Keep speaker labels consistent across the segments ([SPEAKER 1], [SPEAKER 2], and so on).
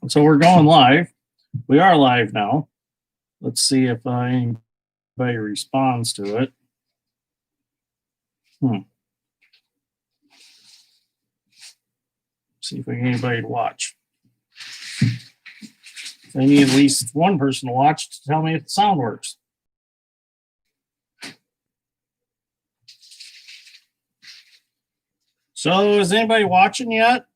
[SPEAKER 1] So we're going live. We are live now. Let's see if anybody responds to it. See if we get anybody to watch. I need at least one person to watch to tell me if the sound works. So is anybody watching yet?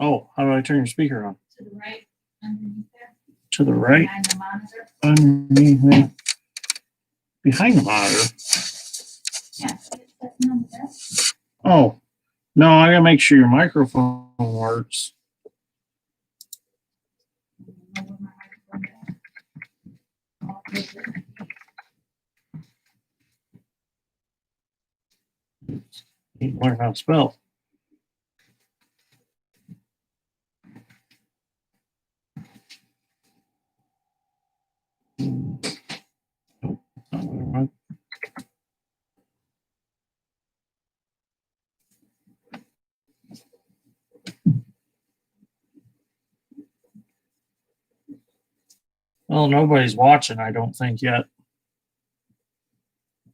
[SPEAKER 1] Oh, how do I turn your speaker on?
[SPEAKER 2] To the right, underneath there.
[SPEAKER 1] To the right?
[SPEAKER 2] Behind the monitor.
[SPEAKER 1] Underneath there. Behind the monitor?
[SPEAKER 2] Yeah, that's on the desk.
[SPEAKER 1] Oh, no, I gotta make sure your microphone works. You need to learn how to spell. Well, nobody's watching, I don't think yet.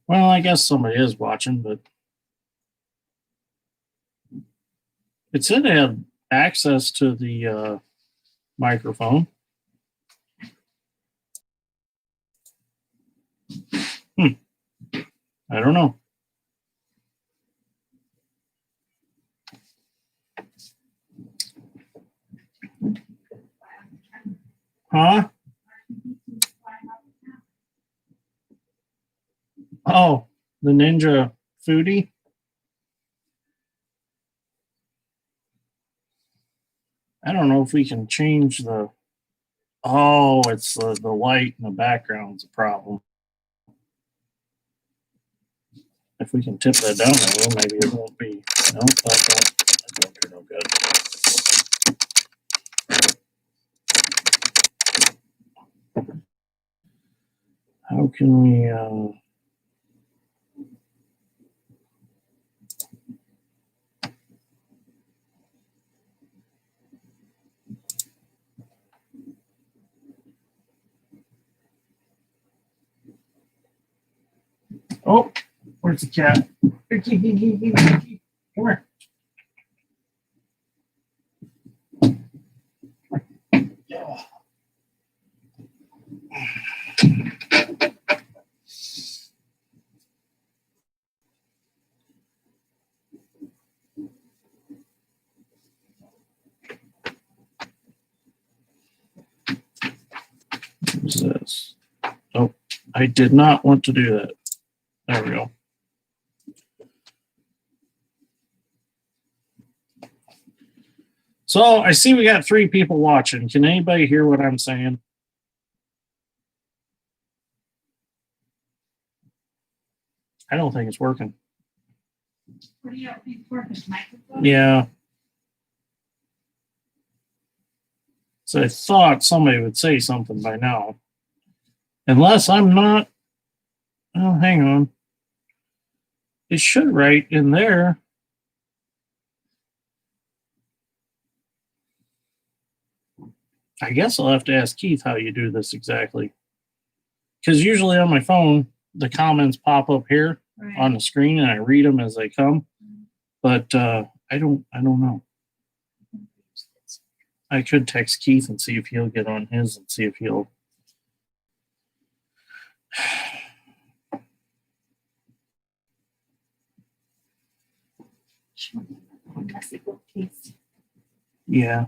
[SPEAKER 1] Well, I guess somebody is watching, but it said they had access to the microphone. I don't know. Huh? Oh, the Ninja Foodie. I don't know if we can change the. Oh, it's the light in the background's a problem. If we can tip that down a little, maybe it won't be. No, that won't do no good. How can we? Oh, where's the cat? Come here. Yeah. What's this? Oh, I did not want to do that. There we go. So I see we got 3 people watching. Can anybody hear what I'm saying? I don't think it's working.
[SPEAKER 2] What do you think it's working? Microphone?
[SPEAKER 1] Yeah. So I thought somebody would say something by now. Unless I'm not. Oh, hang on. It should right in there. I guess I'll have to ask Keith how you do this exactly. Because usually on my phone, the comments pop up here on the screen and I read them as they come. But I don't know. I could text Keith and see if he'll get on his and see if he'll. Yeah.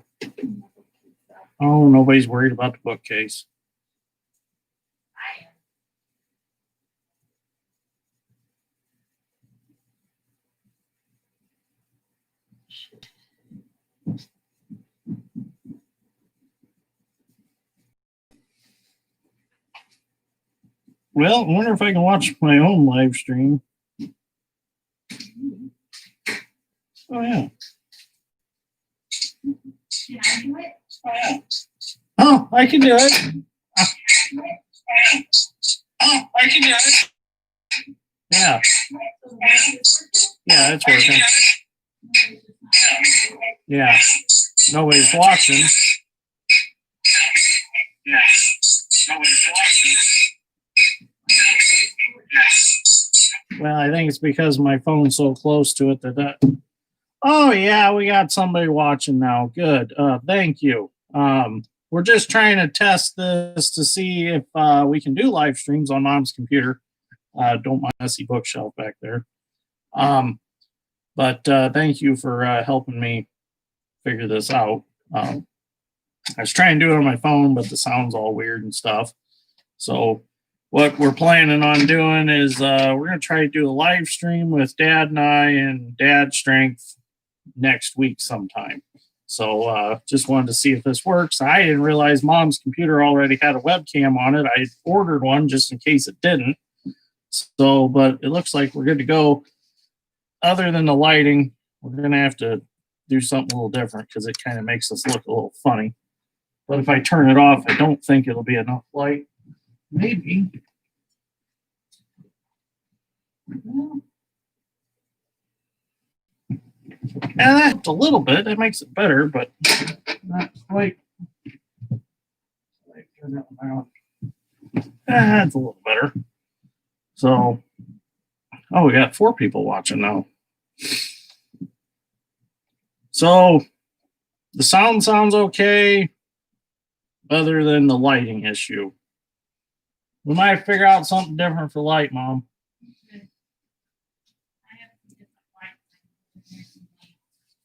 [SPEAKER 1] Oh, nobody's worried about the bookcase. Well, I wonder if I can watch my own live stream. Oh, yeah.
[SPEAKER 2] Can I do it?
[SPEAKER 1] Oh, yeah. Oh, I can do it. Oh, I can do it. Yeah, yeah, it's working. Yeah, nobody's watching. Yeah, nobody's watching. Well, I think it's because my phone's so close to it that. Oh yeah, we got somebody watching now. Good. Thank you. We're just trying to test this to see if we can do live streams on Mom's computer. Don't mind messy bookshelf back there. But thank you for helping me figure this out. I was trying to do it on my phone, but the sound's all weird and stuff. So what we're planning on doing is we're going to try to do a live stream with Dad and I and Dad Strength next week sometime. So just wanted to see if this works. I didn't realize Mom's computer already had a webcam on it. I ordered one just in case it didn't. So, but it looks like we're good to go. Other than the lighting, we're going to have to do something a little different because it kind of makes us look a little funny. But if I turn it off, I don't think it'll be enough light. Maybe. Yeah, that's a little bit. That makes it better, but not quite. That's a little better. So, oh, we got 4 people watching now. So, the sound sounds okay, other than the lighting issue. We might figure out something different for light, Mom.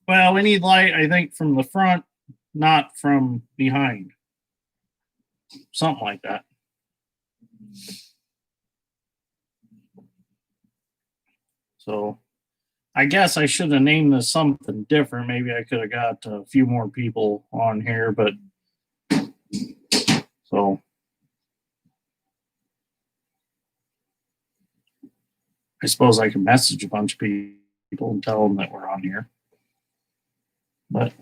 [SPEAKER 1] Well, we need light, I think, from the front, not from behind. Something like that. So I guess I should have named this something different. Maybe I could have got a few more people on here, but so I suppose I can message a bunch of people and tell them that we're on here. But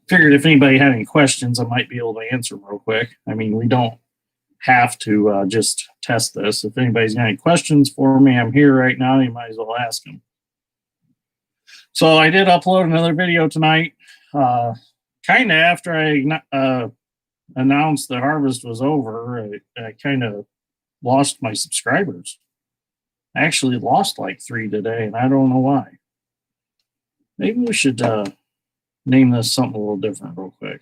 [SPEAKER 1] figured if anybody had any questions, I might be able to answer them real quick. I mean, we don't have to just test this. If anybody's got any questions for me, I'm here right now. You might as well ask them. So I did upload another video tonight, kind of after I announced the harvest was over. I kind of lost my subscribers. I actually lost like 3 today, and I don't know why. Maybe we should name this something a little different real quick.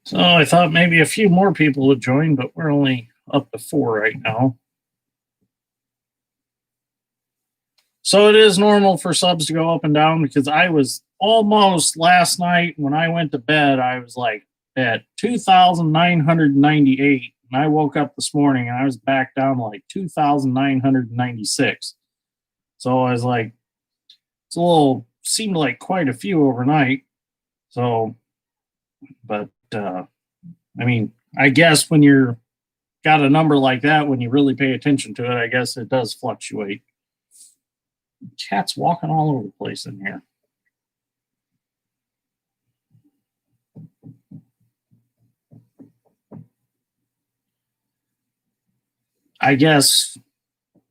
[SPEAKER 1] So I thought maybe a few more people would join, but we're only up to 4 right now. So it is normal for subs to go up and down because I was almost last night when I went to bed, I was like at 2,998. And I woke up this morning and I was back down to like 2,996. So I was like, it's a little, seemed like quite a few overnight. So, but I mean, I guess when you're got a number like that, when you really pay attention to it, I guess it does fluctuate. Cats walking all over the place in here. I guess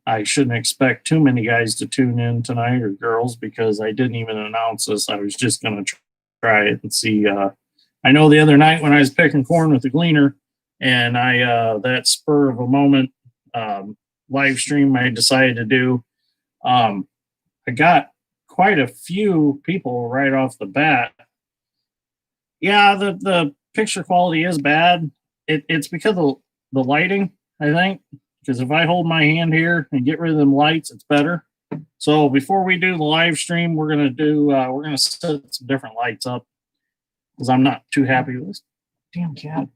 [SPEAKER 1] I shouldn't expect too many guys to tune in tonight, or girls, because I didn't even announce this. I was just going to try it and see. I know the other night when I was picking corn with the Gleaner, and I that spur of a moment live stream I decided to do, I got quite a few people right off the bat. Yeah, the picture quality is bad. It's because of the lighting, I think. because if I hold my hand here and get rid of them lights, it's better. So before we do the live stream, we're gonna set some different lights up because I'm not too happy with this damn cat.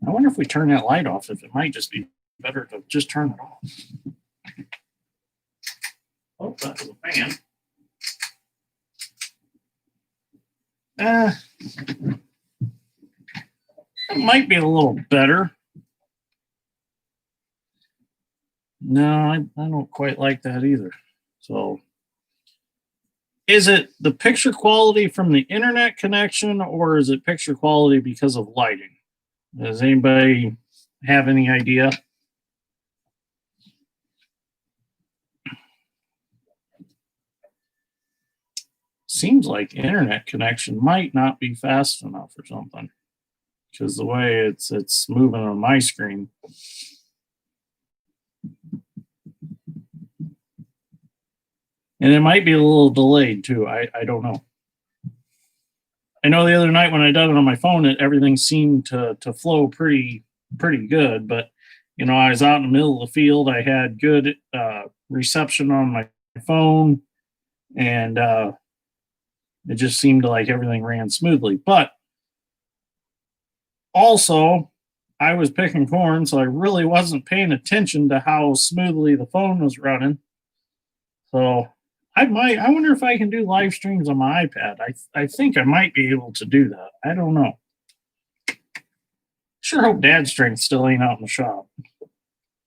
[SPEAKER 1] I wonder if we turn that light off, if it might just be better to just turn it off. Oh, that was a fan. It might be a little better. No, I don't quite like that either. So, is it the picture quality from the internet connection, or is it picture quality because of lighting? Does anybody have any idea? Seems like internet connection might not be fast enough or something, because the way it's moving on my screen. And it might be a little delayed too. I don't know. I know the other night when I done it on my phone, everything seemed to flow pretty good. But you know, I was out in the middle of the field. I had good reception on my phone, and it just seemed like everything ran smoothly. But also, I was picking corn, so I really wasn't paying attention to how smoothly the phone was running. So I wonder if I can do live streams on my iPad. I think I might be able to do that. I don't know. Sure hope Dad's strength still ain't out in the shop.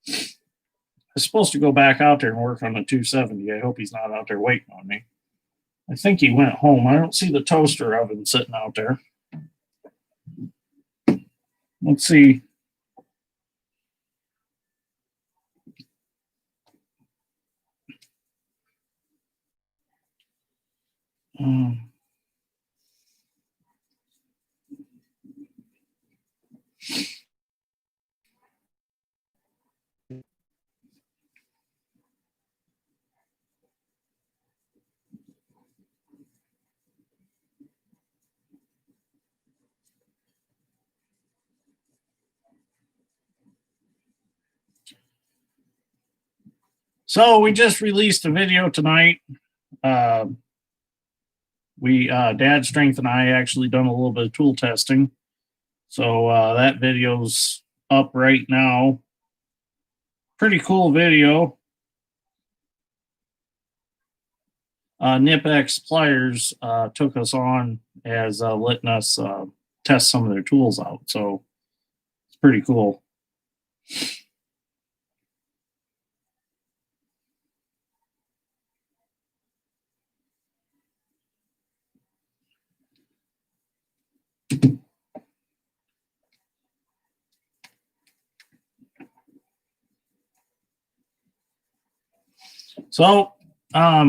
[SPEAKER 1] I was supposed to go back out there and work on the 270. I hope he's not out there waiting on me. I think he went home. I don't see the toaster oven sitting out there. Let's see. So we just released a video tonight. Dad Strength and I actually done a little bit of tool testing. So that video's up right now. Pretty cool video. Nipx Pliers took us on as letting us test some of their tools out. So it's pretty cool. So, I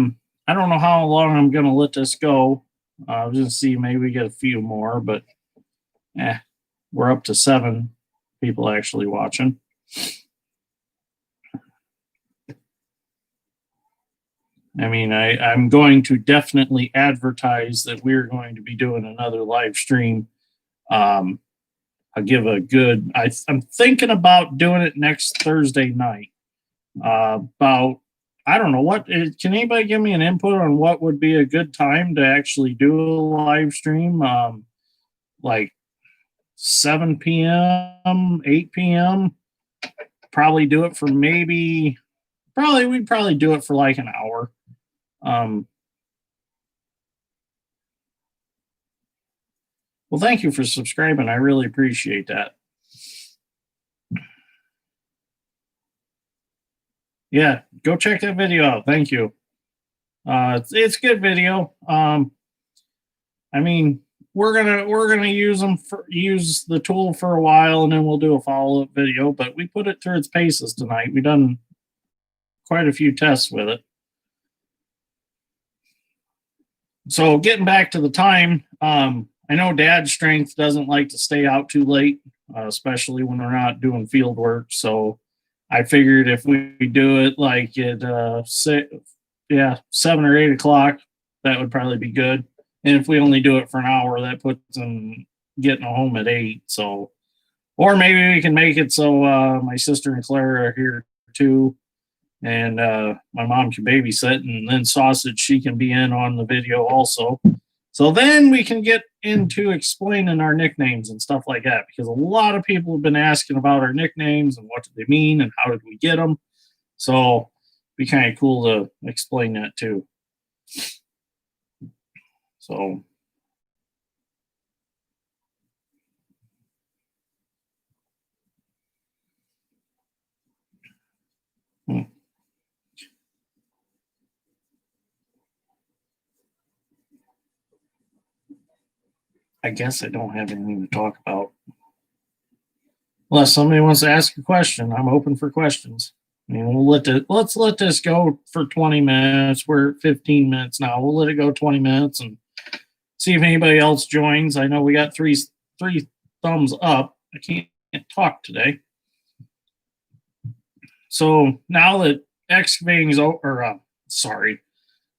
[SPEAKER 1] don't know how long I'm going to let this go. I was going to see maybe we get a few more, but we're up to 7 people actually watching. I mean, I'm going to definitely advertise that we're going to be doing another live stream. I'll give a good, I'm thinking about doing it next Thursday night. I don't know can anybody give me an input on what would be a good time to actually do a live stream? Like 7 p.m., 8 p.m. Probably do it for we'd probably do it for like an hour. Well, thank you for subscribing. I really appreciate that. Yeah, go check that video out. Thank you. It's a good video. I mean, we're gonna use the tool for a while, and then we'll do a follow-up video. But we put it through its paces tonight. We done quite a few tests with it. So getting back to the time, I know Dad's Strength doesn't like to stay out too late, especially when we're not doing field work. So I figured if we do it like at 7 or 8 o'clock, that would probably be good. And if we only do it for an hour, that puts him getting home at 8. So, or maybe we can make it so my sister and Claire are here too, and my mom can babysit, and then Sausage, she can be in on the video also. So then we can get into explaining our nicknames and stuff like that, because a lot of people have been asking about our nicknames and what do they mean and how did we get them. So it'd be kind of cool to explain that too. So I guess I don't have anything to talk about. Unless somebody wants to ask a question, I'm open for questions. I mean, let's let this go for 20 minutes. We're at 15 minutes now. We'll let it go 20 minutes and see if anybody else joins. I know we got three thumbs up. I can't talk today. So now that excavating's over,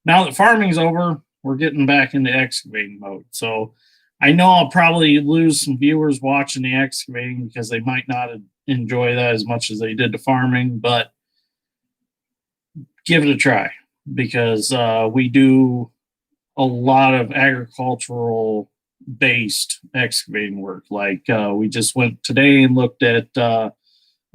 [SPEAKER 1] now that farming's over, we're getting back into excavating mode. So I know I'll probably lose some viewers watching the excavating because they might not enjoy that as much as they did the farming, but give it a try, because we do a lot of agricultural based excavating work. Like we just went today and looked at a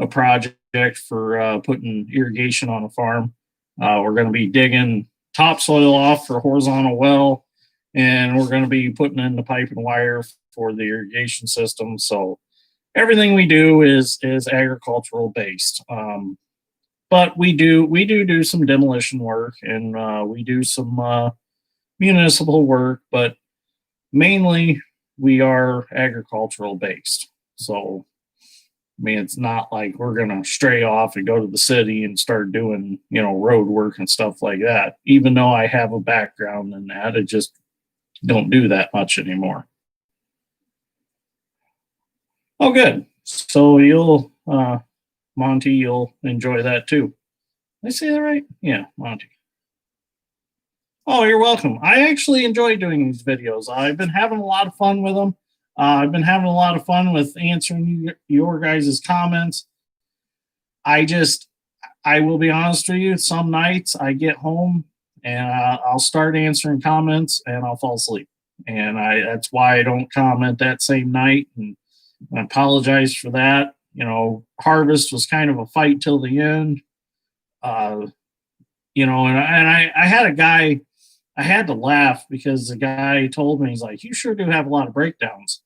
[SPEAKER 1] project for putting irrigation on a farm. We're going to be digging topsoil off for a horizontal well, and we're going to be putting in the pipe and wire for the irrigation system. So everything we do is agricultural based. But we do some demolition work, and we do some municipal work, but mainly we are agricultural based. So I mean, it's not like we're going to stray off and go to the city and start doing, road work and stuff like that. Even though I have a background in that, I just don't do that much anymore. Oh, good. So you'll, Monty, you'll enjoy that too. Did I say that right? Yeah, Monty. Oh, you're welcome. I actually enjoy doing these videos. I've been having a lot of fun with them. I've been having a lot of fun with answering your guys' comments. I will be honest with you, some nights I get home and I'll start answering comments and I'll fall asleep. And that's why I don't comment that same night. And I apologize for that. Harvest was kind of a fight till the end. And I had a guy, I had to laugh because the guy told me, he's like, "You sure do have a lot of breakdowns."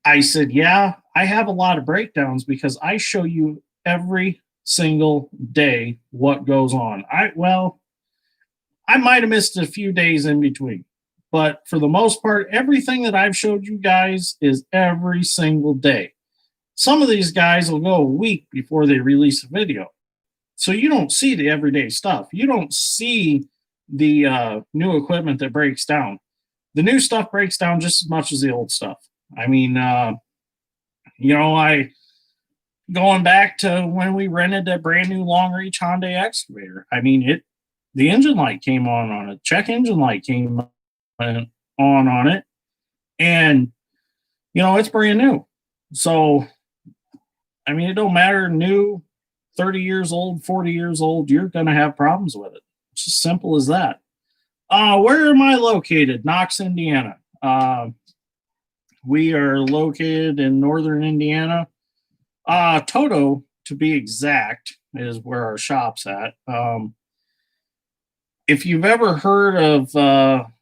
[SPEAKER 1] I said, "Yeah, I have a lot of breakdowns because I show you every single day what goes on." I might have missed a few days in between, but for the most part, everything that I've showed you guys is every single day. Some of these guys will go a week before they release a video. So you don't see the everyday stuff. You don't see the new equipment that breaks down. The new stuff breaks down just as much as the old stuff. I mean, going back to when we rented that brand new long reach Hyundai excavator. I mean, the engine light came on it. Check engine light came on it, and it's brand new. So, I mean, it don't matter new, 30 years old, 40 years old, you're going to have problems with it. It's as simple as that. Where am I located? Knox, Indiana. We are located in northern Indiana. Toto, to be exact, is where our shop's at. If you've ever heard of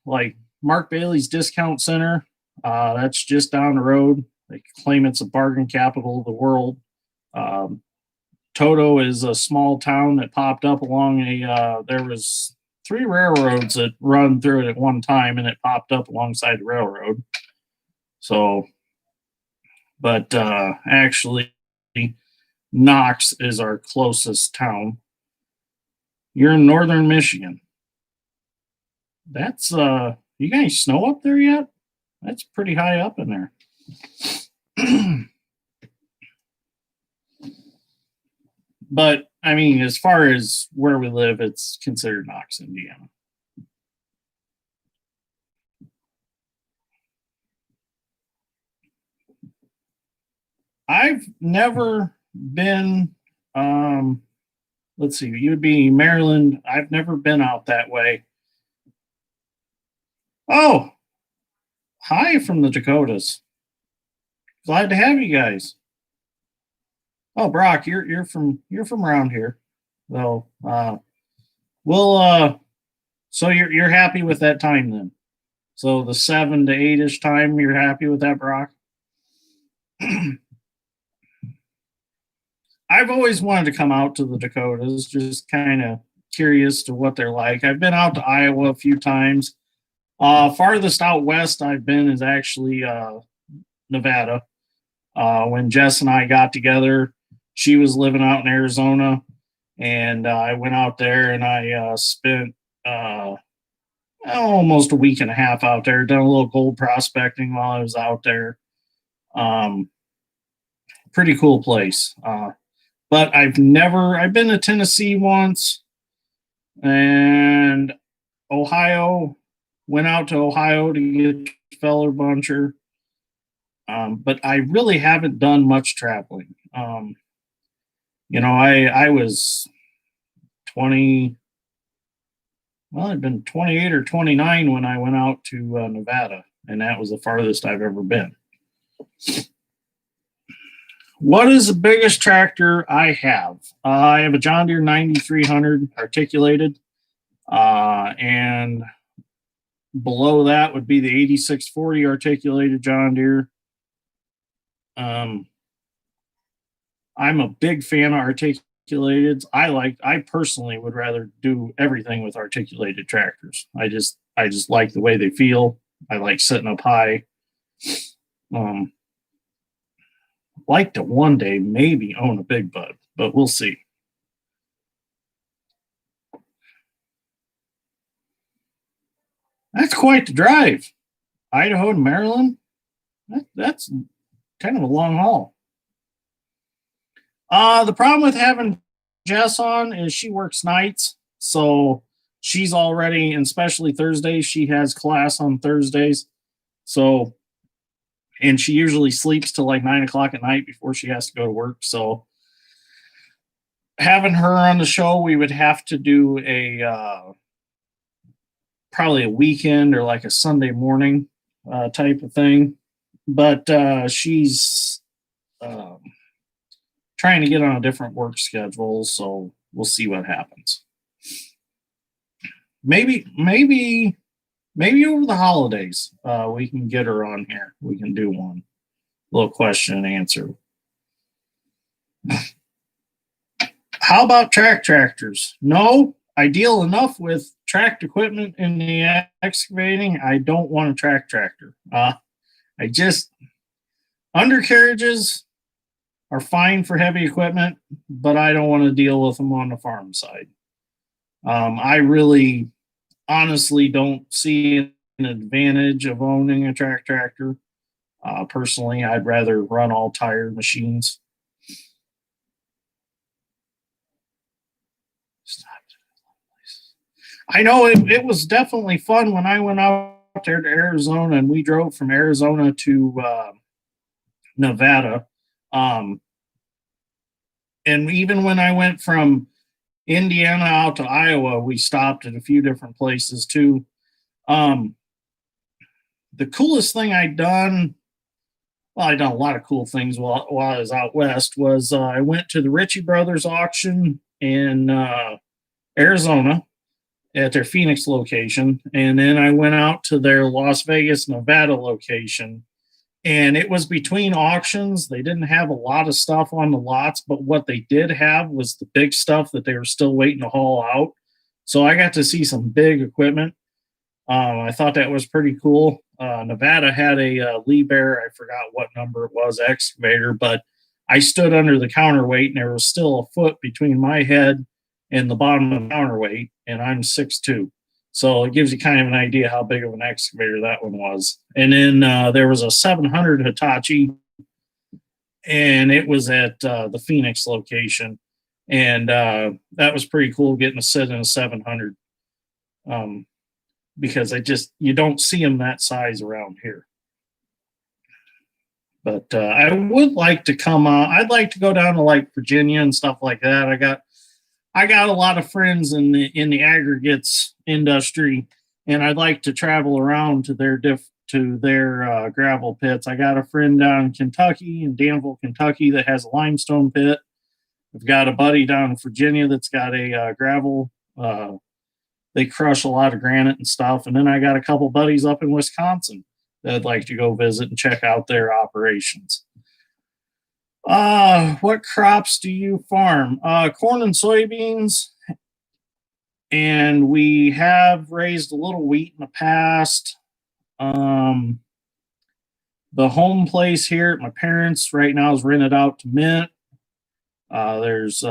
[SPEAKER 1] like Mark Bailey's Discount Center, that's just down the road. They claim it's a bargain capital of the world. Toto is a small town that popped up along there was 3 railroads that run through it at one time, and it popped up alongside the railroad. So, but actually, Knox is our closest town. You're in northern Michigan. That's you guys snow up there yet? That's pretty high up in there. But I mean, as far as where we live, it's considered Knox, Indiana. I've never been, let's see, you would be Maryland. I've never been out that way. Oh, hi from the Dakotas. Glad to have you guys. Oh, Brock, you're from around here. So we'll so you're happy with that time then. So the 7 to 8-ish time, you're happy with that, Brock? I've always wanted to come out to the Dakotas, just kind of curious to what they're like. I've been out to Iowa a few times. Farthest out west I've been is actually Nevada. When Jess and I got together, she was living out in Arizona, and I went out there and I spent almost a week and a half out there, done a little gold prospecting while I was out there. Um, Pretty cool place. But I've been to Tennessee once and Ohio, went out to Ohio to get Feller Buncher. But I really haven't done much traveling. I was 20, well, I'd been 28 or 29 when I went out to Nevada, and that was the farthest I've ever been. What is the biggest tractor I have? I have a John Deere 9300 articulated, and below that would be the 8640 articulated John Deere. I'm a big fan of articulated. I personally would rather do everything with articulated tractors. I just like the way they feel. I like sitting up high. Like to one day maybe own a big bud, but we'll see. That's quite the drive. Idaho to Maryland. That's kind of a long haul. The problem with having Jess on is she works nights, so she's already, and especially Thursdays, she has class on Thursdays. So, and she usually sleeps till like 9 o'clock at night before she has to go to work. So, having her on the show, we would have to do probably a weekend or like a Sunday morning type of thing. But she's trying to get on a different work schedule, so we'll see what happens. Maybe over the holidays we can get her on here. We can do one little question and answer. How about tractors? No, I deal enough with tracked equipment in the excavating. I don't want a tractor. Undercarriages are fine for heavy equipment, but I don't want to deal with them on the farm side. I really honestly don't see an advantage of owning a tractor. Personally, I'd rather run all tire machines. I know it was definitely fun when I went out there to Arizona, and we drove from Arizona to Nevada. And even when I went from Indiana out to Iowa, we stopped at a few different places too. The coolest thing I'd done, well, I'd done a lot of cool things while I was out west, was I went to the Ritchie Brothers auction in Arizona at their Phoenix location. And then I went out to their Las Vegas, Nevada location. And it was between auctions. They didn't have a lot of stuff on the lots, but what they did have was the big stuff that they were still waiting to haul out. So I got to see some big equipment. I thought that was pretty cool. Nevada had a Lee Bear, I forgot what number it was, excavator, but I stood under the counterweight and there was still a foot between my head and the bottom of the counterweight, and I'm 6'2". So it gives you kind of an idea how big of an excavator that one was. And then there was a 700 Hitachi, and it was at the Phoenix location. And that was pretty cool getting to sit in a 700 because you don't see them that size around here. But I would like to come. I'd like to go down to like Virginia and stuff like that. I got a lot of friends in the aggregates industry, and I'd like to travel around to their gravel pits. I got a friend down in Kentucky, in Danville, Kentucky, that has a limestone pit. I've got a buddy down in Virginia that's got a gravel. They crush a lot of granite and stuff, and then I got a couple buddies up in Wisconsin that I'd like to go visit and check out their operations. What crops do you farm? Corn and soybeans, and we have raised a little wheat in the past. The home place here at my parents right now is rented out to mint. There's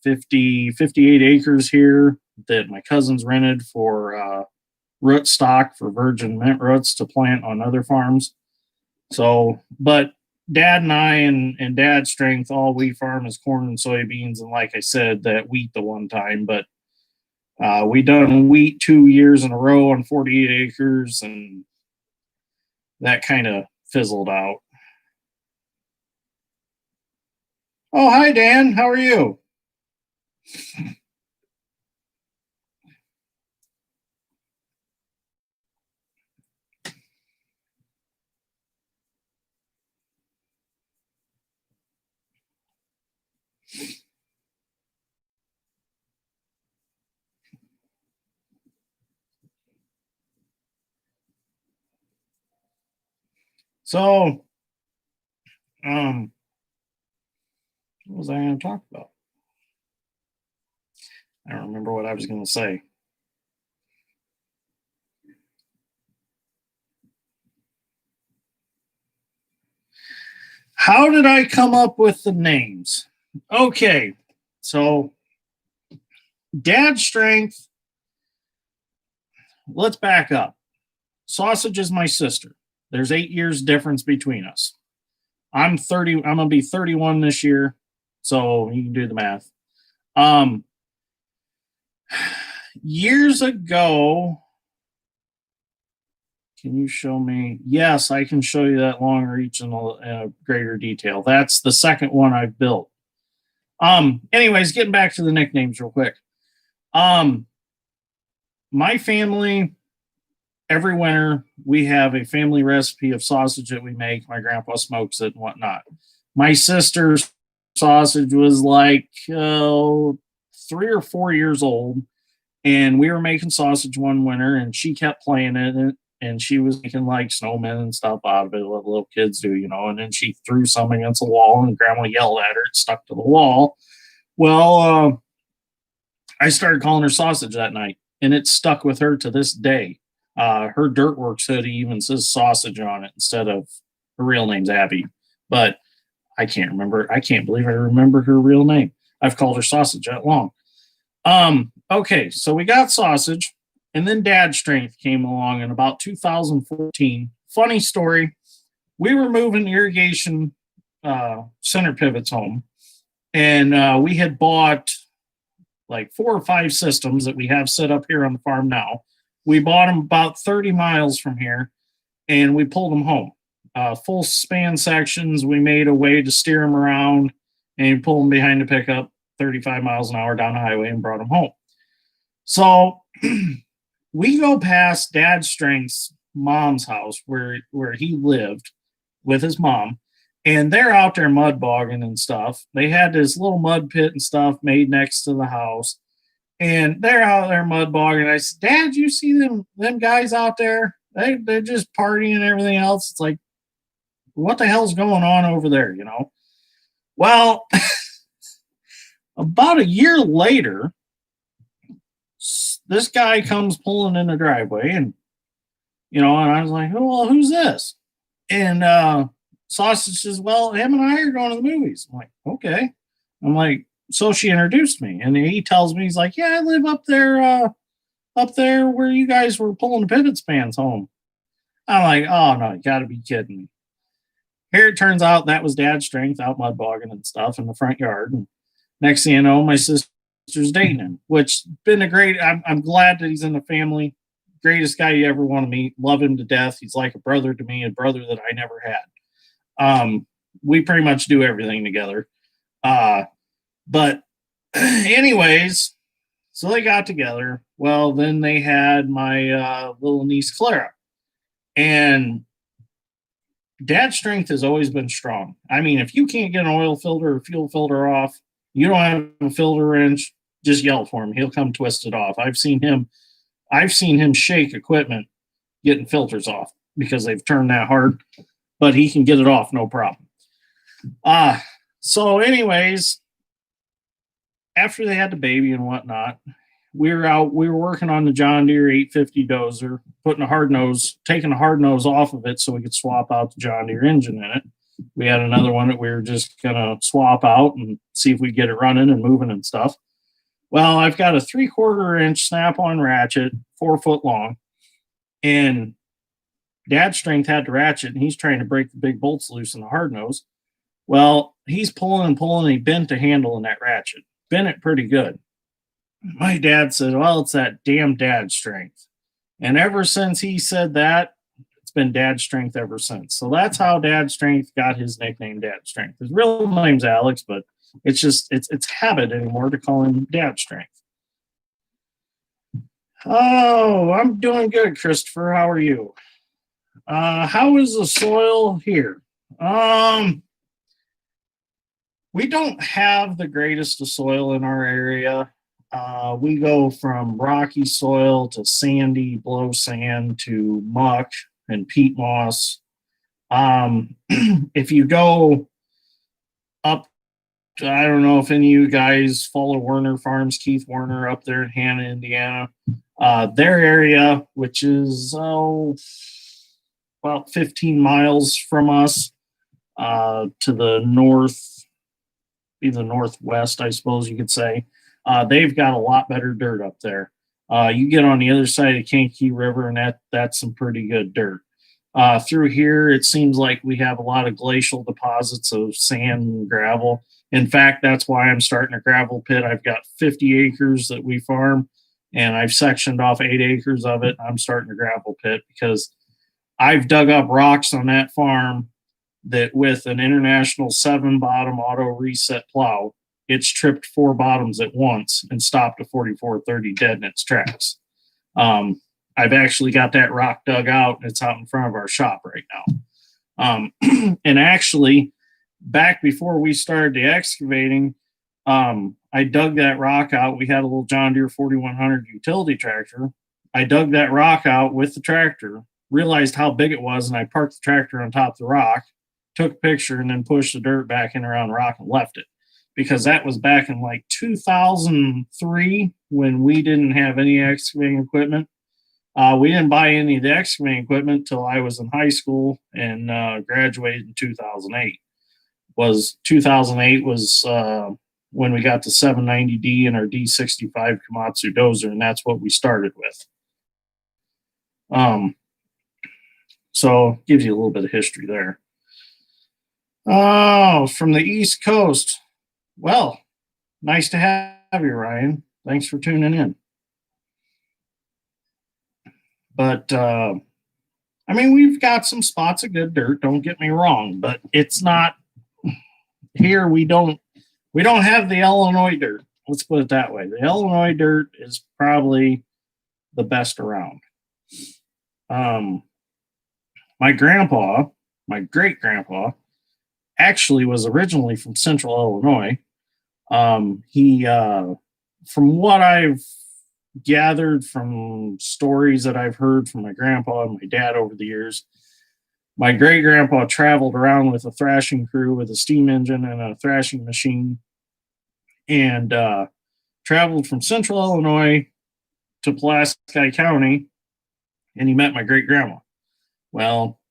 [SPEAKER 1] 58 acres here that my cousins rented for root stock for virgin mint roots to plant on other farms. So, but Dad and I and Dad's strength, all we farm is corn and soybeans. And like I said, that wheat the one time, but we done wheat 2 years in a row on 48 acres, and that kind of fizzled out. Oh, hi, Dan. How are you? So, what was I going to talk about? I don't remember what I was going to say. How did I come up with the names? Okay, so Dad's strength. Let's back up. Sausage is my sister. There's 8 years difference between us. I'm 30. I'm gonna be 31 this year, so you can do the math. Years ago, can you show me? Yes, I can show you that long reach in a greater detail. That's the second one I've built. Anyways, getting back to the nicknames real quick. My family, every winter, we have a family recipe of sausage that we make. My grandpa smokes it and whatnot. My sister's sausage was like 3 or 4 years old, and we were making sausage one winter, and she kept playing it, and she was making like snowmen and stuff out of it, what little kids do, you know. And then she threw some against the wall, and Grandma yelled at her. It stuck to the wall. Well, I started calling her sausage that night, and it stuck with her to this day. Her Dirtworks hoodie even says sausage on it instead of her real name's Abby. But I can't remember. I can't believe I remember her real name. I've called her sausage that long. Okay, so we got sausage, and then Dad's strength came along in about 2014. Funny story. We were moving irrigation center pivots home, and we had bought like 4 or 5 systems that we have set up here on the farm now. We bought them about 30 miles from here, and we pulled them home. Full span sections. We made a way to steer them around and pull them behind the pickup 35 miles an hour down the highway and brought them home. So we go past Dad's strength's mom's house where he lived with his mom, and they're out there mud bogging and stuff. They had this little mud pit and stuff made next to the house, and they're out there mud bogging. I said, Dad, you see them guys out there? They're just partying and everything else. It's like, what the hell's going on over there, you know? Well, about a year later, this guy comes pulling in the driveway, and you know, and I was like, oh, well, who's this? And Sausage says, well, him and I are going to the movies. I'm like, okay. I'm like, so she introduced me, and he tells me, he's like, yeah, I live up there where you guys were pulling the pivot spans home. I'm like, oh no, you gotta be kidding me. Here it turns out that was Dad's strength out mud bogging and stuff in the front yard. And next thing you know, my sister's dating him, which been a great. I'm glad that he's in the family. Greatest guy you ever want to meet. Love him to death. He's like a brother to me, a brother that I never had. We pretty much do everything together. But anyways, so they got together. Well, then they had my little niece Clara, and dad's strength has always been strong. I mean, if you can't get an oil filter or fuel filter off, you don't have a filter wrench, just yell for him. He'll come twist it off. I've seen him shake equipment getting filters off because they've turned that hard, but he can get it off no problem. So anyways, after they had the baby and whatnot, we were working on the John Deere 850 dozer, taking a hard nose off of it so we could swap out the John Deere engine in it. We had another one that we were just gonna swap out and see if we get it running and moving and stuff. Well, I've got a 3/4 inch snap-on ratchet, 4 foot long, and dad's strength had the ratchet, and he's trying to break the big bolts loose in the hard nose. Well, he's pulling and pulling, and he bent the handle in that ratchet, bent it pretty good. My dad said, well, it's that damn dad strength. And ever since he said that, it's been dad strength ever since. So that's how dad strength got his nickname, dad strength. His real name's Alex, but it's just, it's habit anymore to call him dad strength. Oh, I'm doing good, Christopher. How are you? How is the soil here? We don't have the greatest of soil in our area. We go from rocky soil to sandy blow sand to muck and peat moss. If you go up, I don't know if any of you guys follow Werner Farms, Keith Werner up there in Hannah, Indiana. Their area, which is about 15 miles from us, to the north, be the northwest, I suppose you could say. They've got a lot better dirt up there. You get on the other side of the Kankakee River, and that's some pretty good dirt. Through here, it seems like we have a lot of glacial deposits of sand and gravel. In fact, that's why I'm starting a gravel pit. I've got 50 acres that we farm, and I've sectioned off 8 acres of it. I'm starting a gravel pit because I've dug up rocks on that farm that with an International 7-bottom auto reset plow, it's tripped 4 bottoms at once and stopped a 4430 dead in its tracks. I've actually got that rock dug out, and it's out in front of our shop right now. And actually, back before we started the excavating, I dug that rock out. We had a little John Deere 4100 utility tractor. I dug that rock out with the tractor, realized how big it was, and I parked the tractor on top of the rock, took a picture, and then pushed the dirt back in around the rock and left it. Because that was back in like 2003 when we didn't have any excavating equipment. We didn't buy any of the excavating equipment until I was in high school and graduated in 2008. 2008 was when we got the 790D and our D65 Komatsu dozer, and that's what we started with. So gives you a little bit of history there. Oh, from the East Coast. Well, nice to have you, Ryan. Thanks for tuning in. But I mean, we've got some spots of good dirt, don't get me wrong, but it's not here. We don't have the Illinois dirt. Let's put it that way. The Illinois dirt is probably the best around. My great grandpa, actually was originally from Central Illinois. He, from what I've gathered from stories that I've heard from my grandpa and my dad over the years, my great grandpa traveled around with a thrashing crew with a steam engine and a thrashing machine, and traveled from Central Illinois to Pulaski County, and he met my great grandma. Well,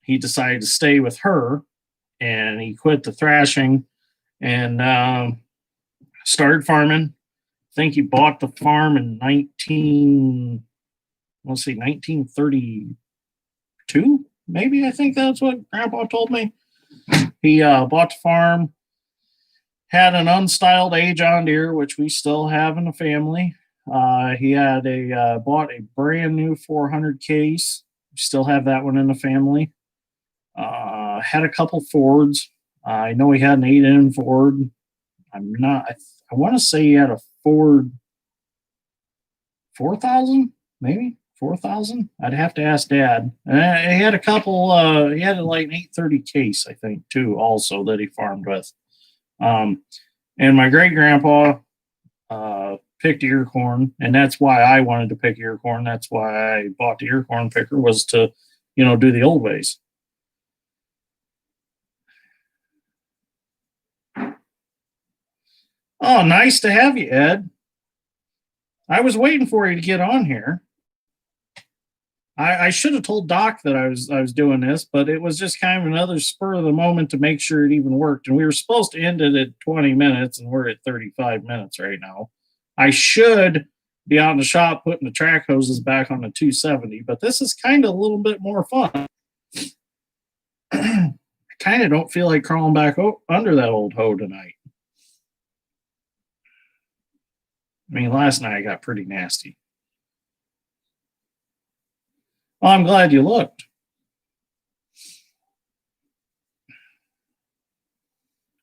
[SPEAKER 1] he decided to stay with her, and he quit the thrashing and started farming. I think he bought the farm in 1932, maybe. I think that's what Grandpa told me. He bought the farm, had an unstyled A John Deere, which we still have in the family. He had bought a brand new 400 case. We still have that one in the family. Had a couple Fords. I know he had an 8N Ford. I want to say he had a Ford 4000, maybe 4000. I'd have to ask Dad. He had a couple. He had like an 830 case, I think, too, also that he farmed with. And my great grandpa picked ear corn, and that's why I wanted to pick ear corn. That's why I bought the ear corn picker, was to, do the old ways. Oh, nice to have you, Ed. I was waiting for you to get on here. I should have told Doc that I was doing this, but it was just kind of another spur of the moment to make sure it even worked. And we were supposed to end it at 20 minutes, and we're at 35 minutes right now. I should be out in the shop putting the track hoses back on the 270, but this is kind of a little bit more fun. I kind of don't feel like crawling back under that old hoe tonight. I mean, last night I got pretty nasty. Well, I'm glad you looked.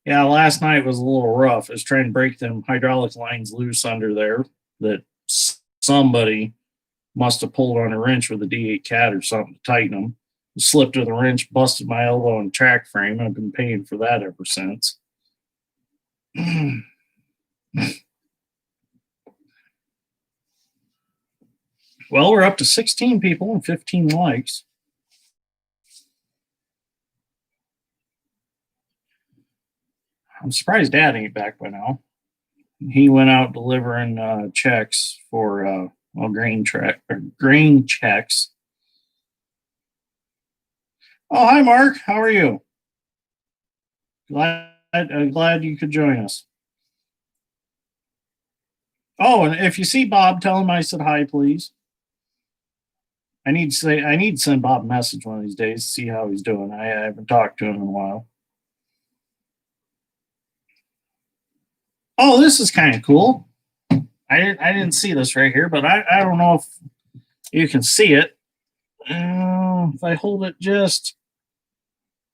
[SPEAKER 1] Yeah, last night was a little rough. I was trying to break them hydraulic lines loose under there that somebody must have pulled on a wrench with a D8 cat or something to tighten them. Slipped with a wrench, busted my elbow and track frame. I've been paying for that ever since. Well, we're up to 16 people and 15 likes. I'm surprised Dad ain't back by now. He went out delivering checks for grain checks. Oh, hi, Mark. How are you? Glad you could join us. Oh, and if you see Bob, tell him I said hi, please. I need to send Bob a message one of these days to see how he's doing. I haven't talked to him in a while. Oh, this is kind of cool. I didn't see this right here, but I don't know if you can see it. If I hold it just,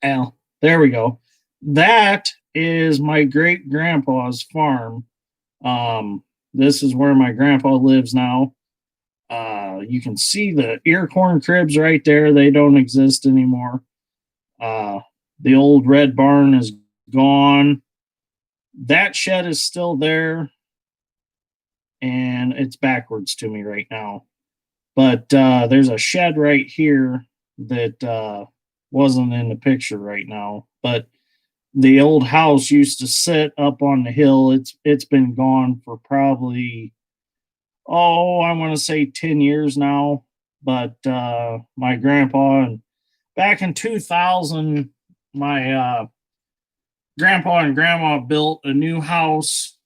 [SPEAKER 1] there we go. That is my great grandpa's farm. This is where my grandpa lives now. You can see the ear corn cribs right there. They don't exist anymore. The old red barn is gone. That shed is still there, and it's backwards to me right now. But there's a shed right here that wasn't in the picture right now. But the old house used to sit up on the hill. It's been gone for probably, I want to say 10 years now. But my grandpa, and back in 2000, my grandpa and grandma built a new house.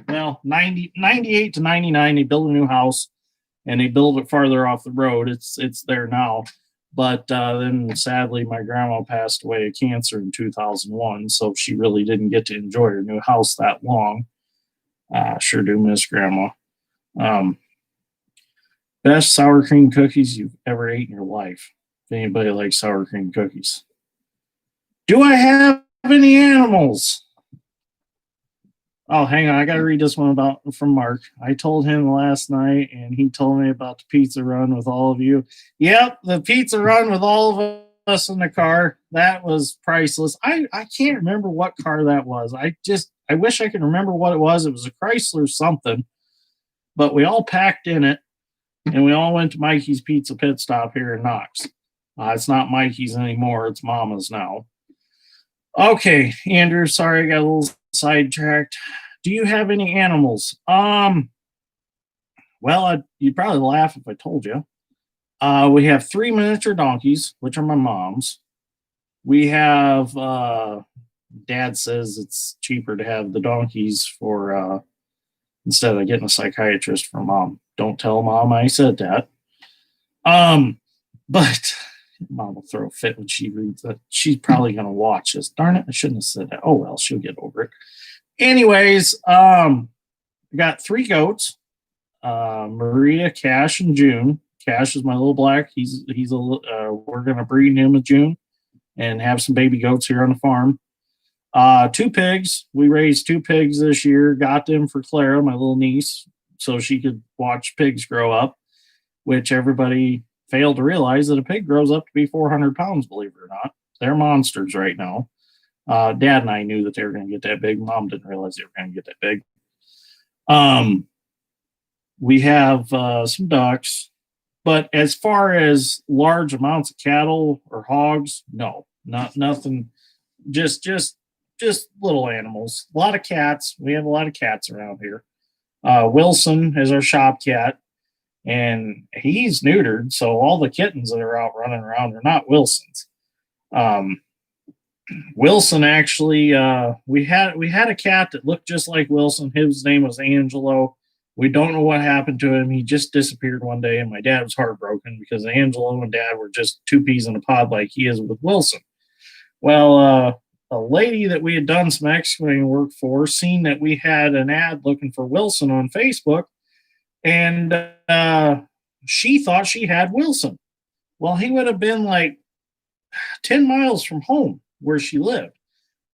[SPEAKER 1] Well, 98 to 99, they built a new house, and they built it farther off the road. It's there now. But then sadly, my grandma passed away of cancer in 2001, so she really didn't get to enjoy her new house that long. Sure do miss Grandma. Best sour cream cookies you've ever ate in your life. If anybody likes sour cream cookies. Do I have any animals? Oh, hang on. I got to read this one from Mark. I told him last night, and he told me about the pizza run with all of you. Yep, the pizza run with all of us in the car. That was priceless. I can't remember what car that was. I wish I could remember what it was. It was a Chrysler something, but we all packed in it, and we all went to Mikey's Pizza Pit Stop here in Knox. It's not Mikey's anymore. It's Mama's now. Okay, Andrew, sorry I got a little sidetracked. Do you have any animals? Well, you'd probably laugh if I told you. We have 3 miniature donkeys, which are my mom's. We have, Dad says it's cheaper to have the donkeys for, instead of getting a psychiatrist for Mom. Don't tell Mom I said that. But Mom will throw a fit when she reads that. She's probably going to watch this. Darn it, I shouldn't have said that. Oh, well, she'll get over it. Anyways, I got 3 goats, Maria, Cash, and June. Cash is my little black. We're going to breed him in June. and have some baby goats here on the farm. 2 pigs. We raised 2 pigs this year. Got them for Clara, my little niece, so she could watch pigs grow up, which everybody failed to realize that a pig grows up to be 400 pounds, believe it or not. They're monsters right now. Dad and I knew that they were going to get that big. Mom didn't realize they were going to get that big. We have some ducks, but as far as large amounts of cattle or hogs, no, nothing. Just little animals. A lot of cats. We have a lot of cats around here. Wilson is our shop cat, and he's neutered, so all the kittens that are out running around are not Wilson's. Wilson actually, we had a cat that looked just like Wilson. His name was Angelo. We don't know what happened to him. He just disappeared one day, and my dad was heartbroken because Angelo and Dad were just 2 peas in a pod like he is with Wilson. Well, a lady that we had done some excavating work for seen that we had an ad looking for Wilson on Facebook, and she thought she had Wilson. Well, he would have been like 10 miles from home where she lived.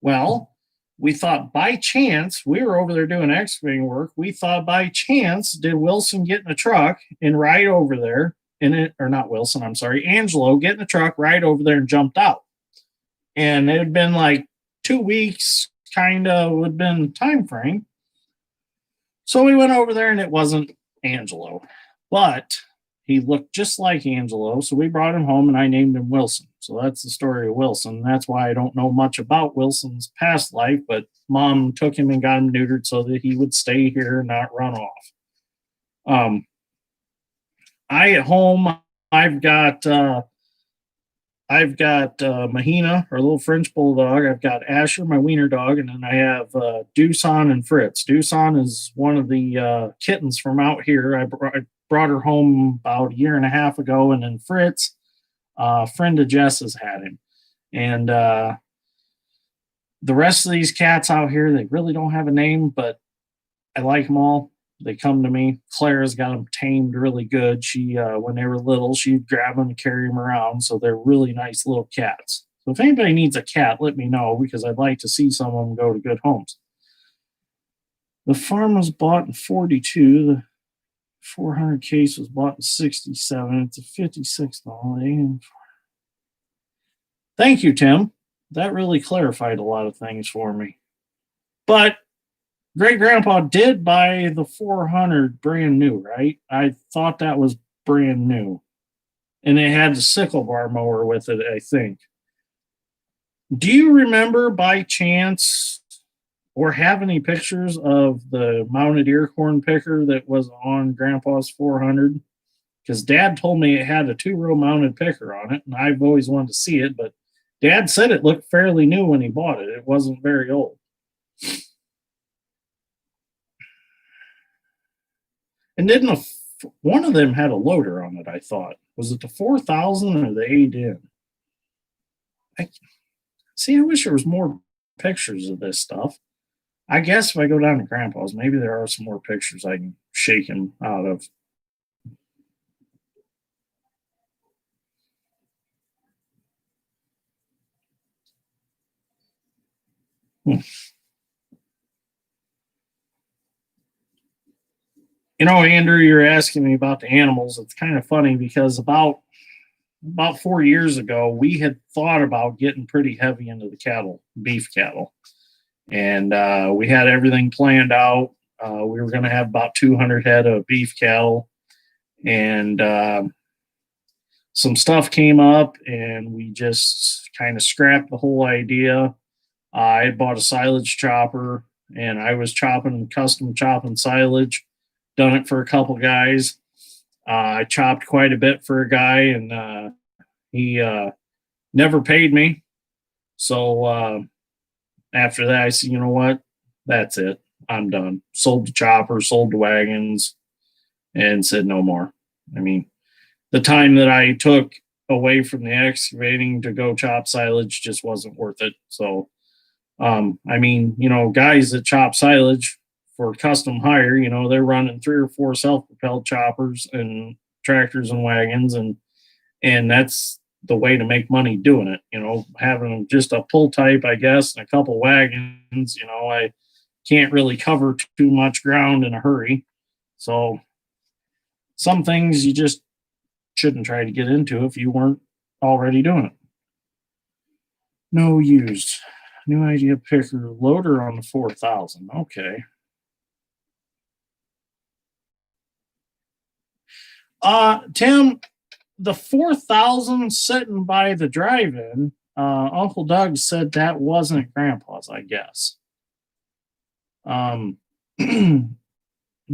[SPEAKER 1] Well, we thought by chance, we were over there doing excavating work. We thought by chance, did Wilson get in a truck and ride over there? Or not Wilson, I'm sorry, Angelo get in a truck, ride over there and jumped out. And it had been like 2 weeks, kind of would have been time frame. So we went over there and it wasn't Angelo, but he looked just like Angelo. So we brought him home and I named him Wilson. So that's the story of Wilson. That's why I don't know much about Wilson's past life, but Mom took him and got him neutered so that he would stay here and not run off. I at home, I've got Mahina, our little French bulldog. I've got Asher, my wiener dog, and then I have Doosan and Fritz. Doosan is one of the kittens from out here. I brought her home about a year and a half ago, and then Fritz, a friend of Jess's, had him. And the rest of these cats out here, they really don't have a name, but I like them all. They come to me. Clara's got them tamed really good. She, when they were little, she'd grab them and carry them around. So they're really nice little cats. So if anybody needs a cat, let me know because I'd like to see some of them go to good homes. The farm was bought in 42. The 400 case was bought in 67. It's a 56 holiday. Thank you, Tim. That really clarified a lot of things for me. But Great Grandpa did buy the 400 brand new, right? I thought that was brand new. And it had the sickle bar mower with it, I think. Do you remember by chance or have any pictures of the mounted ear corn picker that was on Grandpa's 400? Because Dad told me it had a 2-row mounted picker on it, and I've always wanted to see it, but Dad said it looked fairly new when he bought it. It wasn't very old. And didn't one of them had a loader on it, I thought. Was it the 4000 or the 8N? I wish there was more pictures of this stuff. I guess if I go down to Grandpa's, maybe there are some more pictures I can shake him out of. You know, Andrew, you're asking me about the animals. It's kind of funny because about 4 years ago, we had thought about getting pretty heavy into the cattle, beef cattle. And we had everything planned out. We were going to have about 200 head of beef cattle. And some stuff came up and we just kind of scrapped the whole idea. I had bought a silage chopper and I was custom chopping silage. Done it for a couple guys. I chopped quite a bit for a guy, and he never paid me. So after that, I said, you know what? That's it. I'm done. Sold the chopper, sold the wagons, and said no more. I mean, the time that I took away from the excavating to go chop silage just wasn't worth it. So, I mean, you know, guys that chop silage for custom hire, you know, they're running 3 or 4 self-propelled choppers and tractors and wagons, and that's the way to make money doing it. You know, having just a pull type, I guess, and a couple wagons. You know, I can't really cover too much ground in a hurry. So some things you just shouldn't try to get into if you weren't already doing it. No used. New idea picker loader on the 4000. Okay. Tim, the 4000 sitting by the drive-in, Uncle Doug said that wasn't Grandpa's, I guess.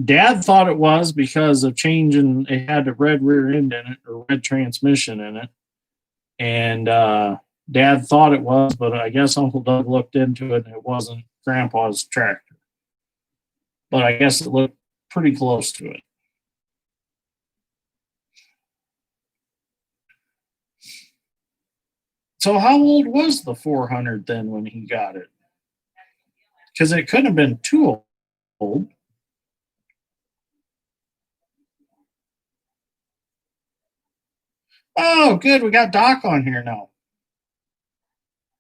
[SPEAKER 1] Dad thought it was because of changing, it had a red rear end in it or red transmission in it. And Dad thought it was, but I guess Uncle Doug looked into it and it wasn't Grandpa's tractor. But I guess it looked pretty close to it. So how old was the 400 then when he got it? Because it couldn't have been too old. Oh, good. We got Doc on here now.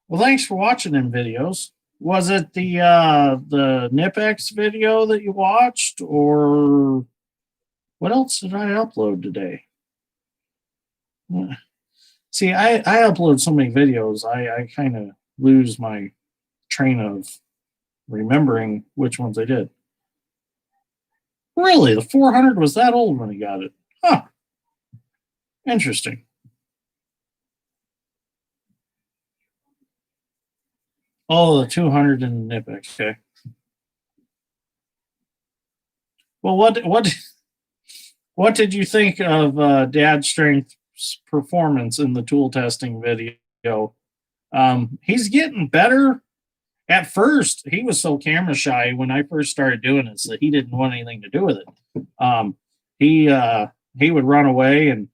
[SPEAKER 1] Well, thanks for watching them videos. Was it the Nipex video that you watched, or what else did I upload today? See, I upload so many videos, I kind of lose my train of remembering which ones I did. Really, the 400 was that old when he got it? Huh. Interesting. Oh, the 200 in Nipex. Okay. Well, what did you think of Dad Strength's performance in the tool testing video? He's getting better. At first, he was so camera shy when I first started doing this that he didn't want anything to do with it. He would run away, and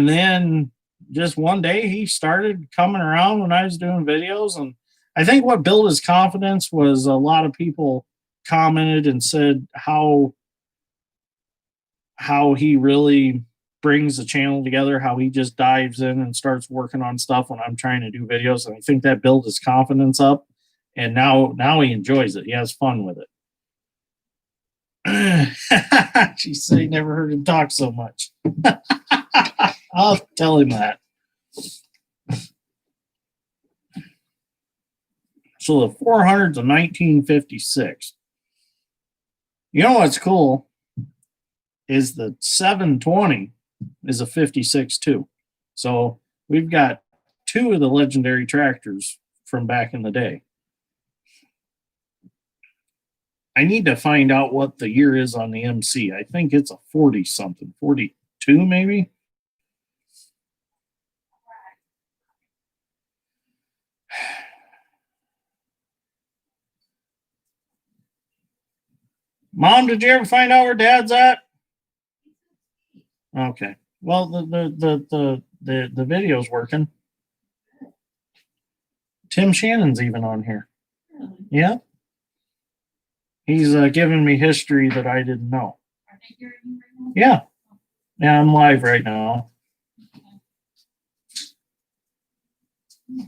[SPEAKER 1] then just one day he started coming around when I was doing videos. And I think what built his confidence was a lot of people commented and said how he really brings the channel together, how he just dives in and starts working on stuff when I'm trying to do videos. And I think that built his confidence up. And now he enjoys it. He has fun with it. She said he never heard him talk so much. I'll tell him that. So the 400's a 1956. You know what's cool is the 720 is a 56 too. So we've got two of the legendary tractors from back in the day. I need to find out what the year is on the MC. I think it's a 40 something, 42 maybe. Mom, did you ever find out where Dad's at? Okay. Well, the video's working. Tim Shannon's even on here. Yeah. He's giving me history that I didn't know. Yeah. Yeah, I'm live right now.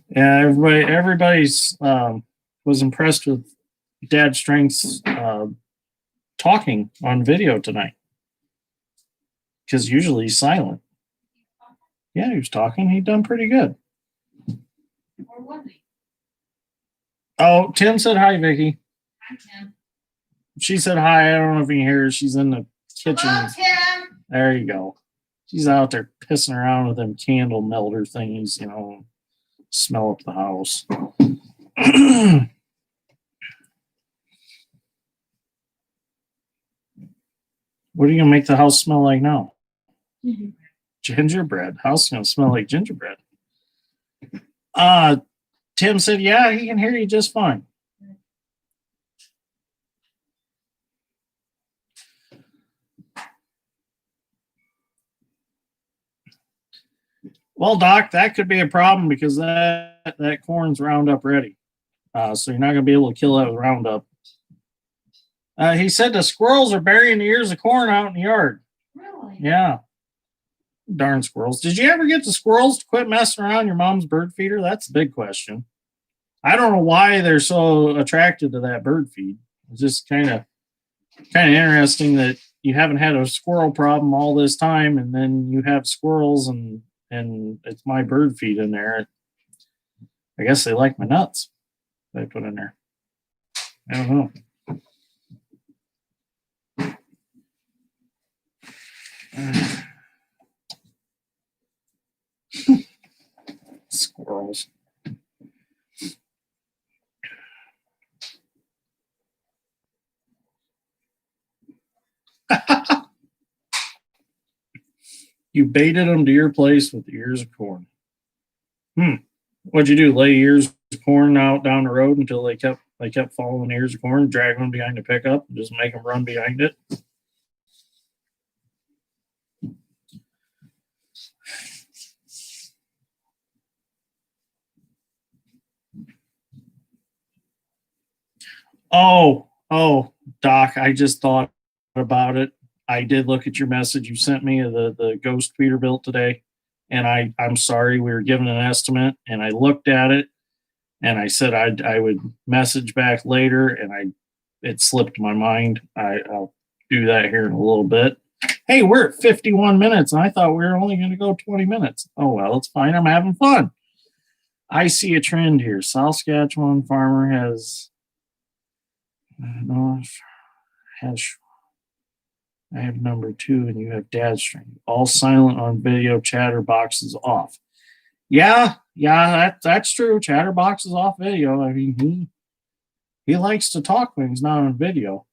[SPEAKER 1] Yeah, everybody's was impressed with Dad Strength's talking on video tonight. Because usually he's silent. Yeah, he was talking. He'd done pretty good.
[SPEAKER 2] Or was he?
[SPEAKER 1] Oh, Tim said hi, Vicky.
[SPEAKER 2] Hi, Tim.
[SPEAKER 1] She said hi. I don't know if you can hear her. She's in the kitchen.
[SPEAKER 2] Hello, Tim.
[SPEAKER 1] There you go. She's out there pissing around with them candle melter thingies, you know, smell up the house. What are you going to make the house smell like now? Gingerbread. House is going to smell like gingerbread. Tim said, yeah, he can hear you just fine. Well, Doc, that could be a problem because that corn's Roundup ready. So you're not going to be able to kill that with Roundup. He said the squirrels are burying the ears of corn out in the yard.
[SPEAKER 2] Really?
[SPEAKER 1] Yeah. Darn squirrels. Did you ever get the squirrels to quit messing around your mom's bird feeder? That's the big question. I don't know why they're so attracted to that bird feed. It's just kind of interesting that you haven't had a squirrel problem all this time, and then you have squirrels and it's my bird feed in there. I guess they like my nuts that I put in there. I don't know. Squirrels. You baited them to your place with ears of corn. What'd you do? Lay ears of corn out down the road until they kept following ears of corn, drag them behind the pickup, and just make them run behind it? Oh, Doc, I just thought about it. I did look at your message you sent me of the ghost Peterbilt today, and I'm sorry, we were given an estimate, and I looked at it, and I said I would message back later, and it slipped my mind. I'll do that here in a little bit. Hey, we're at 51 minutes, and I thought we were only going to go 20 minutes. Oh well, it's fine. I'm having fun. I see a trend here. South Saskatchewan farmer has I have number 2 and you have dad string. All silent on video, chatterbox is off. Yeah, that's true. Chatterbox is off video. I mean, he likes to talk when he's not on video.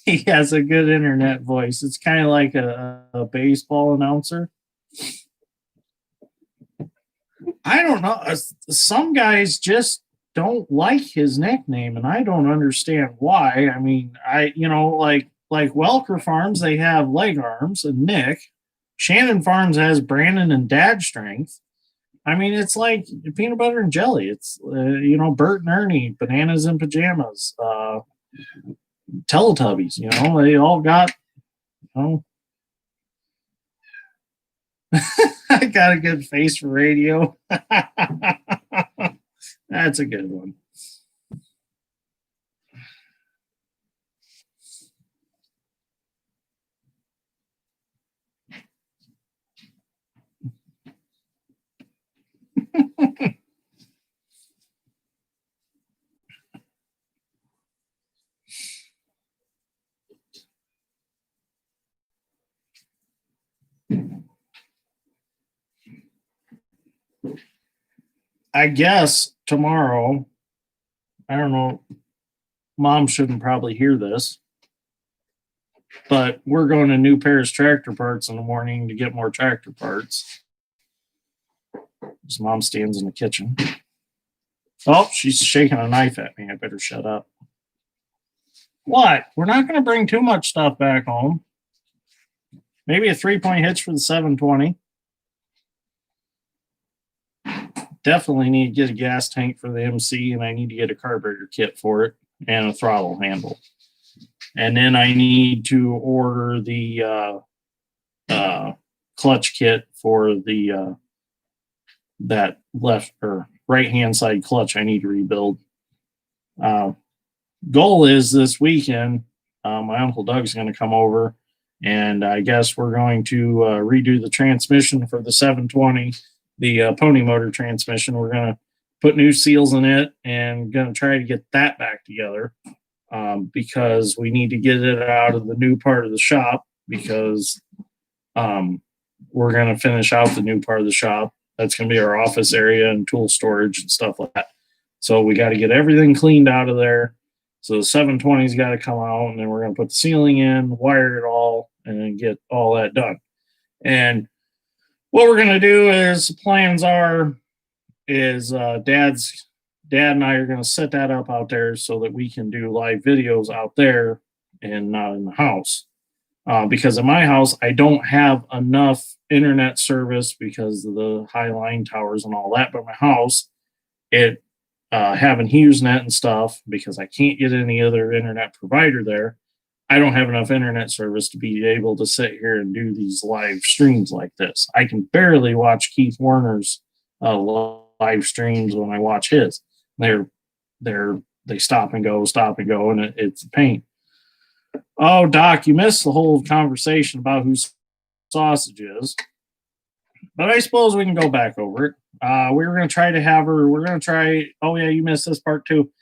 [SPEAKER 1] He has a good internet voice. It's kind of like a baseball announcer. I don't know. Some guys just don't like his nickname, and I don't understand why. I mean, like Welker Farms, they have Leg Arms and Nick. Shannon Farms has Brandon and Dad Strength. I mean, it's like peanut butter and jelly. It's Bert and Ernie, Bananas in Pajamas, Teletubbies. They all got. I got a good face for radio. That's a good one. I guess tomorrow, I don't know, Mom shouldn't probably hear this, but we're going to New Paris Tractor Parts in the morning to get more tractor parts. His mom stands in the kitchen. Oh, she's shaking a knife at me. I better shut up. What? We're not going to bring too much stuff back home. Maybe a 3-point hitch for the 720. Definitely need to get a gas tank for the MC, and I need to get a carburetor kit for it and a throttle handle. And then I need to order the clutch kit for the that left or right hand side clutch I need to rebuild. Goal is this weekend, my Uncle Doug's going to come over, and I guess we're going to redo the transmission for the 720. The pony motor transmission. We're going to put new seals in it and going to try to get that back together because we need to get it out of the new part of the shop because we're going to finish out the new part of the shop. That's going to be our office area and tool storage and stuff like that. So we got to get everything cleaned out of there. So the 720's got to come out, and then we're going to put the ceiling in, wire it all, and then get all that done. And what we're going to do is plans are Dad and I are going to set that up out there so that we can do live videos out there and not in the house. Because in my house, I don't have enough internet service because of the high line towers and all that. But my house, having HughesNet and stuff, because I can't get any other internet provider there, I don't have enough internet service to be able to sit here and do these live streams like this. I can barely watch Keith Warner's live streams when I watch his. They stop and go, and it's a pain. Oh, Doc, you missed the whole conversation about who sausage is. But I suppose we can go back over it. We were going to try to have her. We're going to try. Oh, yeah, you missed this part too.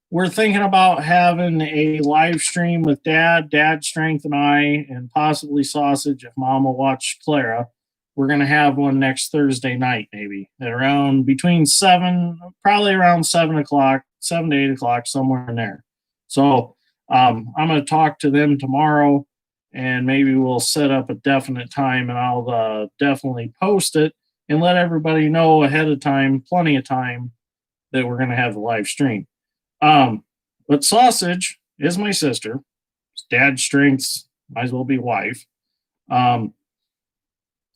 [SPEAKER 1] We're thinking about having a live stream with Dad, Strength, and I, and possibly Sausage if Mom will watch Clara. We're going to have one next Thursday night, maybe at around between 7, probably around 7 o'clock, 7 to 8 o'clock, somewhere in there. So I'm going to talk to them tomorrow, and maybe we'll set up a definite time, and I'll definitely post it and let everybody know ahead of time, plenty of time, that we're going to have the live stream. But Sausage is my sister. Dad's Strength's might as well be wife. The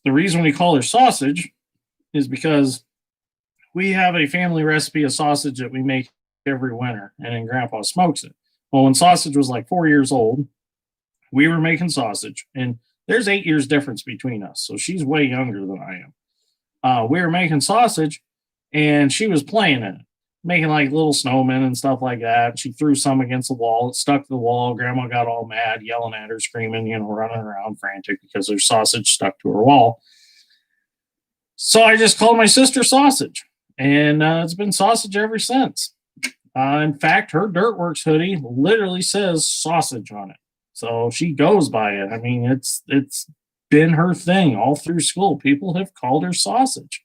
[SPEAKER 1] reason we call her Sausage is because we have a family recipe of sausage that we make every winter, and then Grandpa smokes it. Well, when Sausage was like 4 years old, we were making sausage, and there's 8 years difference between us, so she's way younger than I am. We were making sausage, and she was playing in it, making like little snowmen and stuff like that. She threw some against the wall. It stuck to the wall. Grandma got all mad, yelling at her, screaming, running around frantic because her sausage stuck to her wall. So I just called my sister Sausage, and it's been Sausage ever since. In fact, her Dirtworks hoodie literally says Sausage on it. So she goes by it. I mean, it's been her thing all through school. People have called her Sausage.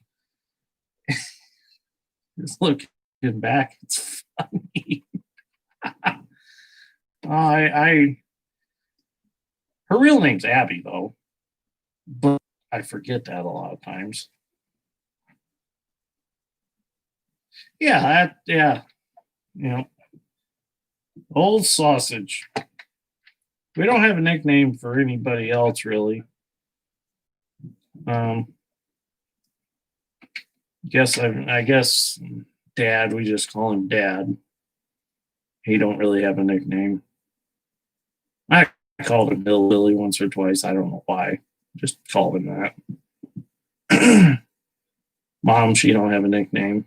[SPEAKER 1] Just looking back, it's funny. Her real name's Abby, though, but I forget that a lot of times. Yeah, old Sausage. We don't have a nickname for anybody else, really. I guess Dad, we just call him Dad. He don't really have a nickname. I called him Billy once or twice. I don't know why. Just called him that. Mom, she don't have a nickname.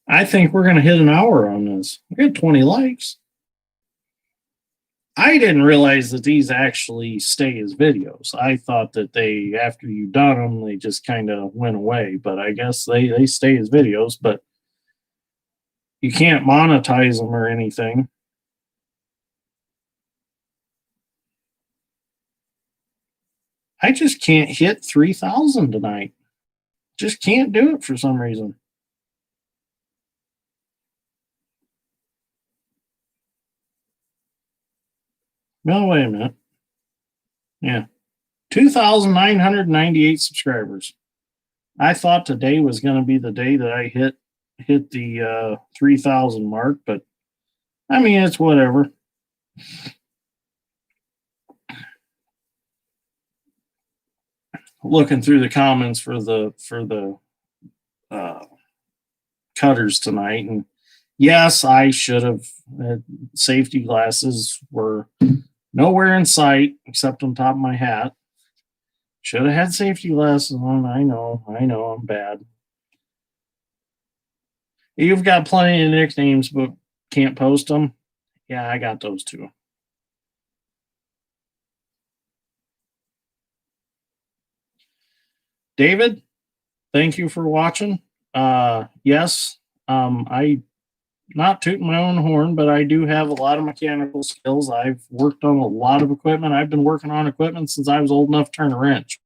[SPEAKER 1] I think we're going to hit an hour on this. We got 20 likes. I didn't realize that these actually stay as videos. I thought that they, after you done them, they just kind of went away. But I guess they stay as videos. But you can't monetize them or anything. I just can't hit 3,000 tonight. Just can't do it for some reason. No, wait a minute. Yeah. 2,998 subscribers. I thought today was going to be the day that I hit the 3,000 mark, but I mean, it's whatever. Looking through the comments for the cutters tonight, and yes, I should have. Safety glasses were nowhere in sight except on top of my hat. Should have had safety glasses on. I know, I'm bad. You've got plenty of nicknames, but can't post them. Yeah, I got those too. David, thank you for watching. Yes, I not tooting my own horn, but I do have a lot of mechanical skills. I've worked on a lot of equipment. I've been working on equipment since I was old enough to turn a wrench.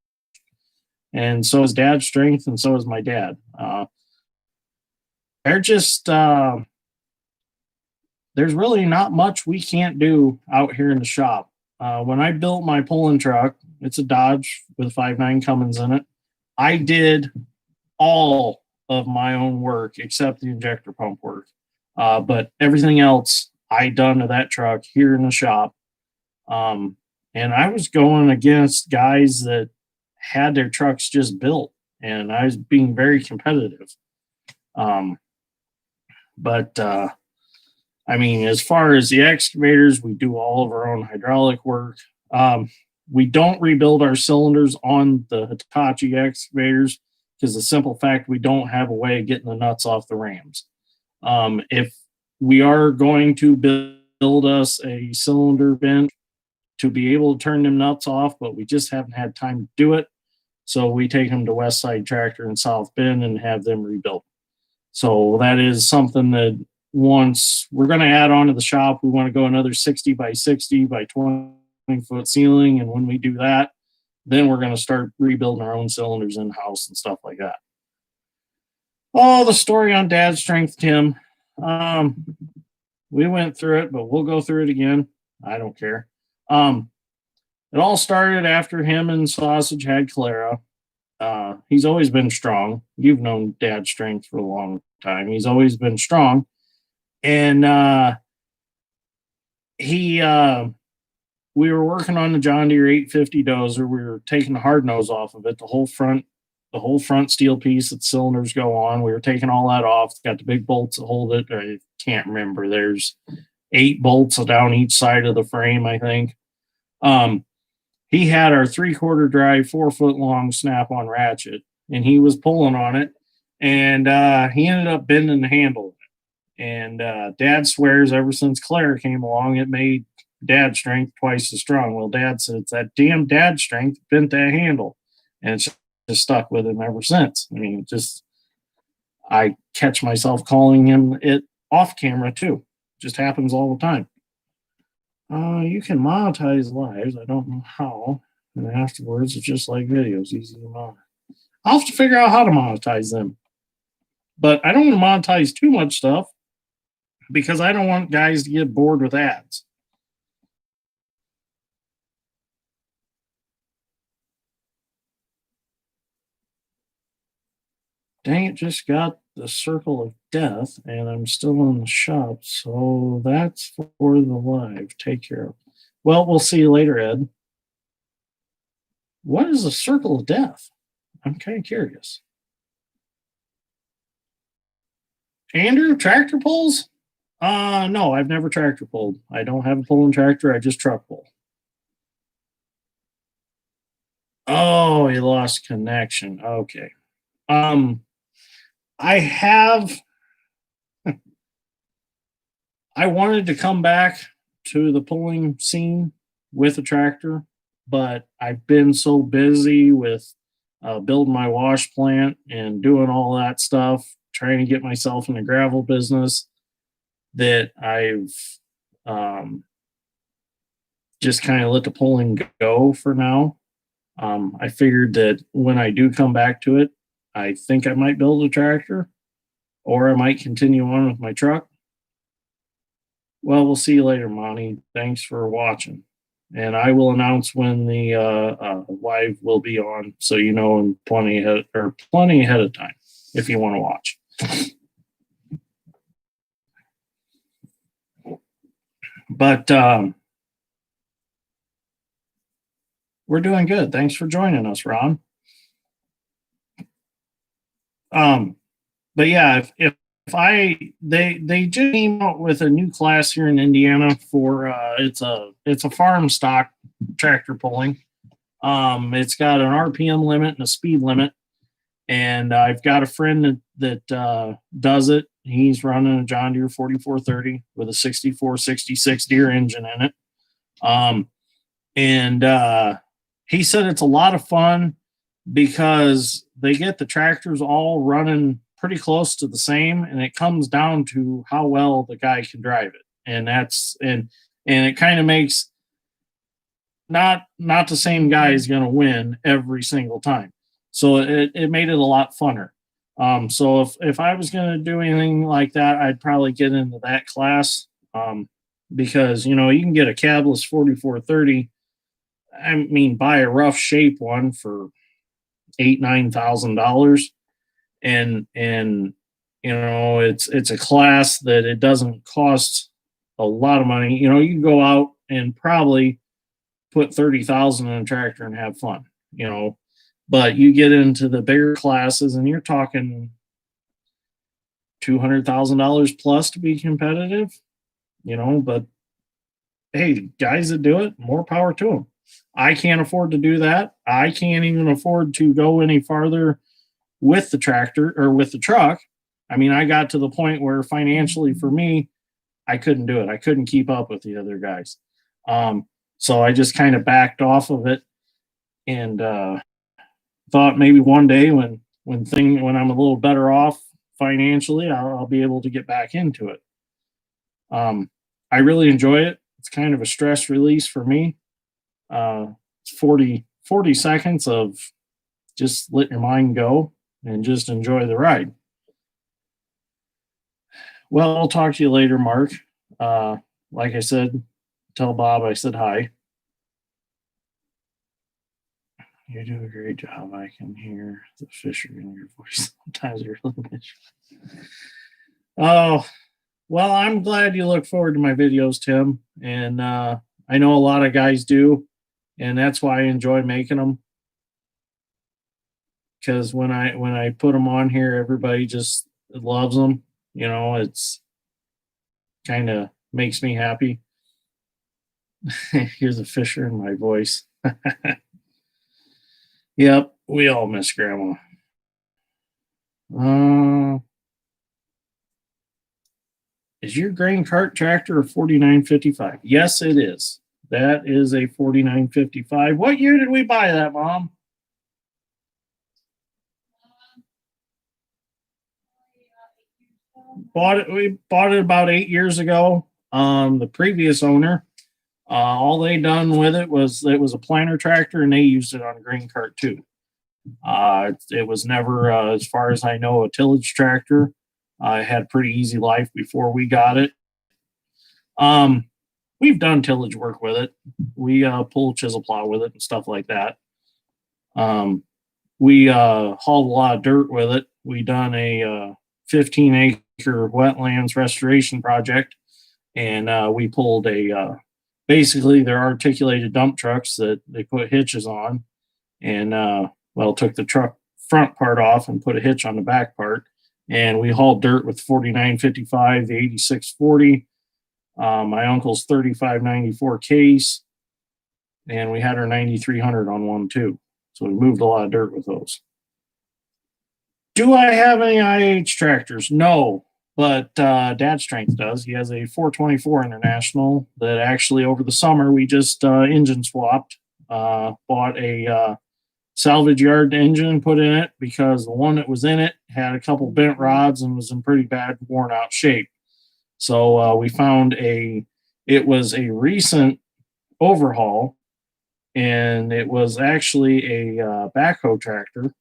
[SPEAKER 1] And so is Dad's Strength, and so is my dad. They're just, there's really not much we can't do out here in the shop. When I built my pulling truck, it's a Dodge with 5.9 Cummins in it. I did all of my own work except the injector pump work. But everything else I done to that truck here in the shop. And I was going against guys that had their trucks just built, and I was being very competitive. But I mean, as far as the excavators, we do all of our own hydraulic work. We don't rebuild our cylinders on the Hitachi excavators because the simple fact we don't have a way of getting the nuts off the rams. If we are going to build us a cylinder bench to be able to turn them nuts off, but we just haven't had time to do it. So we take them to West Side Tractor in South Bend and have them rebuilt. So that is something that once we're going to add on to the shop, we want to go another 60 by 60 by 20-foot ceiling. And when we do that, then we're going to start rebuilding our own cylinders in house and stuff like that. Oh, the story on Dad's Strength, Tim. We went through it, but we'll go through it again. I don't care. It all started after him and Sausage had Clara. He's always been strong. You've known Dad's Strength for a long time. He's always been strong. And we were working on the John Deere 850 dozer. We were taking the hard nose off of it, the whole front steel piece that cylinders go on. We were taking all that off. It's got the big bolts that hold it. I can't remember. There's 8 bolts down each side of the frame, I think. He had our 3/4 drive, 4-foot long snap-on ratchet, and he was pulling on it, and he ended up bending the handle. And Dad swears ever since Claire came along, it made Dad's Strength twice as strong. Well, Dad said it's that damn Dad's Strength bent that handle, and it's just stuck with him ever since. I mean, I catch myself calling him it off camera too. Just happens all the time. You can monetize lives. I don't know how. And afterwards, it's just like videos, easy to monetize. I'll have to figure out how to monetize them. But I don't want to monetize too much stuff because I don't want guys to get bored with ads. Dang it, just got the circle of death and I'm still in the shop. So that's for the live. Take care. Well, we'll see you later, Ed. What is the circle of death? I'm kind of curious. Andrew, tractor pulls? No, I've never tractor pulled. I don't have a pulling tractor. I just truck pull. Oh, he lost connection. Okay. I have. I wanted to come back to the pulling scene with a tractor, but I've been so busy with building my wash plant and doing all that stuff, trying to get myself in the gravel business, that I've just kind of let the pulling go for now. I figured that when I do come back to it, I think I might build a tractor or I might continue on with my truck. Well, we'll see you later, Monty. Thanks for watching. And I will announce when the live will be on, so you know in plenty ahead of time if you want to watch. But we're doing good. Thanks for joining us, Ron. But yeah, if they just came out with a new class here in Indiana for it's a farm stock tractor pulling. It's got an RPM limit and a speed limit, and I've got a friend that does it. He's running a John Deere 4430 with a 6466 Deere engine in it. And he said it's a lot of fun because they get the tractors all running pretty close to the same, and it comes down to how well the guy can drive it. And it kind of makes not the same guy is going to win every single time. So it made it a lot funner. So if I was going to do anything like that, I'd probably get into that class. Because you can get a cabless 4430. I mean, buy a rough shape one for $8,000-$9,000, and it's a class that it doesn't cost a lot of money. You can go out and probably put 30,000 in a tractor and have fun. But you get into the bigger classes and you're talking $200,000 plus to be competitive, but hey, guys that do it, more power to them. I can't afford to do that. I can't even afford to go any farther with the tractor or with the truck. I mean, I got to the point where financially for me, I couldn't do it. I couldn't keep up with the other guys. So I just kind of backed off of it and thought maybe one day when I'm a little better off financially, I'll be able to get back into it. I really enjoy it. It's kind of a stress release for me. It's 40 seconds of just let your mind go and just enjoy the ride. Well, I'll talk to you later, Mark. Like I said, tell Bob I said hi. You do a great job. I can hear the Fisher in your voice. Sometimes I really miss you. Oh, well, I'm glad you look forward to my videos, Tim. And I know a lot of guys do. And that's why I enjoy making them. Because when I put them on here, everybody just loves them. It's kind of makes me happy. Here's a Fisher in my voice. Yep, we all miss Grandma. Is your grain cart tractor a 4955? Yes, it is. That is a 4955. What year did we buy that, Mom? We bought it about 8 years ago. The previous owner, all they done with it was a planter tractor, and they used it on a grain cart too. It was never, as far as I know, a tillage tractor. I had a pretty easy life before we got it. We've done tillage work with it. We pull chisel plow with it and stuff like that. We hauled a lot of dirt with it. We done a 15-acre wetlands restoration project, and we pulled basically they're articulated dump trucks that they put hitches on, and took the truck front part off and put a hitch on the back part, and we hauled dirt with 4955, the 8640, my uncle's 3594 case, and we had our 9300 on one too. So we moved a lot of dirt with those. Do I have any IH tractors? No, but Dad Strength does. He has a 424 International that actually over the summer we just engine swapped. Bought a salvage yard engine, put in it because the one that was in it had a couple bent rods and was in pretty bad worn out shape. So we found it was a recent overhaul, and it was actually a backhoe tractor,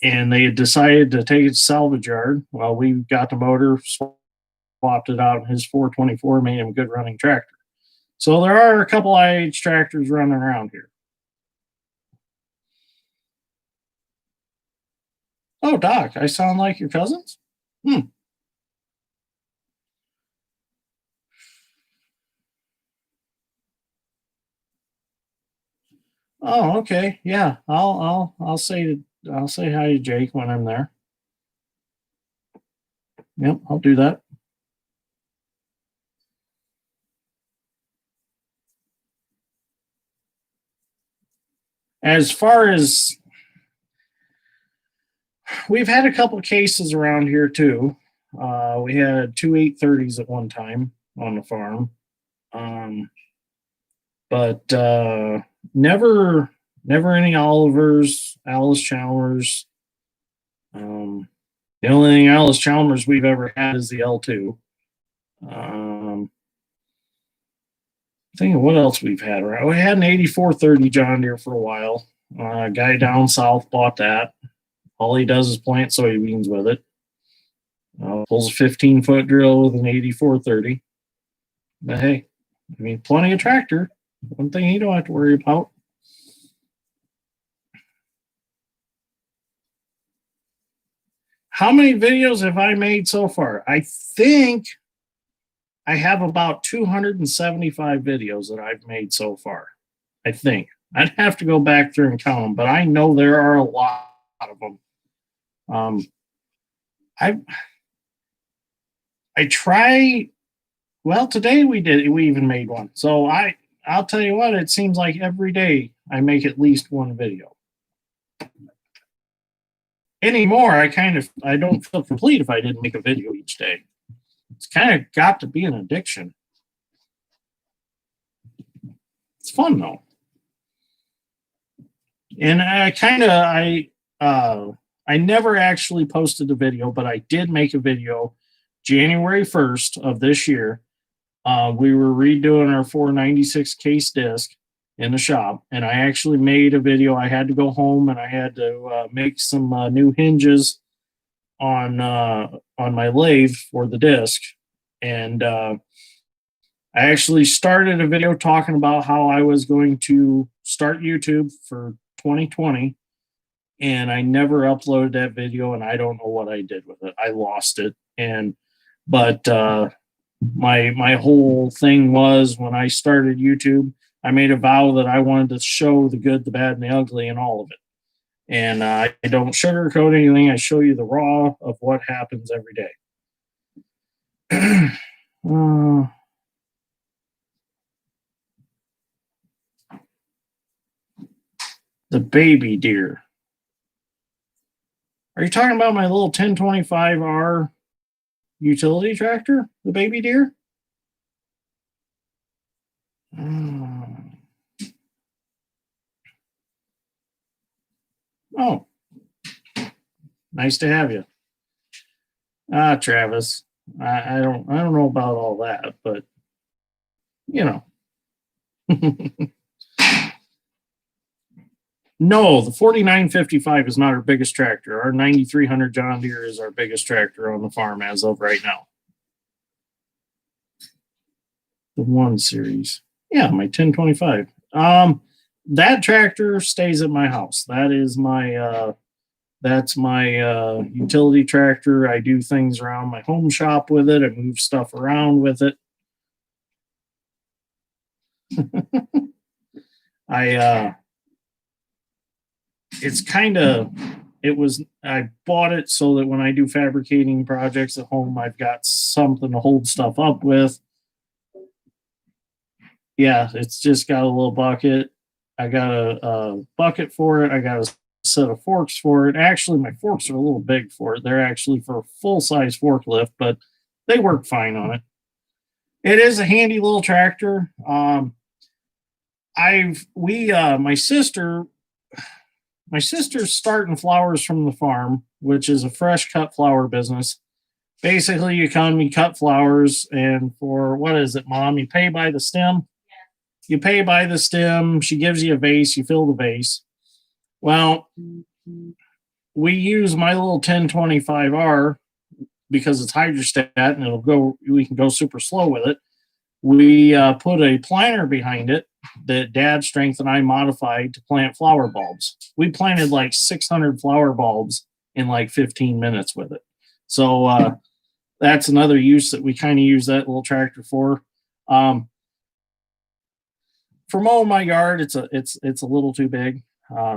[SPEAKER 1] and they had decided to take it to salvage yard. Well, we got the motor, swapped it out, and his 424 made him a good running tractor. So there are a couple IH tractors running around here. Oh, Doc, I sound like your cousins? Oh, okay. Yeah, I'll say hi to Jake when I'm there. Yep, I'll do that. As far as we've had a couple cases around here too. We had two 830s at one time on the farm. But never any Olivers, Alice Chalmers. The only thing Alice Chalmers we've ever had is the L2. Thinking what else we've had around. We had an 8430 John Deere for a while. A guy down south bought that. All he does is plant soybeans with it. Pulls a 15-foot drill with an 8430. But hey, I mean, plenty of tractor. One thing you don't have to worry about. How many videos have I made so far? I think I have about 275 videos that I've made so far. I think. I'd have to go back through and count them, but I know there are a lot of them. I try. Well, today we even made one. So I'll tell you what, it seems like every day I make at least one video. Anymore, I don't feel complete if I didn't make a video each day. It's kind of got to be an addiction. It's fun though. And I never actually posted a video, but I did make a video January 1st of this year. We were redoing our 496 case disc in the shop, and I actually made a video. I had to go home and I had to make some new hinges on my lathe for the disc, and I actually started a video talking about how I was going to start YouTube for 2020, and I never uploaded that video, and I don't know what I did with it. I lost it, but my whole thing was when I started YouTube, I made a vow that I wanted to show the good, the bad, and the ugly in all of it. And I don't sugarcoat anything. I show you the raw of what happens every day. The baby Deere. Are you talking about my little 1025R utility tractor? The baby Deere? Oh, nice to have you. Travis, I don't know about all that, but you know. No, the 4955 is not our biggest tractor. Our 9300 John Deere is our biggest tractor on the farm as of right now. The 1 Series. Yeah, my 1025. That tractor stays at my house. That's my utility tractor. I do things around my home shop with it. I move stuff around with it. I bought it so that when I do fabricating projects at home, I've got something to hold stuff up with. Yeah, it's just got a little bucket. I got a bucket for it. I got a set of forks for it. Actually, my forks are a little big for it. They're actually for a full-size forklift, but they work fine on it. It is a handy little tractor. My sister's starting Flowers from the Farm, which is a fresh cut flower business. Basically, you cut flowers, and for what is it, Mom? You pay by the stem. You pay by the stem. She gives you a vase. You fill the vase. Well, we use my little 1025R because it's hydrostat and we can go super slow with it. We put a planter behind it that Dad Strength and I modified to plant flower bulbs. We planted like 600 flower bulbs in like 15 minutes with it. So that's another use that we kind of use that little tractor for. For mowing my yard, it's a little too big.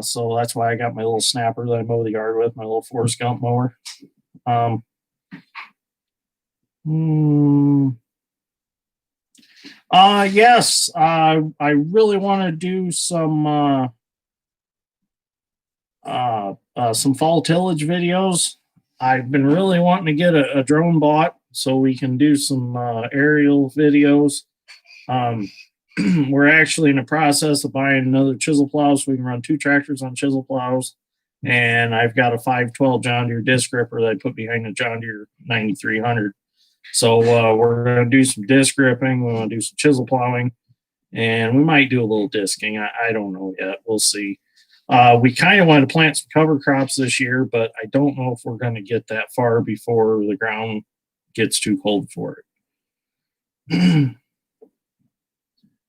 [SPEAKER 1] So that's why I got my little snapper that I mow the yard with, my little Forrest Gump mower. Yes, I really want to do some fall tillage videos. I've been really wanting to get a drone bought so we can do some aerial videos. We're actually in the process of buying another chisel plow so we can run 2 tractors on chisel plows. And I've got a 512 John Deere disc ripper that I put behind the John Deere 9300. So we're going to do some disc ripping. We're going to do some chisel plowing. And we might do a little disking. I don't know yet. We'll see. We kind of want to plant some cover crops this year, but I don't know if we're going to get that far before the ground gets too cold for it.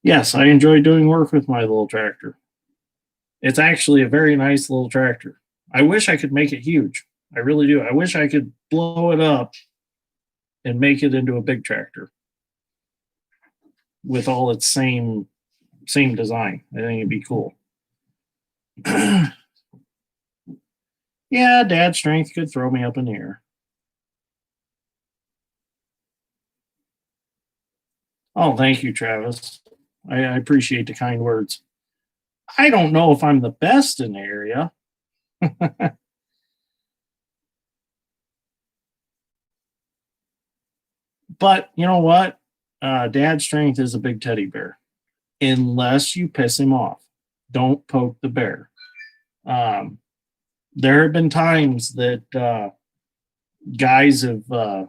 [SPEAKER 1] Yes, I enjoy doing work with my little tractor. It's actually a very nice little tractor. I wish I could make it huge. I really do. I wish I could blow it up and make it into a big tractor with all its same design. I think it'd be cool. Yeah, Dad Strength could throw me up in the air. Oh, thank you, Travis. I appreciate the kind words. I don't know if I'm the best in the area. But you know what? Dad's strength is a big teddy bear. Unless you piss him off, don't poke the bear. Um, there have been times that guys have,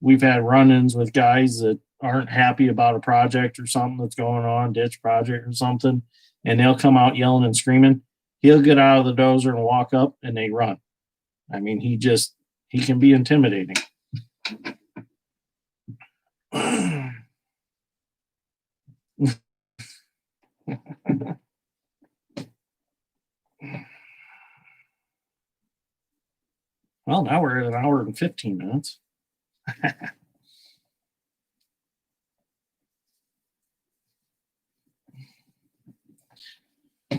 [SPEAKER 1] we've had run ins with guys that aren't happy about a project or something that's going on, ditch project or something, and they'll come out yelling and screaming. He'll get out of the dozer and walk up and they run. I mean, he can be intimidating. Well, now we're at an hour and 15 minutes.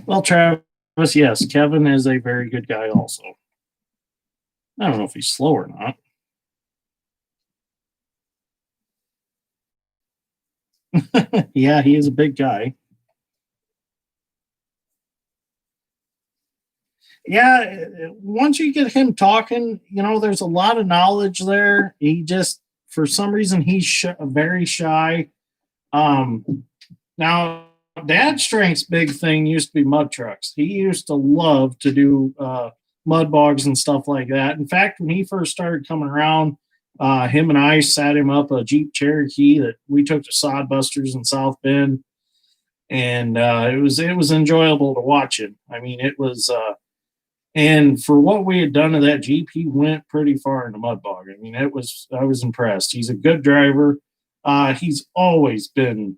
[SPEAKER 1] Well, Travis, yes, Kevin is a very good guy also. I don't know if he's slow or not. Yeah, he is a big guy. Yeah, once you get him talking, there's a lot of knowledge there. He just, for some reason, he's very shy. Now, Dad's strength's big thing used to be mud trucks. He used to love to do mud bogs and stuff like that. In fact, when he first started coming around, him and I sat him up a Jeep Cherokee that we took to Sodbusters in South Bend, and it was enjoyable to watch him. I mean, it was. And for what we had done to that Jeep, he went pretty far in the mud bog. I mean, I was impressed. He's a good driver. He's always been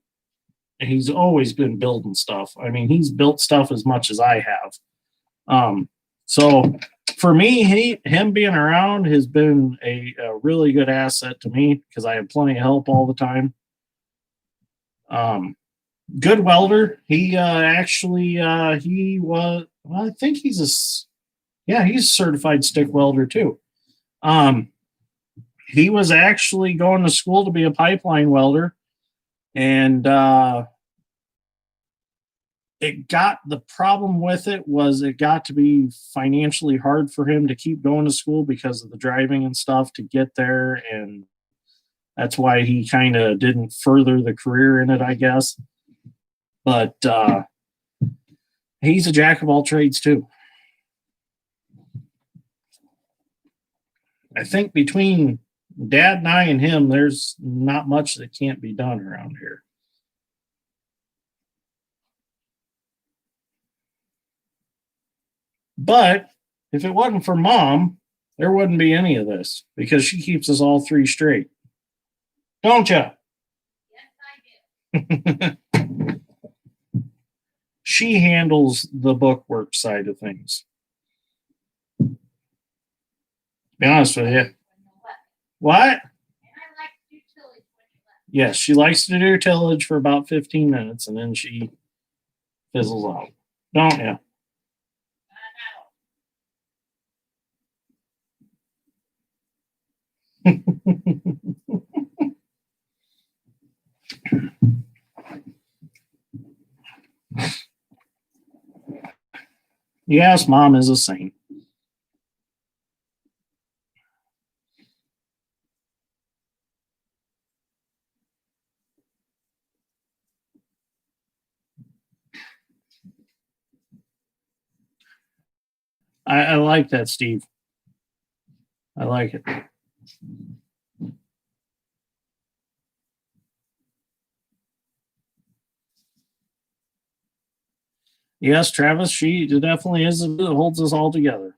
[SPEAKER 1] building stuff. I mean, he's built stuff as much as I have. So for me, him being around has been a really good asset to me because I have plenty of help all the time. Good welder. He he was. Well, I think he's a certified stick welder too. He was actually going to school to be a pipeline welder, and the problem with it was it got to be financially hard for him to keep going to school because of the driving and stuff to get there, and that's why he kind of didn't further the career in it, I guess. But he's a jack of all trades too. I think between Dad and I and him, there's not much that can't be done around here. But if it wasn't for Mom, there wouldn't be any of this because she keeps us all three straight. Don't you?
[SPEAKER 2] Yes, I do.
[SPEAKER 1] She handles the bookwork side of things. Be honest with you. What?
[SPEAKER 2] And I like to do tillage when you left.
[SPEAKER 1] Yes, she likes to do tillage for about 15 minutes and then she fizzles out. Don't you? Yes, Mom is a saint. I like that, Steve. I like it. Yes, Travis, she definitely is. It holds us all together.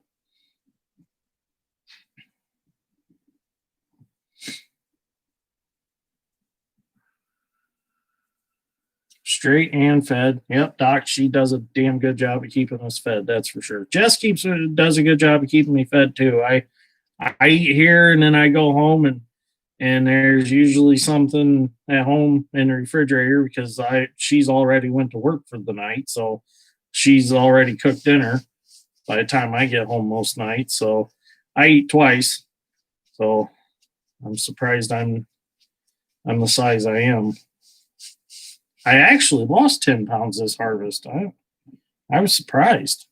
[SPEAKER 1] Straight and fed. Yep, Doc, she does a damn good job of keeping us fed. That's for sure. Jess does a good job of keeping me fed too. I eat here and then I go home and there's usually something at home in the refrigerator because she's already went to work for the night, so she's already cooked dinner by the time I get home most nights. So I eat twice. So I'm surprised I'm the size I am. I actually lost 10 pounds this harvest. I was surprised.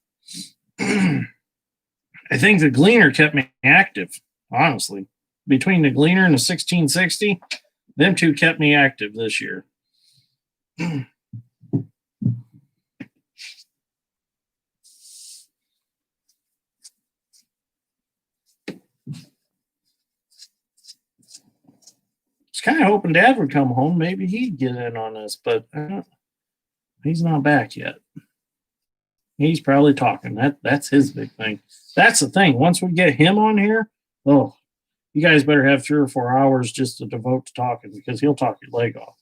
[SPEAKER 1] I think the Gleaner kept me active, honestly. Between the Gleaner and the 1660, them two kept me active this year. I was kind of hoping Dad would come home. Maybe he'd get in on this, but he's not back yet. He's probably talking. That's his big thing. That's the thing. Once we get him on here, oh, you guys better have 3 or 4 hours just to devote to talking because he'll talk your leg off.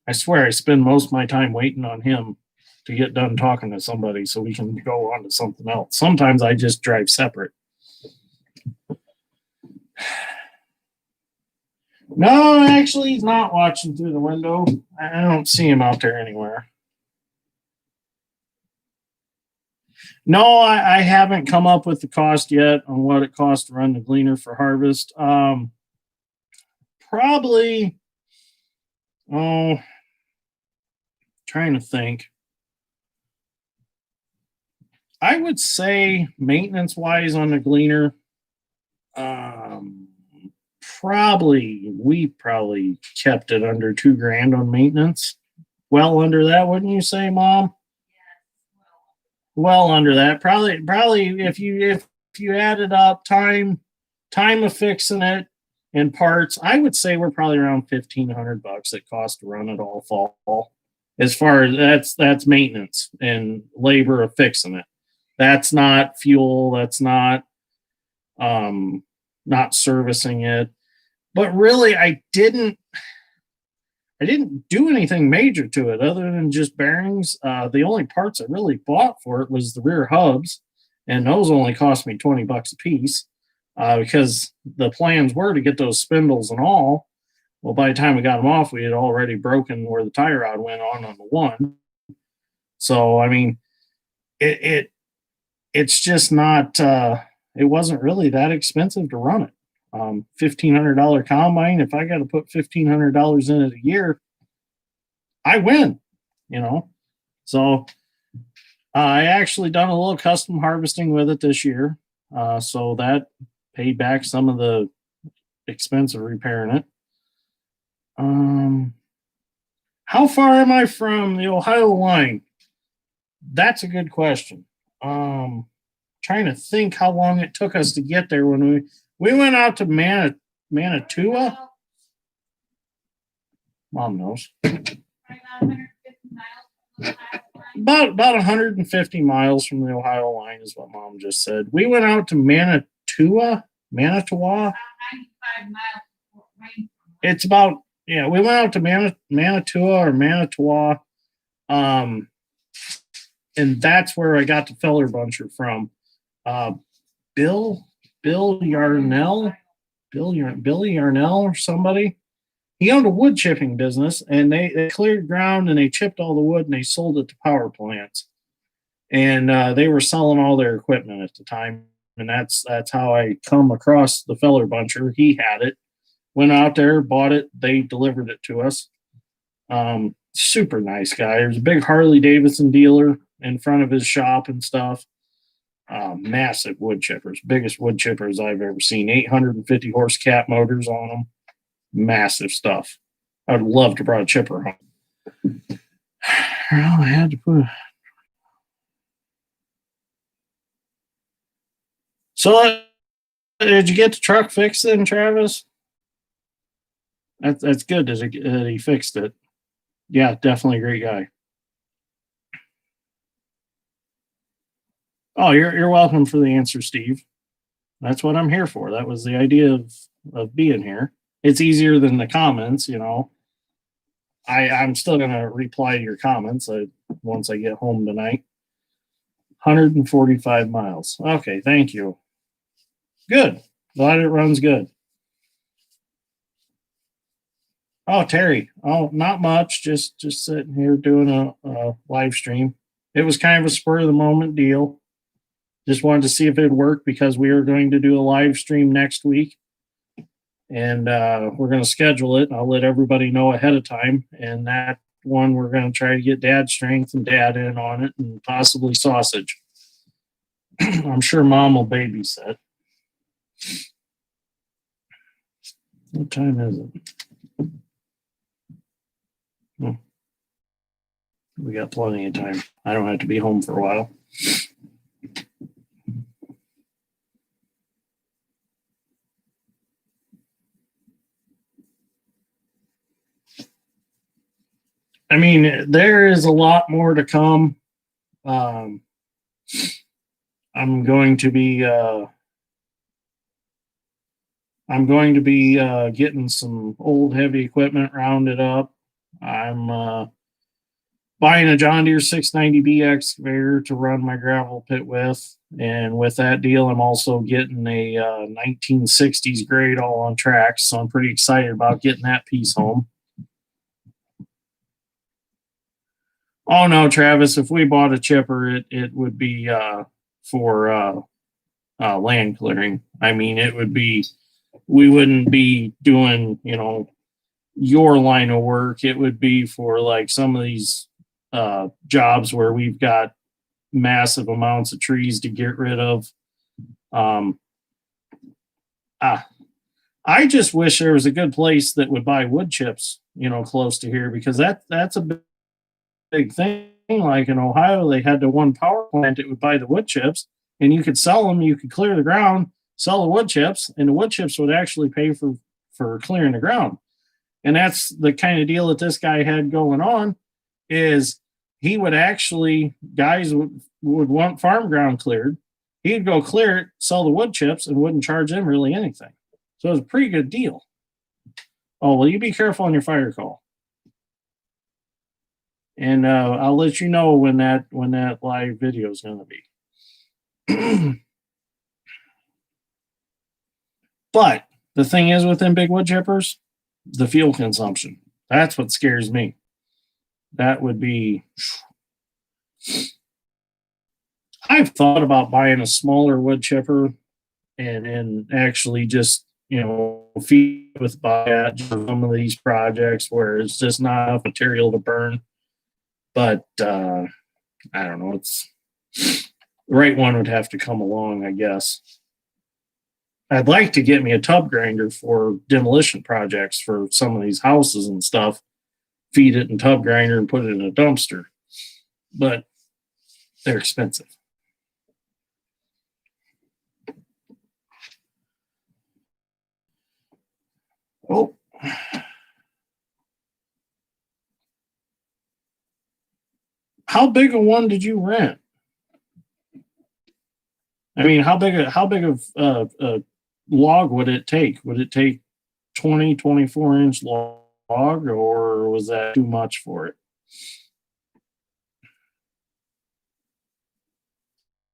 [SPEAKER 1] I swear I spend most of my time waiting on him to get done talking to somebody so we can go on to something else. Sometimes I just drive separate. No, actually, he's not watching through the window. I don't see him out there anywhere. No, I haven't come up with the cost yet on what it costs to run the Gleaner for harvest. Probably, trying to think. I would say maintenance wise on the Gleaner, we probably kept it under $2,000 on maintenance. Well under that, wouldn't you say, Mom? Well under that. Probably if you added up time of fixing it and parts, I would say we're probably around $1,500 it costs to run it all fall. As far as that's maintenance and labor of fixing it. That's not fuel, that's not servicing it. But really I didn't do anything major to it other than just bearings. The only parts I really bought for it was the rear hubs, and those only cost me $20 a piece because the plans were to get those spindles and all. Well, by the time we got them off, we had already broken where the tie rod went on the one. So, I mean, it's just not, it wasn't really that expensive to run it. $1,500 combine. If I got to put $1,500 in it a year, I win, So I actually done a little custom harvesting with it this year. So that paid back some of the expense of repairing it. How far am I from the Ohio line? That's a good question. Trying to think how long it took us to get there when we went out to Manitoua. Mom knows. About 150 miles from the Ohio line is what Mom just said. We went out to Manitoua. It's about, we went out to Manitoua. And that's where I got the feller buncher from. Bill Yarnell, Billy Yarnell or somebody. He owned a wood chipping business, and they cleared ground and they chipped all the wood and they sold it to power plants. And they were selling all their equipment at the time. And that's how I come across the feller buncher. He had it, went out there, bought it. They delivered it to us. Super nice guy. There's a big Harley Davidson dealer in front of his shop and stuff. Massive wood chippers, biggest wood chippers I've ever seen. 850 horse cat motors on them. Massive stuff. I would love to bring a chipper home. Well, I had to put. So, did you get the truck fixed then, Travis? That's good that he fixed it. Yeah, definitely a great guy. Oh, you're welcome for the answer, Steve. That's what I'm here for. That was the idea of being here. It's easier than the comments, I'm still gonna reply to your comments once I get home tonight. 145 miles. Okay, thank you. Good. Glad it runs good. Oh, Terry. Oh, not much. Just sitting here doing a live stream. It was kind of a spur of the moment deal. Just wanted to see if it'd work because we are going to do a live stream next week. and we're going to schedule it. I'll let everybody know ahead of time. And that one, we're going to try to get Dad's strength and Dad in on it, and possibly sausage. I'm sure Mom will babysit. What time is it? Oh. We got plenty of time. I don't have to be home for a while. I mean, there is a lot more to come. I'm going to be getting some old heavy equipment rounded up. I'm buying a John Deere 690B excavator to run my gravel pit with. And with that deal, I'm also getting a 1960s grade all on tracks. So I'm pretty excited about getting that piece home. Oh no, Travis, if we bought a chipper, it would be for land clearing. I mean, it would be, we wouldn't be doing, your line of work. It would be for like some of these jobs where we've got massive amounts of trees to get rid of. I just wish there was a good place that would buy wood chips, close to here, because that's a big thing. Like in Ohio, they had the one power plant, it would buy the wood chips, and you could sell them. You could clear the ground, sell the wood chips, and the wood chips would actually pay for clearing the ground. And that's the kind of deal that this guy had going on. Is he would actually, guys would want farm ground cleared. He'd go clear it, sell the wood chips, and wouldn't charge them really anything. So it was a pretty good deal. Oh, well, you be careful on your fire call. And I'll let you know when that live video is going to be. But the thing is, with them big wood chippers, the fuel consumption. That's what scares me. That would be. I've thought about buying a smaller wood chipper and actually just, feed with biogas for some of these projects where it's just not enough material to burn. But I don't know. The right one would have to come along, I guess. I'd like to get me a tub grinder for demolition projects for some of these houses and stuff. Feed it in tub grinder and put it in a dumpster. But they're expensive. Oh. How big a one did you rent? I mean, how big of a log would it take? Would it take 24-inch log, or was that too much for it?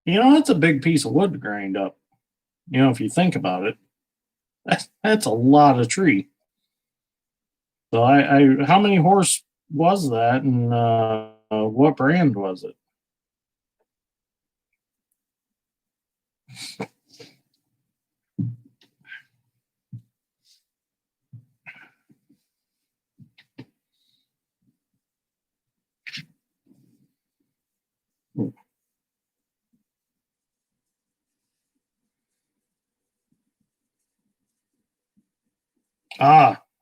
[SPEAKER 1] That's a big piece of wood to grind up. If you think about it, that's a lot of tree. So how many horse was that, and what brand was it?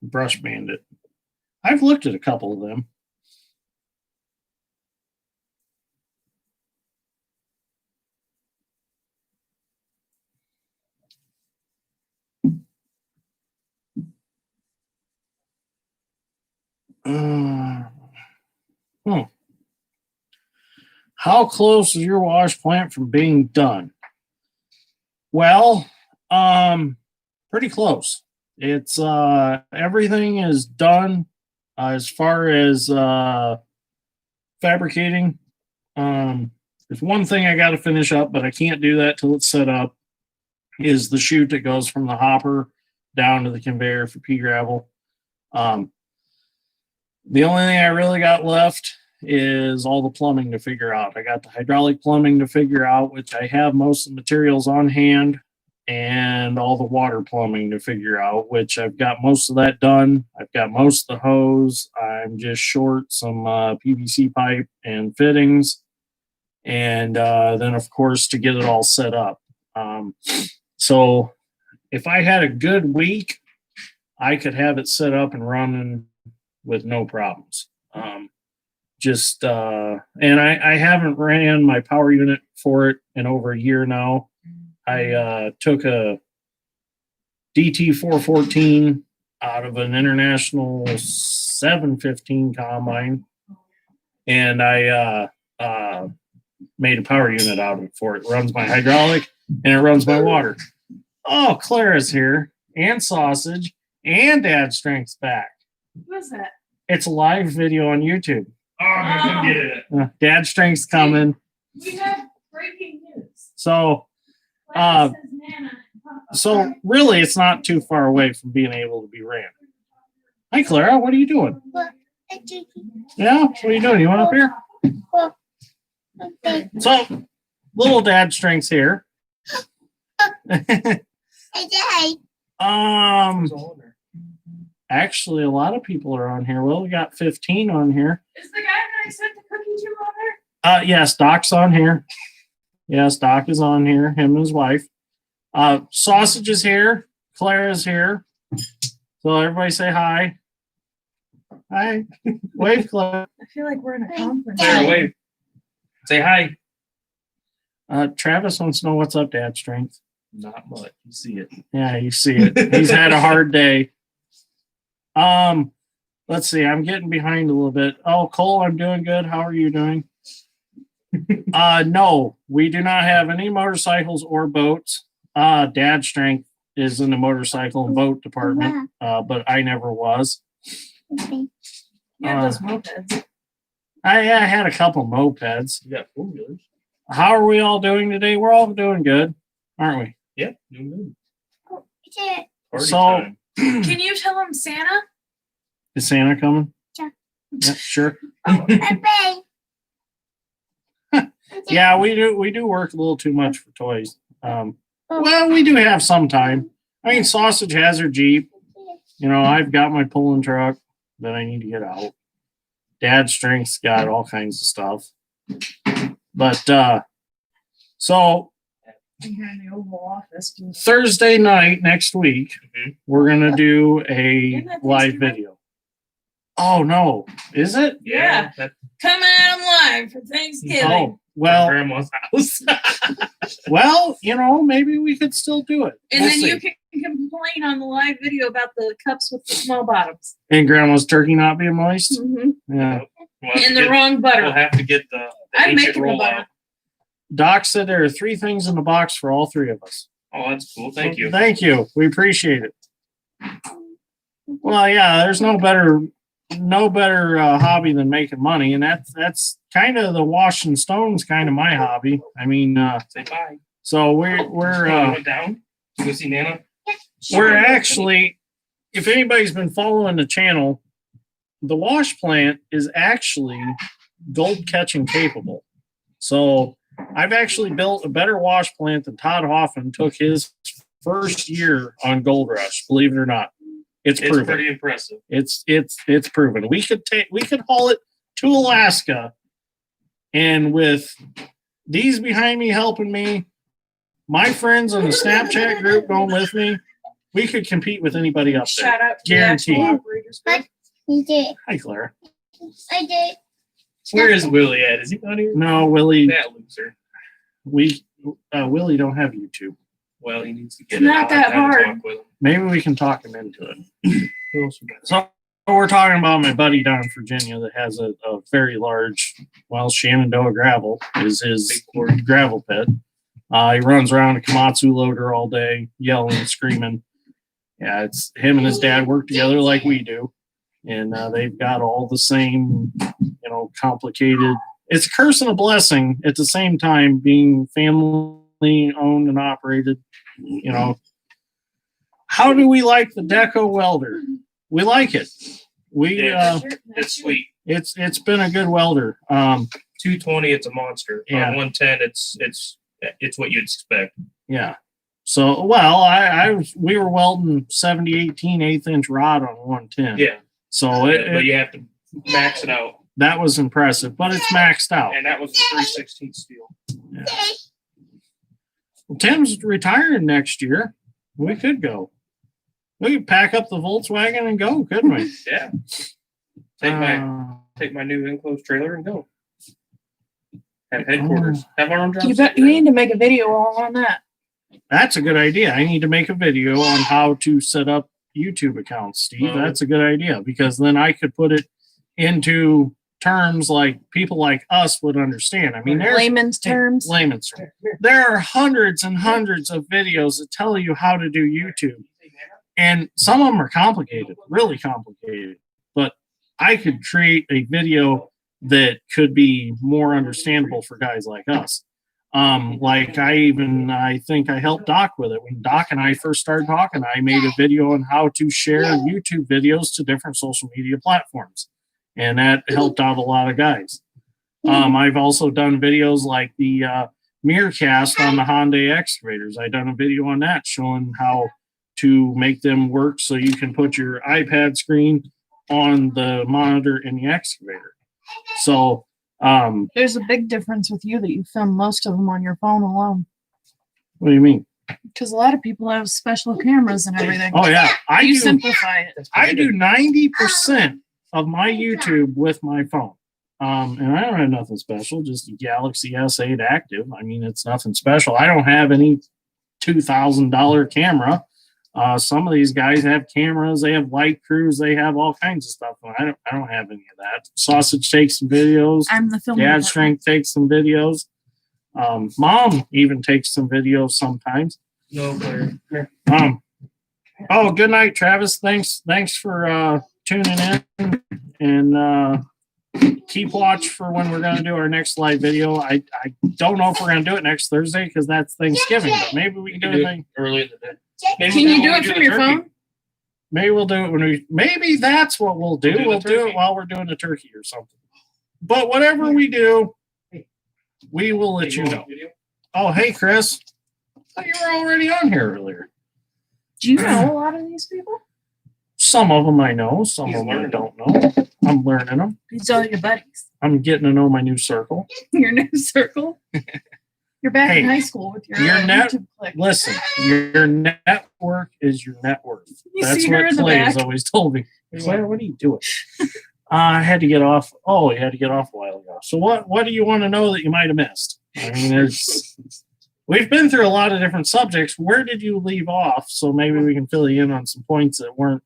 [SPEAKER 1] Brush Bandit. I've looked at a couple of them. How close is your wash plant from being done? Well, pretty close. It's everything is done as far as fabricating. There's one thing I got to finish up, but I can't do that till it's set up. Is the chute that goes from the hopper down to the conveyor for pea gravel. The only thing I really got left is all the plumbing to figure out. I got the hydraulic plumbing to figure out, which I have most of the materials on hand. and all the water plumbing to figure out, which I've got most of that done. I've got most of the hose. I'm just short some PVC pipe and fittings. And then, of course, to get it all set up. So if I had a good week, I could have it set up and running with no problems. And I haven't ran my power unit for it in over a year now. I took a DT 414 out of an International 715 combine, and I made a power unit out of it for it. It runs my hydraulic and it runs my water. Oh, Clara's here, and Sausage, and Dad Strength's back.
[SPEAKER 2] Who is that?
[SPEAKER 1] It's a live video on YouTube.
[SPEAKER 3] Oh, I'm gonna get it.
[SPEAKER 1] Dad Strength's coming.
[SPEAKER 2] We have breaking news.
[SPEAKER 1] So,
[SPEAKER 2] Says Nana and Papa.
[SPEAKER 1] so really, it's not too far away from being able to be ran. Hi, Clara. What are you doing? Yeah, what are you doing? You want up here? So, little Dad Strength's here. Actually, a lot of people are on here. Well, we got 15 on here.
[SPEAKER 2] Is the guy that I sent the cookie to on there?
[SPEAKER 1] Yes, Doc's on here. Yes, Doc is on here. Him and his wife. Sausage is here. Clara's here. So everybody say hi. Hi. Wave, Clara.
[SPEAKER 2] I feel like we're in a conference.
[SPEAKER 3] Clara, wave. Say hi.
[SPEAKER 1] Travis wants to know what's up, Dad Strength.
[SPEAKER 3] Not much. You see it.
[SPEAKER 1] Yeah, you see it. He's had a hard day. Let's see. I'm getting behind a little bit. Oh, Cole, I'm doing good. How are you doing? No, we do not have any motorcycles or boats. Dad Strength is in the motorcycle and boat department, but I never was.
[SPEAKER 2] You have those mopeds.
[SPEAKER 1] I had a couple mopeds.
[SPEAKER 3] You got 4-wheelers.
[SPEAKER 1] How are we all doing today? We're all doing good, aren't we?
[SPEAKER 3] Yeah, doing good. Party
[SPEAKER 1] So-
[SPEAKER 3] time.
[SPEAKER 2] Can you tell him Santa?
[SPEAKER 1] Is Santa coming?
[SPEAKER 4] Yeah.
[SPEAKER 1] Yeah, sure. Yeah, we do work a little too much for toys. Well, we do have some time. I mean, Sausage has her Jeep. You know, I've got my pulling truck that I need to get out. Dad Strength's got all kinds of stuff. But so
[SPEAKER 2] Here in the Oval Office.
[SPEAKER 1] Thursday night next week,
[SPEAKER 3] Mhm.
[SPEAKER 1] we're gonna do a
[SPEAKER 2] Isn't that
[SPEAKER 1] live
[SPEAKER 2] Thursday night?
[SPEAKER 1] video. Oh no, is it?
[SPEAKER 2] Yeah.
[SPEAKER 3] That's
[SPEAKER 2] Coming at him live for Thanksgiving.
[SPEAKER 1] Oh well,
[SPEAKER 3] grandma's house.
[SPEAKER 1] well, you know, maybe we could still do it.
[SPEAKER 2] And
[SPEAKER 1] We'll
[SPEAKER 2] then
[SPEAKER 1] see.
[SPEAKER 2] you can complain on the live video about the cups with the small bottoms.
[SPEAKER 1] And Grandma's turkey not being moist.
[SPEAKER 2] Mm-hmm.
[SPEAKER 1] Yeah.
[SPEAKER 3] We'll have to
[SPEAKER 2] And the
[SPEAKER 3] get-
[SPEAKER 2] wrong
[SPEAKER 3] We'll
[SPEAKER 2] butter.
[SPEAKER 3] have to get the
[SPEAKER 2] I'm
[SPEAKER 3] ancient
[SPEAKER 2] making the
[SPEAKER 3] roll
[SPEAKER 2] butter.
[SPEAKER 3] out.
[SPEAKER 1] Doc said there are 3 things in the box for all 3 of us.
[SPEAKER 3] Oh, that's cool. Thank you.
[SPEAKER 1] Thank you. We appreciate it. Well, yeah, there's no better hobby than making money, and that's kind of the wash and stones kind of my hobby. I mean,
[SPEAKER 3] Say bye.
[SPEAKER 1] so
[SPEAKER 3] You
[SPEAKER 1] we're
[SPEAKER 3] went down. You go see Nana.
[SPEAKER 1] we're actually, if anybody's been following the channel, the wash plant is actually gold catching capable. So I've actually built a better wash plant than Todd Hoffman took his first year on Gold Rush. Believe it or not, it's
[SPEAKER 3] It's
[SPEAKER 1] proven.
[SPEAKER 3] pretty impressive.
[SPEAKER 1] It's proven. We could haul it to Alaska, and with these behind me helping me, my friends in the Snapchat group going with me, we could compete with anybody up there.
[SPEAKER 2] Shout out to
[SPEAKER 1] Guaranteed.
[SPEAKER 2] the actual operators group.
[SPEAKER 4] You did.
[SPEAKER 1] Hi, Clara.
[SPEAKER 4] I did.
[SPEAKER 3] Where is Willie at? Is he not here?
[SPEAKER 1] No, Willie.
[SPEAKER 3] That loser.
[SPEAKER 1] Willie don't have YouTube.
[SPEAKER 3] Well, he needs to get
[SPEAKER 2] It's
[SPEAKER 3] it.
[SPEAKER 2] not
[SPEAKER 3] I'll
[SPEAKER 2] that
[SPEAKER 3] have to have a
[SPEAKER 2] hard.
[SPEAKER 3] talk with him.
[SPEAKER 1] Maybe we can talk him into it. So we're talking about my buddy down in Virginia that has a very large, well, Shenandoah gravel is his gravel pit. He runs around a Komatsu loader all day, yelling and screaming. Yeah, it's him and his dad work together like we do. And they've got all the same, complicated. It's a curse and a blessing at the same time, being family owned and operated. How do we like the Deco welder? We like it.
[SPEAKER 3] Yeah. It's sweet.
[SPEAKER 1] It's been a good welder.
[SPEAKER 3] 220, it's a monster.
[SPEAKER 1] Yeah.
[SPEAKER 3] On 110, it's what you'd expect.
[SPEAKER 1] Yeah. So, well, we were welding 70/18 1/8" rod on 110.
[SPEAKER 3] Yeah.
[SPEAKER 1] So
[SPEAKER 3] But you have to max it out.
[SPEAKER 1] that was impressive, but it's maxed out.
[SPEAKER 3] And that was the 3/16 steel.
[SPEAKER 1] Yeah. Well, Tim's retiring next year. We could go. We could pack up the Volkswagen and go, couldn't we?
[SPEAKER 3] Yeah. Take my new enclosed trailer and go. Have headquarters. Have our own job.
[SPEAKER 5] You need to make a video all on that.
[SPEAKER 1] That's a good idea. I need to make a video on how to set up YouTube accounts, Steve. That's a good idea because then I could put it into terms like people like us would understand. I mean, there's
[SPEAKER 5] Layman's terms.
[SPEAKER 1] layman's terms. There are hundreds and hundreds of videos that tell you how to do YouTube. And some of them are complicated, really complicated. But I could create a video that could be more understandable for guys like us. Like I think I helped Doc with it. When Doc and I first started talking, I made a video on how to share YouTube videos to different social media platforms. And that helped out a lot of guys. I've also done videos like the Mirrorcast on the Hyundai excavators. I done a video on that showing how to make them work so you can put your iPad screen on the monitor in the excavator. So
[SPEAKER 5] There's a big difference with you that you film most of them on your phone alone.
[SPEAKER 1] what do you mean?
[SPEAKER 5] Because a lot of people have special cameras and everything.
[SPEAKER 1] Oh yeah,
[SPEAKER 5] You simplify it.
[SPEAKER 1] I do 90% of my YouTube with my phone. And I don't have nothing special, just a Galaxy S8 Active. I mean, it's nothing special. I don't have any $2,000 camera. Some of these guys have cameras, they have light crews, they have all kinds of stuff. I don't have any of that. Sausage takes some videos.
[SPEAKER 5] I'm the film.
[SPEAKER 1] Dad Strength takes some videos. Mom even takes some videos sometimes.
[SPEAKER 3] No, Claire.
[SPEAKER 1] Oh, good night, Travis. Thanks for tuning in, and keep watch for when we're going to do our next live video. I don't know if we're going to do it next Thursday because that's Thanksgiving, but maybe we can do it.
[SPEAKER 3] Early in the day.
[SPEAKER 5] Can you do it from your phone?
[SPEAKER 1] Maybe we'll do it maybe that's what we'll do. We'll do
[SPEAKER 3] turkey.
[SPEAKER 1] it while we're doing the turkey or something. But whatever we do, we will let you know. Oh, hey, Chris. I thought you were already on here earlier.
[SPEAKER 5] Do you know a lot of these people?
[SPEAKER 1] Some of them I know, some of them I don't know. I'm learning them.
[SPEAKER 5] These are your buddies.
[SPEAKER 1] I'm getting to know my new circle.
[SPEAKER 5] Your new circle. You're back in
[SPEAKER 1] Hey,
[SPEAKER 5] high school with your
[SPEAKER 1] net-
[SPEAKER 5] YouTube click.
[SPEAKER 1] Listen, your network is your net worth.
[SPEAKER 5] You
[SPEAKER 1] That's
[SPEAKER 5] see her
[SPEAKER 1] what
[SPEAKER 5] in the
[SPEAKER 1] Clay
[SPEAKER 5] back.
[SPEAKER 1] has always told me. Claire, what are you doing? I had to get off. Oh, you had to get off a while ago. So what do you want to know that you might have missed? I mean, we've been through a lot of different subjects. Where did you leave off? So maybe we can fill you in on some points that weren't,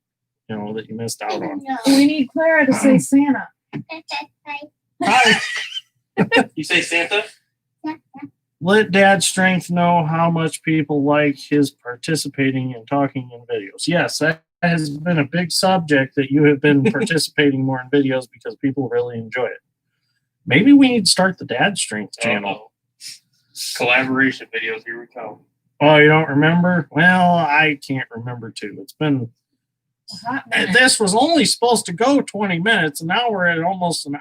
[SPEAKER 1] that you missed out on.
[SPEAKER 5] We need Clara to say Santa.
[SPEAKER 1] Hi.
[SPEAKER 3] You say Santa?
[SPEAKER 1] Let Dad Strength know how much people like his participating and talking in videos. Yes, that has been a big subject that you have been participating more in videos because people really enjoy it. Maybe we need to start the Dad Strength channel.
[SPEAKER 3] Collaboration videos, here we come.
[SPEAKER 1] Oh, you don't remember? Well, I can't remember too. It's been. This was only supposed to go 20 minutes, and now we're at almost an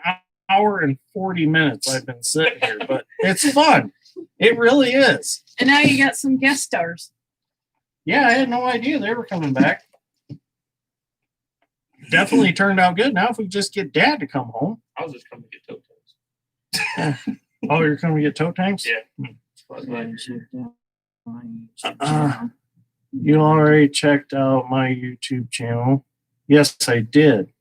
[SPEAKER 1] hour and 40 minutes. I've been sitting here, but it's fun. It really is.
[SPEAKER 5] And now you got some guest stars.
[SPEAKER 1] Yeah, I had no idea they were coming back. Definitely turned out good. Now if we just get Dad to come home.
[SPEAKER 3] I was just coming to get toe tags.
[SPEAKER 1] Oh, you're coming to get toe tanks?
[SPEAKER 3] Yeah.
[SPEAKER 1] You already checked out my YouTube channel. Yes, I did.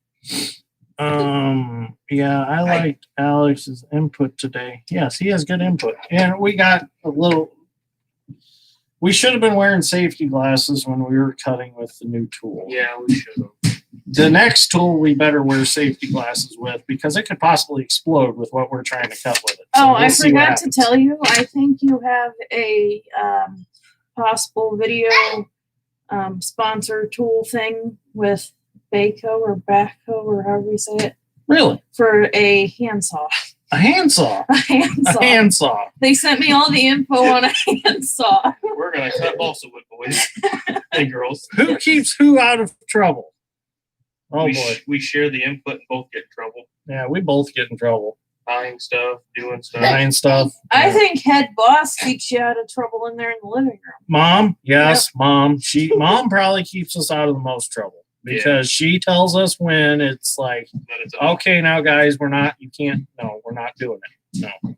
[SPEAKER 1] Yeah, I liked Alex's input today. Yes, he has good input. And we got we should have been wearing safety glasses when we were cutting with the new tool.
[SPEAKER 3] Yeah, we should have.
[SPEAKER 1] The next tool we better wear safety glasses with because it could possibly explode with what we're trying to cut with it. So
[SPEAKER 5] I
[SPEAKER 1] see what
[SPEAKER 5] forgot to
[SPEAKER 1] happens.
[SPEAKER 5] tell you, I think you have a possible video sponsor tool thing with Baco or Baco or however you say it
[SPEAKER 1] Really?
[SPEAKER 5] for a handsaw.
[SPEAKER 1] A handsaw.
[SPEAKER 5] A handsaw.
[SPEAKER 1] A handsaw.
[SPEAKER 5] They sent me all the info on a handsaw.
[SPEAKER 3] We're going to cut balsa wood, boys and girls.
[SPEAKER 1] Who keeps who out of trouble? Oh, boy.
[SPEAKER 3] We share the input and both get in trouble.
[SPEAKER 1] Yeah, we both get in trouble.
[SPEAKER 3] buying stuff, doing stuff.
[SPEAKER 1] buying stuff.
[SPEAKER 5] I think head boss keeps you out of trouble in there in the living room.
[SPEAKER 1] Mom, yes, mom. Mom probably keeps us out of the most trouble because she tells us when it's like,
[SPEAKER 3] But it's
[SPEAKER 1] okay, now guys, we're not doing it. No.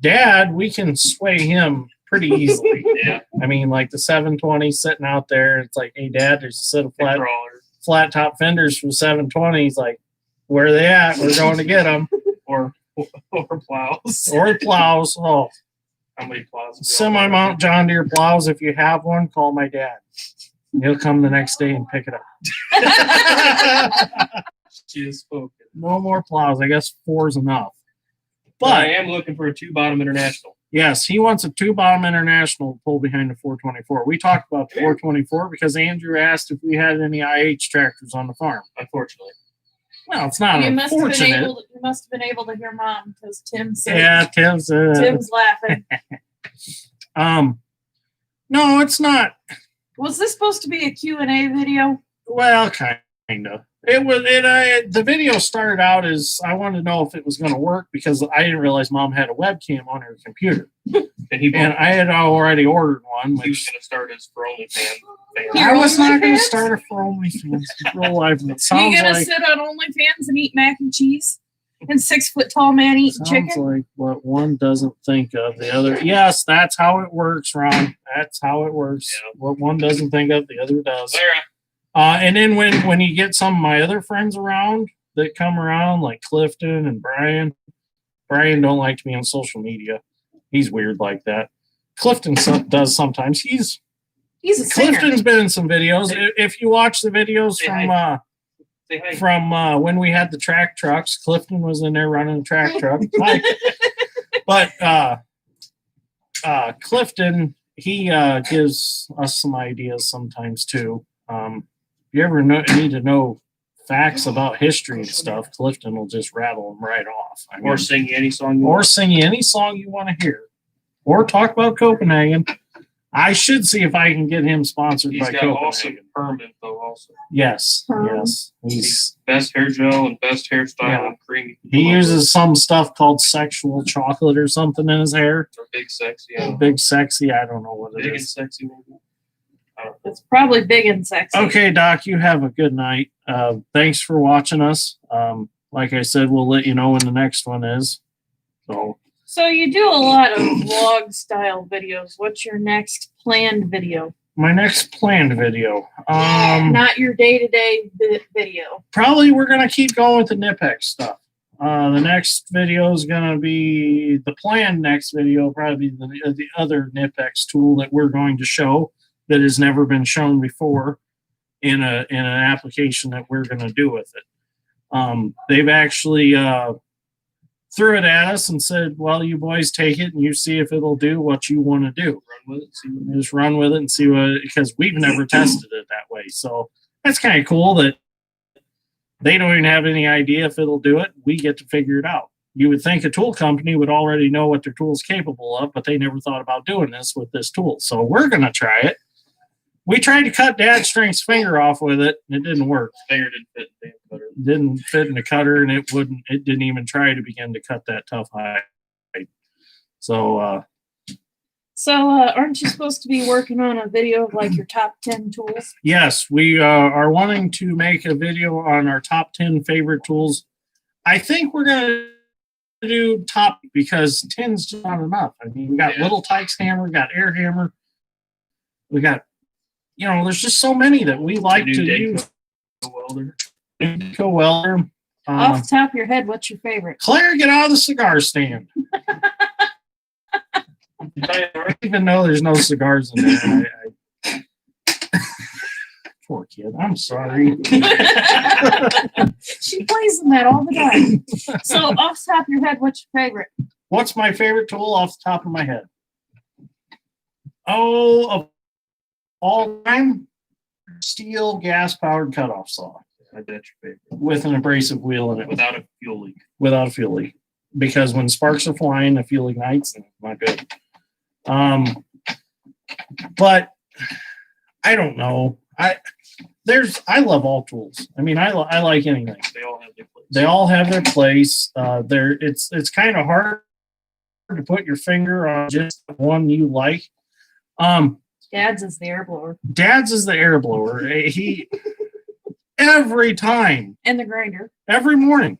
[SPEAKER 1] Dad, we can sway him pretty easily.
[SPEAKER 3] yeah,
[SPEAKER 1] I mean, like the 720 sitting out there, it's like, hey, Dad, there's a set of
[SPEAKER 3] big crawler
[SPEAKER 1] flat top fenders from 720. He's like, where are they at? We're going to get them.
[SPEAKER 3] or plows.
[SPEAKER 1] Or plows. Oh,
[SPEAKER 3] How many plows?
[SPEAKER 1] semi mount John Deere plows. If you have one, call my dad. He'll come the next day and pick it up.
[SPEAKER 3] She has spoken.
[SPEAKER 1] No more plows. I guess 4's enough.
[SPEAKER 3] But I
[SPEAKER 1] But
[SPEAKER 3] am looking for a 2-bottom international.
[SPEAKER 1] yes, he wants a 2-bottom international to pull behind the 424. We talked about the 424 because Andrew asked if we had any IH tractors on the farm.
[SPEAKER 3] Unfortunately,
[SPEAKER 1] Well, it's not
[SPEAKER 5] You must have been
[SPEAKER 1] unfortunate.
[SPEAKER 5] able to hear Mom because Tim said
[SPEAKER 1] Yeah, Tim's
[SPEAKER 5] laughing.
[SPEAKER 1] no, it's not.
[SPEAKER 5] Was this supposed to be a Q&A video?
[SPEAKER 1] Well, kind of. It was. The video started out as I wanted to know if it was going to work because I didn't realize Mom had a webcam on her computer, and I had already ordered one.
[SPEAKER 3] he was
[SPEAKER 1] Which
[SPEAKER 3] going to start his for OnlyFans.
[SPEAKER 5] Your
[SPEAKER 1] I was not going to
[SPEAKER 5] OnlyFans?
[SPEAKER 1] start a for OnlyFans. Real life. It
[SPEAKER 5] You
[SPEAKER 1] sounds
[SPEAKER 5] gonna
[SPEAKER 1] like
[SPEAKER 5] sit on OnlyFans and eat mac and cheese? And 6-foot-tall man eating
[SPEAKER 1] sounds
[SPEAKER 5] chicken?
[SPEAKER 1] like what one doesn't think of, the other. Yes, that's how it works, Ron. That's how it works.
[SPEAKER 3] Yeah.
[SPEAKER 1] What one doesn't think of, the other does.
[SPEAKER 3] Clara,
[SPEAKER 1] And then when you get some of my other friends around that come around, like Clifton and Brian don't like to be on social media. He's weird like that. Clifton does sometimes.
[SPEAKER 5] He's a singer.
[SPEAKER 1] Clifton's been in some videos. If you watch the videos
[SPEAKER 3] Say say hi.
[SPEAKER 1] from when we had the track trucks, Clifton was in there running the track truck. Hi. But Clifton, he gives us some ideas sometimes too. If you ever need to know facts about history and stuff, Clifton will just rattle them right off. I mean,
[SPEAKER 3] Or sing any song you
[SPEAKER 1] or
[SPEAKER 3] want.
[SPEAKER 1] sing you any song you want to hear, or talk about Copenhagen. I should see if I can get him sponsored
[SPEAKER 3] He's
[SPEAKER 1] by
[SPEAKER 3] got
[SPEAKER 1] Copenhagen.
[SPEAKER 3] awesome perm info also.
[SPEAKER 1] Yes,
[SPEAKER 5] Perm.
[SPEAKER 1] yes. He's
[SPEAKER 3] Best hair gel and best hairstyle
[SPEAKER 1] Yeah.
[SPEAKER 3] and creamy.
[SPEAKER 1] he uses some stuff called sexual chocolate or something in his hair.
[SPEAKER 3] Or big sexy. Yeah.
[SPEAKER 1] Big sexy, I don't know what it
[SPEAKER 3] Big and
[SPEAKER 1] is.
[SPEAKER 3] sexy maybe. I don't know.
[SPEAKER 5] It's probably big and sexy.
[SPEAKER 1] Okay, Doc, you have a good night. Thanks for watching us. Like I said, we'll let you know when the next one is. So
[SPEAKER 5] So you do a lot of vlog style videos. What's your next planned video?
[SPEAKER 1] my next planned video.
[SPEAKER 5] Not your day-to-day video.
[SPEAKER 1] Probably we're gonna keep going with the Nipex stuff. The next video is gonna be the planned next video. Will probably be the other Nipex tool that we're going to show that has never been shown before in an application that we're gonna do with it. They've actually threw it at us and said, "Well, you boys take it and you see if it'll do what you want to do.
[SPEAKER 3] Run with it. See what
[SPEAKER 1] Just run with it and see what." Because we've never tested it that way, so that's kind of cool that they don't even have any idea if it'll do it. We get to figure it out. You would think a tool company would already know what their tool's capable of, but they never thought about doing this with this tool. So we're going to try it. We tried to cut Dad Strength's finger off with it, and it didn't work.
[SPEAKER 3] finger didn't fit in the cutter.
[SPEAKER 1] It didn't fit in the cutter, and it didn't even try to begin to cut that tough hide. So
[SPEAKER 5] So aren't you supposed to be working on a video of like your top 10 tools?
[SPEAKER 1] yes, we are wanting to make a video on our top 10 favorite tools. I think we're going to do top because 10's just not enough. I mean, we got
[SPEAKER 3] Yeah.
[SPEAKER 1] Little Tykes hammer, we got air hammer, we got, there's just so many that we like
[SPEAKER 3] The
[SPEAKER 1] to
[SPEAKER 3] new
[SPEAKER 1] use.
[SPEAKER 3] Dayco welder.
[SPEAKER 1] Go welder.
[SPEAKER 5] Off the top of your head, what's your favorite?
[SPEAKER 1] Claire, get out of the cigar stand. I even know there's no cigars in there. Poor kid. I'm sorry.
[SPEAKER 5] She plays in that all the time. So off the top of your head, what's your favorite?
[SPEAKER 1] What's my favorite tool off the top of my head? Oh, of all time, steel gas-powered cutoff saw
[SPEAKER 3] I bet your favorite.
[SPEAKER 1] with an abrasive wheel in it,
[SPEAKER 3] Without a fuel leak.
[SPEAKER 1] without a fuel leak. Because when sparks are flying, the fuel ignites, and it's not good. But I don't know. I love all tools. I mean, I like anything.
[SPEAKER 3] They all have their place.
[SPEAKER 1] They all have their place. It's kind of hard to put your finger on just one you like.
[SPEAKER 5] Dad's is the air blower
[SPEAKER 1] Dad's is the air blower. He every time,
[SPEAKER 5] and the grinder.
[SPEAKER 1] every morning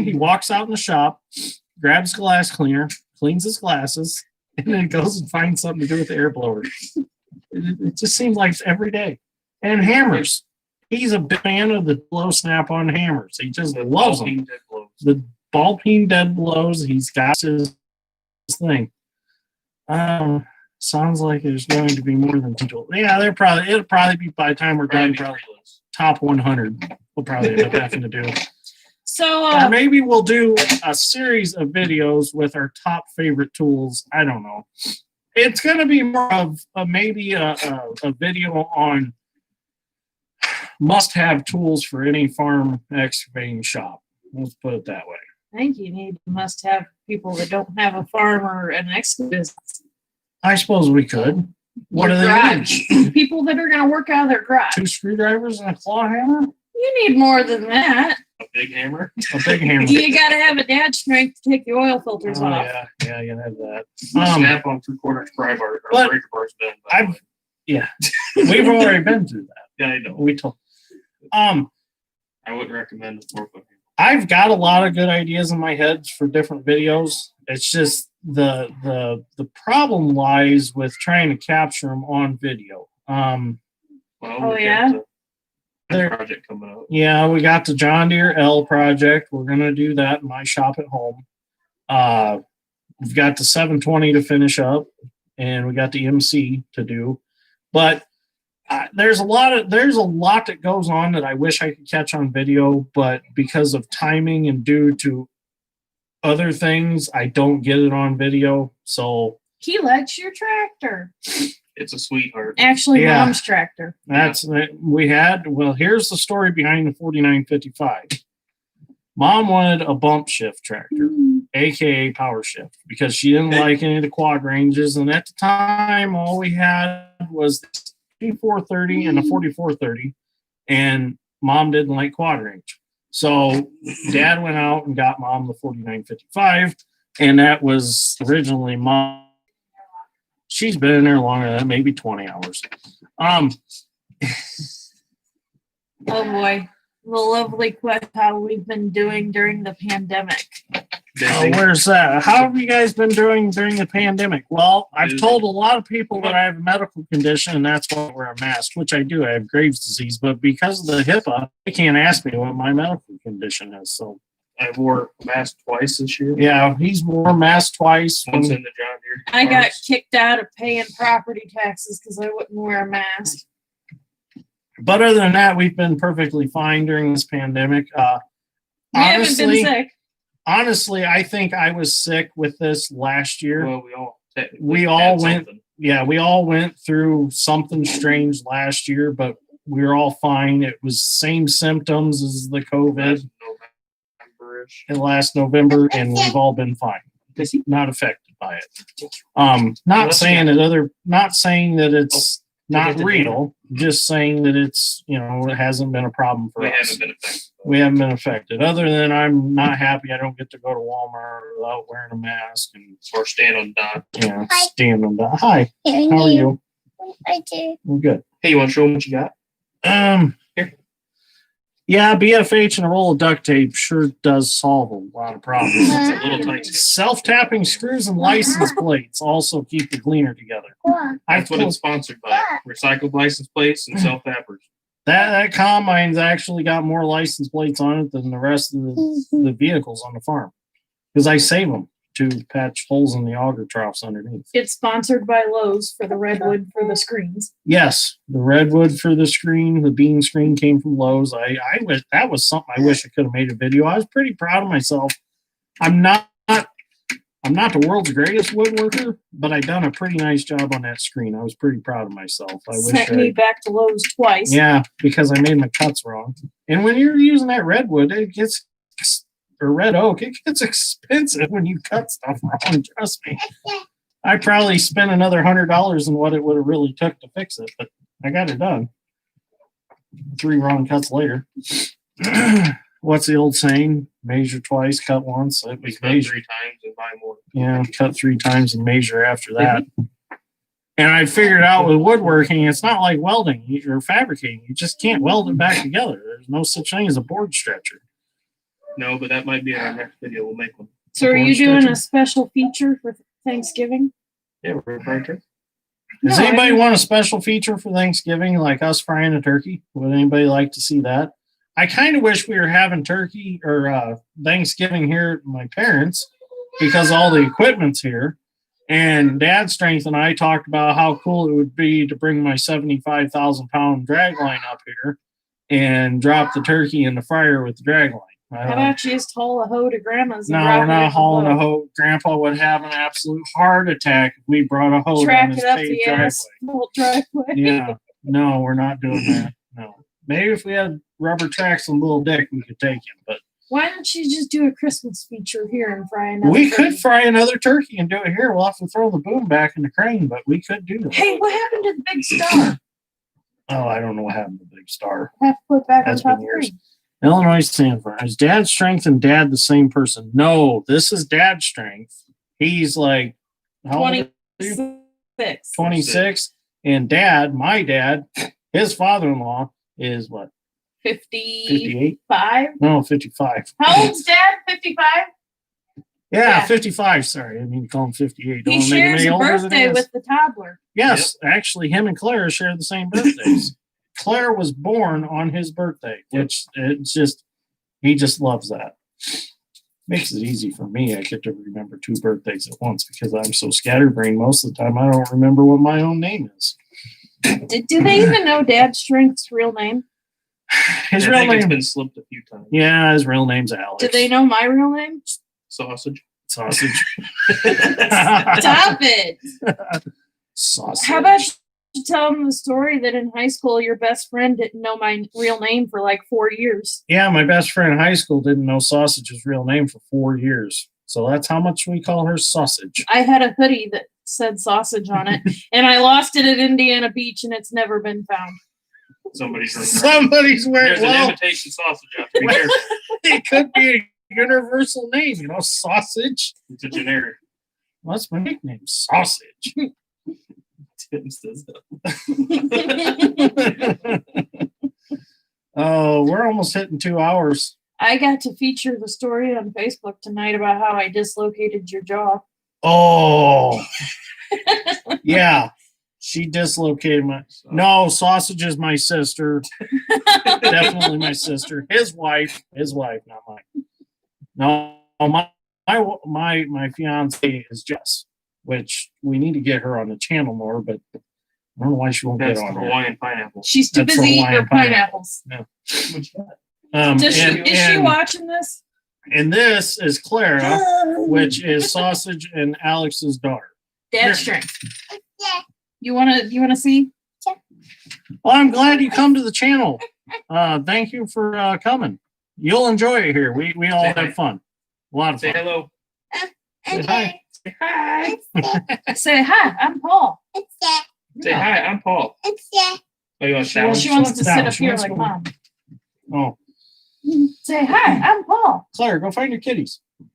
[SPEAKER 1] he walks out in the shop, grabs glass cleaner, cleans his glasses, and then goes and finds something to do with the air blower. It just seems like it's every day. And hammers. He's a big fan of the blow snap-on hammers. He just loves them. The ball peen dead blows. He's got his thing. Sounds like there's going to be more than 2 tools. Yeah, it'll probably be by the time we're done. Probably top 100. We'll probably end up having to do.
[SPEAKER 5] So
[SPEAKER 1] Or maybe we'll do a series of videos with our top favorite tools. I don't know. It's going to be more of maybe a video on must-have tools for any farm excavating shop. Let's put it that way.
[SPEAKER 5] I think you must have people that don't have a farm or an excavator.
[SPEAKER 1] I suppose we could. What do they need?
[SPEAKER 5] People that are going to work out of their garage.
[SPEAKER 1] 2 screwdrivers and a claw hammer?
[SPEAKER 5] You need more than that.
[SPEAKER 3] A big hammer.
[SPEAKER 1] A big hammer.
[SPEAKER 5] You got to have a dad strength to take the oil filters
[SPEAKER 1] Oh,
[SPEAKER 5] off.
[SPEAKER 1] yeah, you have that.
[SPEAKER 3] Snap on 3/4 pry bar or
[SPEAKER 1] but
[SPEAKER 3] breaker bar's been. by the way.
[SPEAKER 1] Yeah, we've already been through that.
[SPEAKER 3] Yeah, I know.
[SPEAKER 1] We told.
[SPEAKER 3] I wouldn't recommend the 4-foot hammer.
[SPEAKER 1] I've got a lot of good ideas in my head for different videos. It's just the problem lies with trying to capture them on video.
[SPEAKER 3] Well,
[SPEAKER 5] Oh,
[SPEAKER 3] we
[SPEAKER 5] yeah?
[SPEAKER 3] got the project coming up.
[SPEAKER 1] Yeah, we got the John Deere L project. We're gonna do that in my shop at home. We've got the 720 to finish up, and we got the MC to do. But there's a lot that goes on that I wish I could catch on video, but because of timing and due to other things, I don't get it on video. So
[SPEAKER 5] He likes your tractor.
[SPEAKER 3] It's a sweetheart.
[SPEAKER 5] Actually,
[SPEAKER 1] Yeah.
[SPEAKER 5] Mom's tractor.
[SPEAKER 1] here's the story behind the 4955. Mom wanted a bump shift tractor, aka power shift, because she didn't like any of the quad ranges. And at the time, all we had was the 2430 and the 4430, and Mom didn't like quad range. So Dad went out and got Mom the 4955, and that was originally Mom. She's been in there longer than that, maybe 20 hours.
[SPEAKER 5] Oh boy. The lovely question how we've been doing during the pandemic.
[SPEAKER 1] Where's that? How have you guys been doing during the pandemic? Well, I've
[SPEAKER 3] Busy.
[SPEAKER 1] told a lot of people that I have a medical condition, and that's why I wear a mask, which I do. I have Graves' disease, but because of the HIPAA, they can't ask me what my medical condition is. So,
[SPEAKER 3] I wore a mask twice this year.
[SPEAKER 1] yeah, he's worn a mask twice.
[SPEAKER 3] Once in the John Deere.
[SPEAKER 5] I got
[SPEAKER 3] cars.
[SPEAKER 5] kicked out of paying property taxes because I wouldn't wear a mask.
[SPEAKER 1] But other than that, we've been perfectly fine during this pandemic.
[SPEAKER 5] You haven't been sick.
[SPEAKER 1] Honestly, I think I was sick with this last year.
[SPEAKER 3] Well, we all technically
[SPEAKER 1] We
[SPEAKER 3] had
[SPEAKER 1] all went-
[SPEAKER 3] something.
[SPEAKER 1] Yeah, we all went through something strange last year, but we were all fine. It was same symptoms as the COVID
[SPEAKER 3] November-ish.
[SPEAKER 1] last November, and we've all been fine. Not affected by it. Not saying that it's not real, just saying that it's, it hasn't been a problem for
[SPEAKER 3] We
[SPEAKER 1] us.
[SPEAKER 3] haven't been affected.
[SPEAKER 1] We haven't been affected. Other than I'm not happy I don't get to go to Walmart without wearing a mask and
[SPEAKER 3] Or stand on dot.
[SPEAKER 4] Hi.
[SPEAKER 1] stand on the. Hi,
[SPEAKER 4] Here,
[SPEAKER 1] how are you?
[SPEAKER 4] I do.
[SPEAKER 1] I'm good.
[SPEAKER 3] Hey, you want to show them what you got? Here.
[SPEAKER 1] Yeah, BFH and a roll of duct tape sure does solve a lot of problems.
[SPEAKER 3] It's a little tight.
[SPEAKER 1] Self-tapping screws and license plates also keep the Gleaner together.
[SPEAKER 4] What?
[SPEAKER 3] That's what it's sponsored by. Recycled license plates and self-tappers.
[SPEAKER 1] That combine's actually got more license plates on it than the rest of the vehicles on the farm, because I save them to patch holes in the auger troughs underneath.
[SPEAKER 5] It's sponsored by Lowe's for the redwood for the screens.
[SPEAKER 1] Yes, the redwood for the screen, the bean screen came from Lowe's. I wish that was something I wish I could have made a video. I was pretty proud of myself. I'm not the world's greatest woodworker, but I done a pretty nice job on that screen. I was pretty proud of myself. I wish
[SPEAKER 5] Sent me back to Lowe's twice.
[SPEAKER 1] yeah, because I made my cuts wrong. And when you're using that redwood, it gets or red oak, it gets expensive when you cut stuff wrong. Trust me. I probably spent another $100 than what it would have really took to fix it, but I got it done. 3 wrong cuts later. What's the old saying? Measure twice, cut once. It
[SPEAKER 3] We
[SPEAKER 1] was
[SPEAKER 3] cut
[SPEAKER 1] measure.
[SPEAKER 3] 3 times and buy more.
[SPEAKER 1] Yeah, cut 3 times and measure after that. And I figured out with woodworking, it's not like welding or fabricating. You just can't weld it back together. There's no such thing as a board stretcher.
[SPEAKER 3] No, but that might be in our next video. We'll make one.
[SPEAKER 5] So are
[SPEAKER 1] Board
[SPEAKER 5] you doing
[SPEAKER 1] stretcher?
[SPEAKER 5] a special feature for Thanksgiving?
[SPEAKER 3] Yeah, we're right there.
[SPEAKER 1] Does
[SPEAKER 5] No, I
[SPEAKER 1] anybody
[SPEAKER 5] mean-
[SPEAKER 1] want a special feature for Thanksgiving, like us frying a turkey? Would anybody like to see that? I kind of wish we were having turkey or Thanksgiving here at my parents because all the equipment's here. And Dad Strength and I talked about how cool it would be to bring my 75,000 pound drag line up here and drop the turkey in the fryer with the drag line.
[SPEAKER 5] How about you just haul a hoe to grandma's?
[SPEAKER 1] No,
[SPEAKER 5] and
[SPEAKER 1] we're
[SPEAKER 5] drop it in
[SPEAKER 1] not
[SPEAKER 5] the
[SPEAKER 1] hauling a
[SPEAKER 5] boat?
[SPEAKER 1] hoe. Grandpa would have an absolute heart attack if we brought a hoe
[SPEAKER 5] Track
[SPEAKER 1] down his
[SPEAKER 5] it up
[SPEAKER 1] paved
[SPEAKER 5] the
[SPEAKER 1] driveway.
[SPEAKER 5] asphalt driveway.
[SPEAKER 1] Yeah, no, we're not doing that. No, maybe if we had rubber tracks and little dick, we could take him. But
[SPEAKER 5] Why don't you just do a Christmas feature here and fry another
[SPEAKER 1] we
[SPEAKER 5] turkey?
[SPEAKER 1] could fry another turkey and do it here. We'll have to throw the boom back in the crane, but we could do that.
[SPEAKER 5] Hey, what happened to the big star?
[SPEAKER 1] Oh, I don't know what happened to Big Star.
[SPEAKER 5] Have to put back
[SPEAKER 1] That's
[SPEAKER 5] on top
[SPEAKER 1] been
[SPEAKER 5] of
[SPEAKER 1] years.
[SPEAKER 5] green.
[SPEAKER 1] Illinois Sanford. Is Dad Strength and Dad the same person? No, this is Dad Strength. He's like how old are you?
[SPEAKER 5] 26.
[SPEAKER 1] 26, and Dad, my dad, his father-in-law is what?
[SPEAKER 5] 55.
[SPEAKER 1] 58? No, 55.
[SPEAKER 5] How old's dad? 55?
[SPEAKER 1] Yeah,
[SPEAKER 5] Yeah.
[SPEAKER 1] 55. Sorry, I mean to call him 58. Don't
[SPEAKER 5] He
[SPEAKER 1] wanna make him
[SPEAKER 5] shares
[SPEAKER 1] any
[SPEAKER 5] a
[SPEAKER 1] older than he
[SPEAKER 5] birthday
[SPEAKER 1] is.
[SPEAKER 5] with the toddler.
[SPEAKER 1] Yes, actually, him and Claire share the same birthdays. Claire was born on his birthday, which it's just he just loves that. Makes it easy for me. I get to remember 2 birthdays at once because I'm so scatterbrained most of the time. I don't remember what my own name is.
[SPEAKER 5] Do they even know Dad Strength's real name?
[SPEAKER 1] His
[SPEAKER 3] I
[SPEAKER 1] real
[SPEAKER 3] think it's
[SPEAKER 1] name.
[SPEAKER 3] been slipped a few times.
[SPEAKER 1] Yeah, his real name's Alex.
[SPEAKER 5] Do they know my real name?
[SPEAKER 3] Sausage.
[SPEAKER 1] Sausage?
[SPEAKER 5] Stop it.
[SPEAKER 1] Sausage.
[SPEAKER 5] How about you tell them the story that in high school your best friend didn't know my real name for like 4 years?
[SPEAKER 1] Yeah, my best friend in high school didn't know Sausage's real name for 4 years. So that's how much we call her Sausage.
[SPEAKER 5] I had a hoodie that said sausage on it, and I lost it at Indiana Beach, and it's never been found.
[SPEAKER 3] Somebody's
[SPEAKER 1] Somebody's wearing.
[SPEAKER 3] There's an
[SPEAKER 1] Well,
[SPEAKER 3] imitation sausage out there. Be careful.
[SPEAKER 1] it could be a universal name, Sausage.
[SPEAKER 3] It's a generic.
[SPEAKER 1] What's my nickname? Sausage.
[SPEAKER 3] Tim says that.
[SPEAKER 1] Oh, we're almost hitting 2 hours.
[SPEAKER 5] I got to feature the story on Facebook tonight about how I dislocated your jaw.
[SPEAKER 1] Oh, yeah. She dislocated my. No, Sausage is my sister. Definitely my sister. His wife, not mine. No, my fiance is Jess, which we need to get her on the channel more, but I don't know why she won't
[SPEAKER 3] That's
[SPEAKER 1] get on there.
[SPEAKER 3] Hawaiian pineapple.
[SPEAKER 5] She's too
[SPEAKER 1] That's
[SPEAKER 5] busy eating
[SPEAKER 1] Hawaiian
[SPEAKER 5] her pineapples.
[SPEAKER 3] What you got?
[SPEAKER 5] Is she watching this?
[SPEAKER 1] And this is Clara, which is Sausage and Alex's daughter.
[SPEAKER 5] Dad Strength. You wanna see?
[SPEAKER 1] Well, I'm glad you come to the channel. Thank you for coming. You'll enjoy it here. We all
[SPEAKER 3] Say hi.
[SPEAKER 1] have fun. A lot of
[SPEAKER 3] Say
[SPEAKER 1] fun.
[SPEAKER 3] hello.
[SPEAKER 1] Say hi.
[SPEAKER 3] Say hi.
[SPEAKER 5] Say hi. I'm Paul.
[SPEAKER 3] Say hi. I'm Paul. Oh, you want
[SPEAKER 1] She
[SPEAKER 3] that one?
[SPEAKER 5] She wants to
[SPEAKER 1] Sit
[SPEAKER 5] sit
[SPEAKER 1] down.
[SPEAKER 5] up
[SPEAKER 1] She
[SPEAKER 5] here
[SPEAKER 1] wants
[SPEAKER 5] like
[SPEAKER 1] to-
[SPEAKER 5] mom.
[SPEAKER 1] Oh,
[SPEAKER 5] Say hi. I'm Paul.
[SPEAKER 1] Claire, go find your kitties.
[SPEAKER 3] You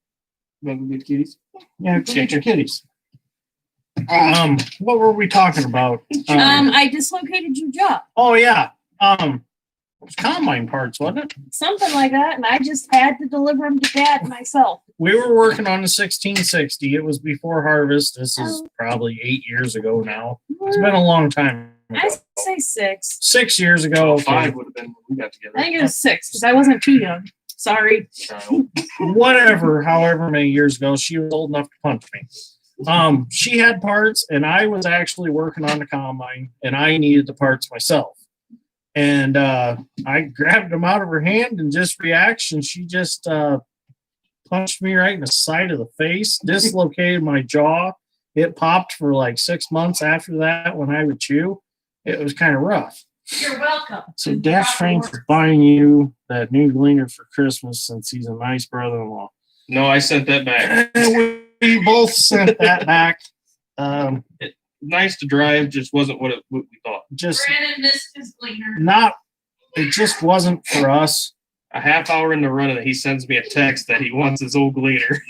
[SPEAKER 3] want to get kitties?
[SPEAKER 1] Yeah, go get your kitties. What were we talking about?
[SPEAKER 5] I dislocated your jaw.
[SPEAKER 1] Oh yeah. It was combine parts, wasn't it?
[SPEAKER 5] Something like that, and I just had to deliver them to Dad myself.
[SPEAKER 1] We were working on the 1660. It was before harvest. This is probably 8 years ago now. It's been a long time ago.
[SPEAKER 5] I say 6.
[SPEAKER 1] 6 years ago. okay.
[SPEAKER 3] 5 would have been when we got together.
[SPEAKER 5] I think it was 6 because I wasn't too young. Sorry.
[SPEAKER 3] Child.
[SPEAKER 1] Whatever, however many years ago, she was old enough to punch me. She had parts, and I was actually working on the combine, and I needed the parts myself. And I grabbed them out of her hand, and just reaction, she just punched me right in the side of the face, dislocated my jaw. It popped for like 6 months after that when I would chew. It was kind of rough.
[SPEAKER 5] You're welcome.
[SPEAKER 1] So Dash Strength is buying you that new Gleaner for Christmas since he's a nice brother-in-law.
[SPEAKER 3] No, I sent that back.
[SPEAKER 1] And we both sent that back.
[SPEAKER 3] Nice to drive, just wasn't what we thought.
[SPEAKER 1] Just
[SPEAKER 5] Brandon missed his Gleaner.
[SPEAKER 1] not it just wasn't for us.
[SPEAKER 3] A half hour in the run and he sends me a text that he wants his old Gleaner.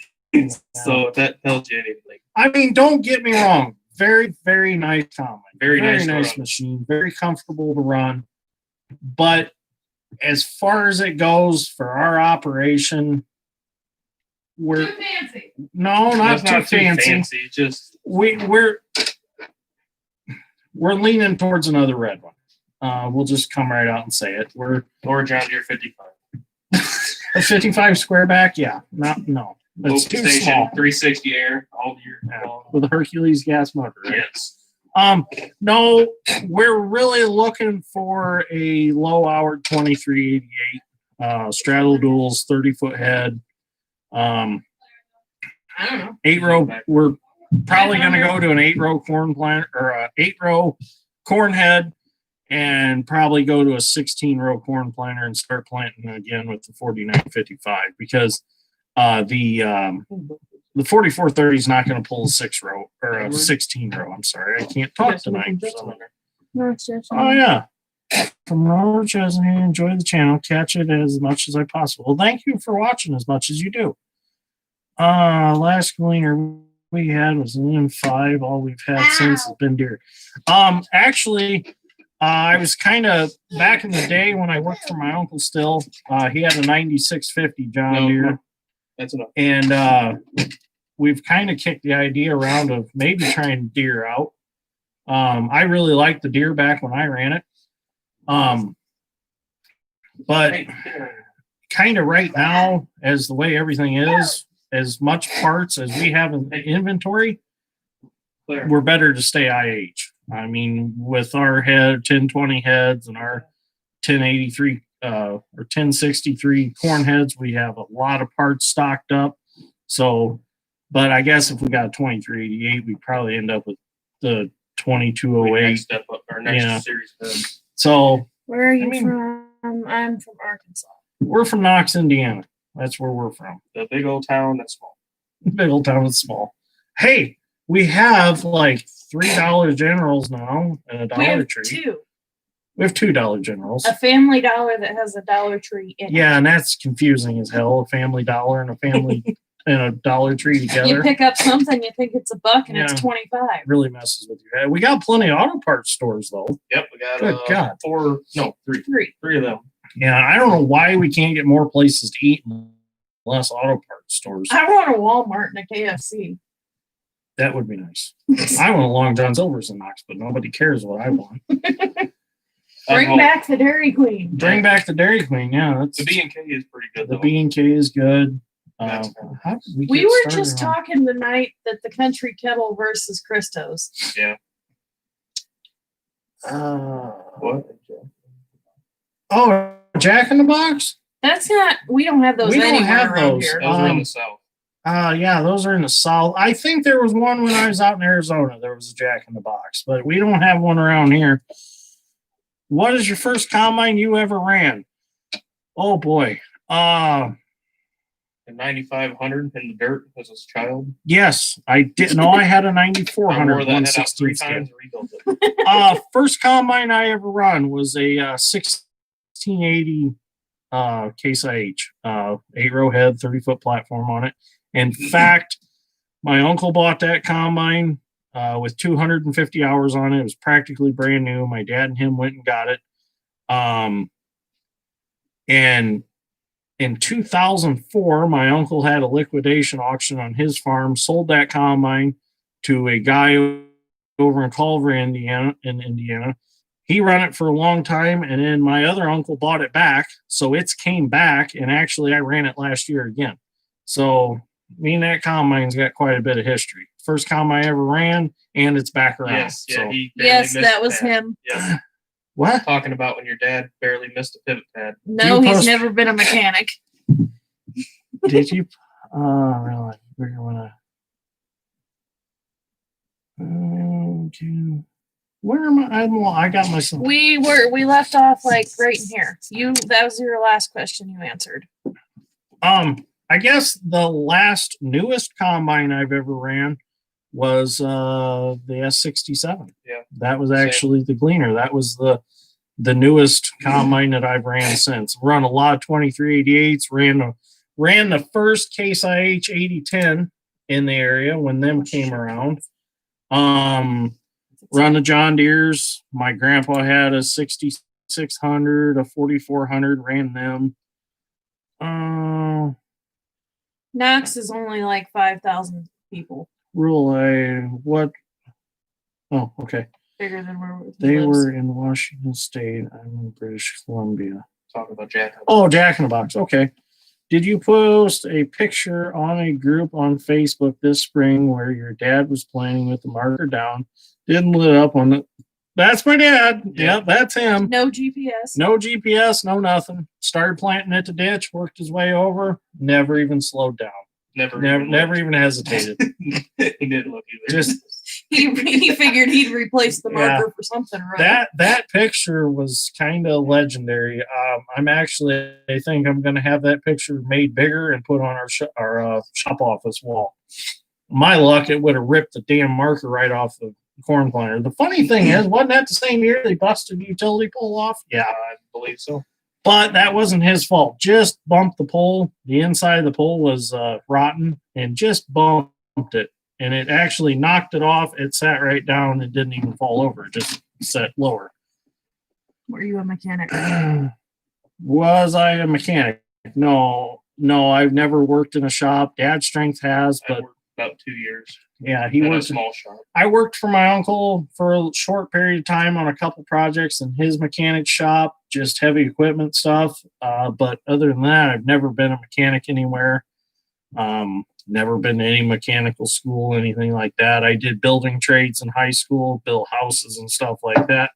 [SPEAKER 3] So if that tells you anything.
[SPEAKER 1] I mean, don't get me wrong. Very, very nice combine.
[SPEAKER 3] Very nice to
[SPEAKER 1] nice
[SPEAKER 3] run.
[SPEAKER 1] machine. Very comfortable to run. But as far as it goes for our operation, we're
[SPEAKER 2] Too fancy.
[SPEAKER 1] no,
[SPEAKER 3] That's
[SPEAKER 1] not too fancy.
[SPEAKER 3] Just
[SPEAKER 1] We're leaning towards another red one. We'll just come right out and say it. We're
[SPEAKER 3] or John Deere 55.
[SPEAKER 1] a 55 square back. Yeah, no, it's
[SPEAKER 3] Open
[SPEAKER 1] too
[SPEAKER 3] station,
[SPEAKER 1] small.
[SPEAKER 3] 360 air all year
[SPEAKER 1] Yeah,
[SPEAKER 3] long.
[SPEAKER 1] with a Hercules gas motor. Right?
[SPEAKER 3] Yes.
[SPEAKER 1] No, we're really looking for a low hour 2388 straddle duals, 30-foot head.
[SPEAKER 5] I don't know.
[SPEAKER 1] 8-row. We're probably going to go to an 8-row corn plant or a 8-row corn head, and probably go to a 16-row corn planter and start planting again with the 4955 because the 4430 is not going to pull a 6-row or a 16-row. I'm sorry, I can't talk tonight.
[SPEAKER 5] No, it's just-
[SPEAKER 1] Oh yeah. From Robert Chesney, enjoy the channel. Catch it as much as I possible. Well, thank you for watching as much as you do. Last Gleaner we had was an M5. All we've had since has been Deere. Actually, I was kind of back in the day when I worked for my uncle still. He had a 9650 John
[SPEAKER 3] No,
[SPEAKER 1] Deere.
[SPEAKER 3] That's enough.
[SPEAKER 1] And we've kind of kicked the idea around of maybe trying Deere out. I really liked the Deere back when I ran it. But kind of right now, as the way everything is, as much parts as we have in inventory, we're better to stay IH. I mean, with our head 1020 heads and our 1083 or 1063 corn heads, we have a lot of parts stocked up. So, but I guess if we got a 2388, we probably end up with the 2208.
[SPEAKER 3] Next step up, our next
[SPEAKER 1] Yeah.
[SPEAKER 3] series.
[SPEAKER 1] So
[SPEAKER 5] Where are you
[SPEAKER 1] I mean-
[SPEAKER 5] from? I'm from Arkansas.
[SPEAKER 1] we're from Knox, Indiana. That's where we're from.
[SPEAKER 3] The big old town that's small.
[SPEAKER 1] Big old town is small. Hey, we have like $3 generals now and a
[SPEAKER 5] We
[SPEAKER 1] Dollar
[SPEAKER 5] have
[SPEAKER 1] Tree.
[SPEAKER 5] two.
[SPEAKER 1] We have $2 generals.
[SPEAKER 5] A Family Dollar that has a Dollar Tree in it.
[SPEAKER 1] Yeah, and that's confusing as hell. A Family Dollar and a family and a Dollar Tree
[SPEAKER 5] You
[SPEAKER 1] together
[SPEAKER 5] pick up something, you think it's $1 and
[SPEAKER 1] Yeah.
[SPEAKER 5] it's 25.
[SPEAKER 1] really messes with your head. We got plenty of auto parts stores though.
[SPEAKER 3] Yep, we got
[SPEAKER 1] Good God.
[SPEAKER 3] three of them.
[SPEAKER 1] Yeah, I don't know why we can't get more places to eat and less auto parts stores.
[SPEAKER 5] I want a Walmart and a KFC.
[SPEAKER 1] That would be nice. I want a Long John Silver's in Knox, but nobody cares what I want.
[SPEAKER 5] Bring back the Dairy Queen.
[SPEAKER 1] Bring back the Dairy Queen. Yeah, that's
[SPEAKER 3] The B&K is pretty good
[SPEAKER 1] the
[SPEAKER 3] though.
[SPEAKER 1] B&K is good.
[SPEAKER 3] That's
[SPEAKER 1] How did we
[SPEAKER 5] We
[SPEAKER 1] get
[SPEAKER 5] were
[SPEAKER 1] started
[SPEAKER 5] just
[SPEAKER 1] on-
[SPEAKER 5] talking tonight that the Country Kettle versus Christos.
[SPEAKER 3] What?
[SPEAKER 1] Oh, Jack in the Box.
[SPEAKER 5] That's not. We don't have those
[SPEAKER 1] We don't
[SPEAKER 5] anywhere
[SPEAKER 1] have
[SPEAKER 5] around
[SPEAKER 1] those.
[SPEAKER 5] here.
[SPEAKER 3] Those are in
[SPEAKER 1] Um,
[SPEAKER 3] the south.
[SPEAKER 1] Yeah, those are in the South. I think there was one when I was out in Arizona. There was a Jack in the Box, but we don't have one around here. What is your first combine you ever ran? Oh boy.
[SPEAKER 3] The 9500 in the dirt as a child.
[SPEAKER 1] Yes, I did. No, I had a
[SPEAKER 3] I
[SPEAKER 1] 9400
[SPEAKER 3] wore that head out 3
[SPEAKER 1] 116 scale.
[SPEAKER 3] times and rebuilt it.
[SPEAKER 1] First combine I ever run was a 1680 Case IH, 8-row head, 30-foot platform on it. In fact, my uncle bought that combine with 250 hours on it. It was practically brand new. My dad and him went and got it. And in 2004, my uncle had a liquidation auction on his farm, sold that combine to a guy over in Culver, Indiana. He ran it for a long time, and then my other uncle bought it back. So it's came back, and actually I ran it last year again. So me and that combine's got quite a bit of history. First combine I ever ran, and it's back around.
[SPEAKER 3] Yes, yeah,
[SPEAKER 1] So,
[SPEAKER 3] he barely
[SPEAKER 5] Yes,
[SPEAKER 3] missed
[SPEAKER 5] that
[SPEAKER 3] a
[SPEAKER 5] was
[SPEAKER 3] pad.
[SPEAKER 5] him.
[SPEAKER 3] Yes.
[SPEAKER 1] what?
[SPEAKER 3] Talking about when your dad barely missed a pivot pad.
[SPEAKER 5] No,
[SPEAKER 1] You
[SPEAKER 5] he's
[SPEAKER 1] post-
[SPEAKER 5] never been a mechanic.
[SPEAKER 1] Did you? Really? We're gonna. Okay. Where am I? I got myself.
[SPEAKER 5] We left off like right in here. That was your last question you answered.
[SPEAKER 1] I guess the last newest combine I've ever ran was the S67.
[SPEAKER 3] Yeah.
[SPEAKER 1] That was
[SPEAKER 3] Same.
[SPEAKER 1] actually the Gleaner. That was the the newest combine that I've ran since. Run a lot of 2388s. Ran the first Case IH 8010 in the area when them came around. Run the John Deere's. My grandpa had a 6600, a 4400. Ran them.
[SPEAKER 5] Knox is only like 5,000 people,
[SPEAKER 1] What? Oh, okay.
[SPEAKER 5] bigger than where
[SPEAKER 1] They
[SPEAKER 5] lives.
[SPEAKER 1] were in Washington State. I'm in British Columbia.
[SPEAKER 3] Talking about Jack.
[SPEAKER 1] Oh, Jack in the Box. Okay. Did you post a picture on a group on Facebook this spring where your dad was playing with the marker down? Didn't lit up on it. That's my dad.
[SPEAKER 3] Yeah.
[SPEAKER 1] Yep, that's him.
[SPEAKER 5] No GPS.
[SPEAKER 1] No GPS, no nothing. Started planting at the ditch, worked his way over, never even slowed down.
[SPEAKER 3] Never
[SPEAKER 1] Even hesitated.
[SPEAKER 3] He didn't look either.
[SPEAKER 1] Just
[SPEAKER 5] He figured he'd replace the
[SPEAKER 1] Yeah.
[SPEAKER 5] marker for something, right?
[SPEAKER 1] that picture was kind of legendary. I think I'm going to have that picture made bigger and put on our shop office wall. My luck, it would have ripped the damn marker right off the corn planter. The funny thing is, wasn't that the same year they busted the utility pole off? Yeah,
[SPEAKER 3] I believe so.
[SPEAKER 1] but that wasn't his fault. Just bumped the pole. The inside of the pole was rotten and just bumped it. And it actually knocked it off. It sat right down. It didn't even fall over. It just sat lower.
[SPEAKER 5] Were you a mechanic?
[SPEAKER 1] Was I a mechanic? No, I've never worked in a shop. Dad Strength has,
[SPEAKER 3] I
[SPEAKER 1] but
[SPEAKER 3] worked about 2 years
[SPEAKER 1] yeah, he
[SPEAKER 3] in a
[SPEAKER 1] worked.
[SPEAKER 3] small shop.
[SPEAKER 1] I worked for my uncle for a short period of time on a couple projects in his mechanic shop, just heavy equipment stuff. But other than that, I've never been a mechanic anywhere. Never been to any mechanical school, anything like that. I did building trades in high school, built houses and stuff like that.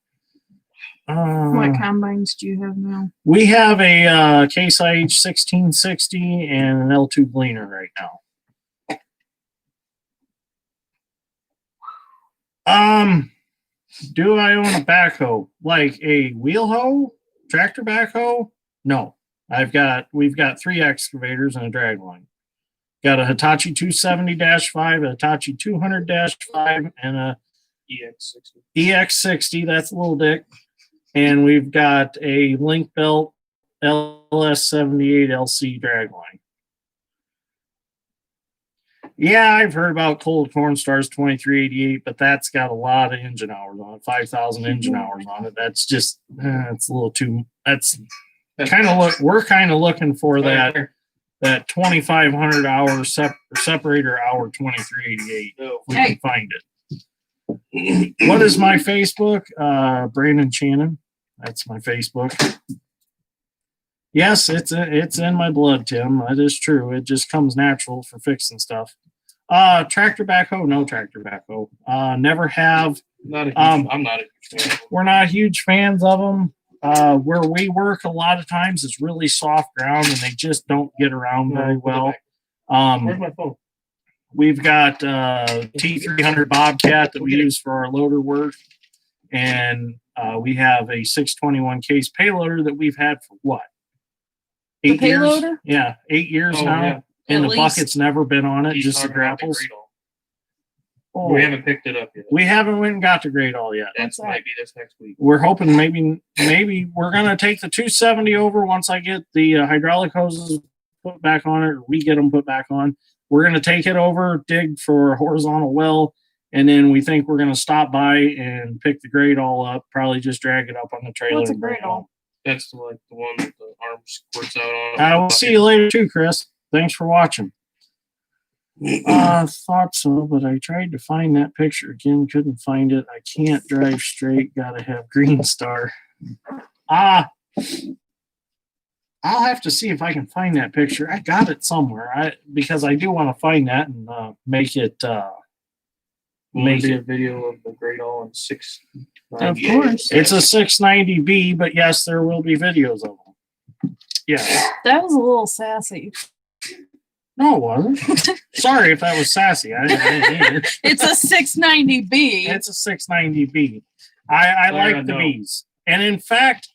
[SPEAKER 5] What combines do you have now?
[SPEAKER 1] We have a Case IH 1660 and an L2 Gleaner right now. Do I own a backhoe? Like a wheel hoe? Tractor backhoe? No. We've got 3 excavators and a drag line. Got a Hitachi 270-5, a Hitachi 200-5, and a
[SPEAKER 3] EX60.
[SPEAKER 1] EX60. That's a little dick. And we've got a link belt LS78 LC drag line. Yeah, I've heard about Cold Corn Stars 2388, but that's got a lot of engine hours on it, 5,000 engine hours on it. That's just, it's a little too, that's kind of we're kind of looking for that 2,500 hour separator hour 2388 if we can find it. What is my Facebook? Brandon Shannon. That's my Facebook. Yes, it's in my blood, Tim. That is true. It just comes natural for fixing stuff. Tractor backhoe, no tractor backhoe. Never have.
[SPEAKER 3] I'm not a huge fan.
[SPEAKER 1] We're not huge fans of them. Where we work a lot of times is really soft ground and they just don't get around very well.
[SPEAKER 3] Where's my phone?
[SPEAKER 1] We've got T300 Bobcat that we use for our loader work. And we have a 621 Case payloader that we've had for what? 8
[SPEAKER 5] The
[SPEAKER 1] years?
[SPEAKER 5] payloader?
[SPEAKER 1] Yeah, 8 years
[SPEAKER 3] Oh,
[SPEAKER 1] now.
[SPEAKER 3] yeah.
[SPEAKER 1] And
[SPEAKER 5] At
[SPEAKER 1] the
[SPEAKER 5] least.
[SPEAKER 1] bucket's never been on it,
[SPEAKER 3] He's
[SPEAKER 1] just the
[SPEAKER 3] talking about
[SPEAKER 1] grapples.
[SPEAKER 3] Great All.
[SPEAKER 1] Oh,
[SPEAKER 3] We haven't picked it up yet.
[SPEAKER 1] we haven't went and got the Great All yet.
[SPEAKER 3] That
[SPEAKER 5] What's that?
[SPEAKER 3] might be this next week.
[SPEAKER 1] We're hoping maybe we're gonna take the 270 over once I get the hydraulic hoses put back on it, or we get them put back on. We're gonna take it over, dig for a horizontal well, and then we think we're gonna stop by and pick the Great All up. Probably just drag it up on the trailer.
[SPEAKER 5] What's a
[SPEAKER 1] and bring
[SPEAKER 5] Great
[SPEAKER 1] it home.
[SPEAKER 5] All?
[SPEAKER 3] That's like the one that the arm squirts out on.
[SPEAKER 1] I will see you later too, Chris. Thanks for watching. Thought so, but I tried to find that picture again, couldn't find it. I can't drive straight, gotta have Green Star. I'll have to see if I can find that picture. I got it somewhere. Because I do want to find that and make it
[SPEAKER 3] Make a video of the Great All in 6.
[SPEAKER 5] Of course.
[SPEAKER 1] It's a 690B, but yes, there will be videos of them. Yeah.
[SPEAKER 5] That was a little sassy.
[SPEAKER 1] No, it wasn't. Sorry if that was sassy. I didn't mean it.
[SPEAKER 5] It's a 690B.
[SPEAKER 1] It's a 690B. I like the Bs. And in fact,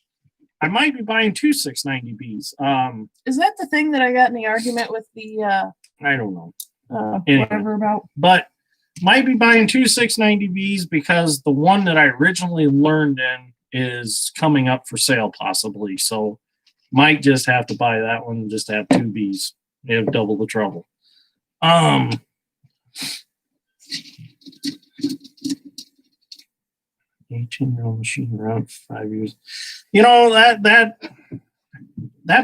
[SPEAKER 1] I might be buying 2 690Bs.
[SPEAKER 5] Is that the thing that I got in the argument with the
[SPEAKER 1] I don't know. Anyway.
[SPEAKER 5] whatever about?
[SPEAKER 1] But might be buying 2 690Bs because the one that I originally learned in is coming up for sale possibly. So might just have to buy that one and just have 2 Bs. You have double the trouble. 18-year-old machine around for 5 years. You know, that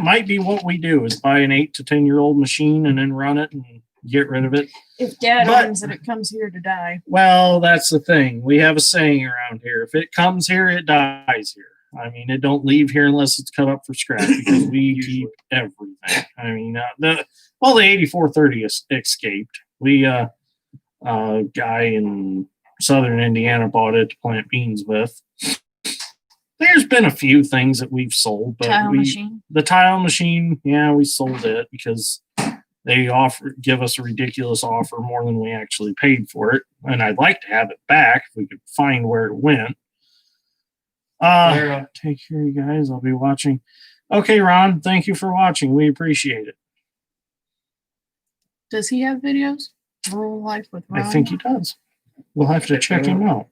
[SPEAKER 1] might be what we do, is buy an 8 to 10-year-old machine and then run it and get rid of it.
[SPEAKER 5] If Dad
[SPEAKER 1] But-
[SPEAKER 5] owns it, it comes here to die.
[SPEAKER 1] Well, that's the thing. We have a saying around here: if it comes here, it dies here. I mean, it don't leave here unless it's cut up for scrap, because we keep everything. I mean, the 8430 escaped. We guy in southern Indiana bought it to plant beans with. There's been a few things that we've sold, but
[SPEAKER 5] Tile machine.
[SPEAKER 1] the tile machine, yeah, we sold it because they give us a ridiculous offer, more than we actually paid for it. And I'd like to have it back if we could find where it went. Take care, you guys. I'll be watching. Okay, Ron, thank you for watching. We appreciate it.
[SPEAKER 5] Does he have videos? Rural life with Ron?
[SPEAKER 1] I think he does. We'll have to check him out.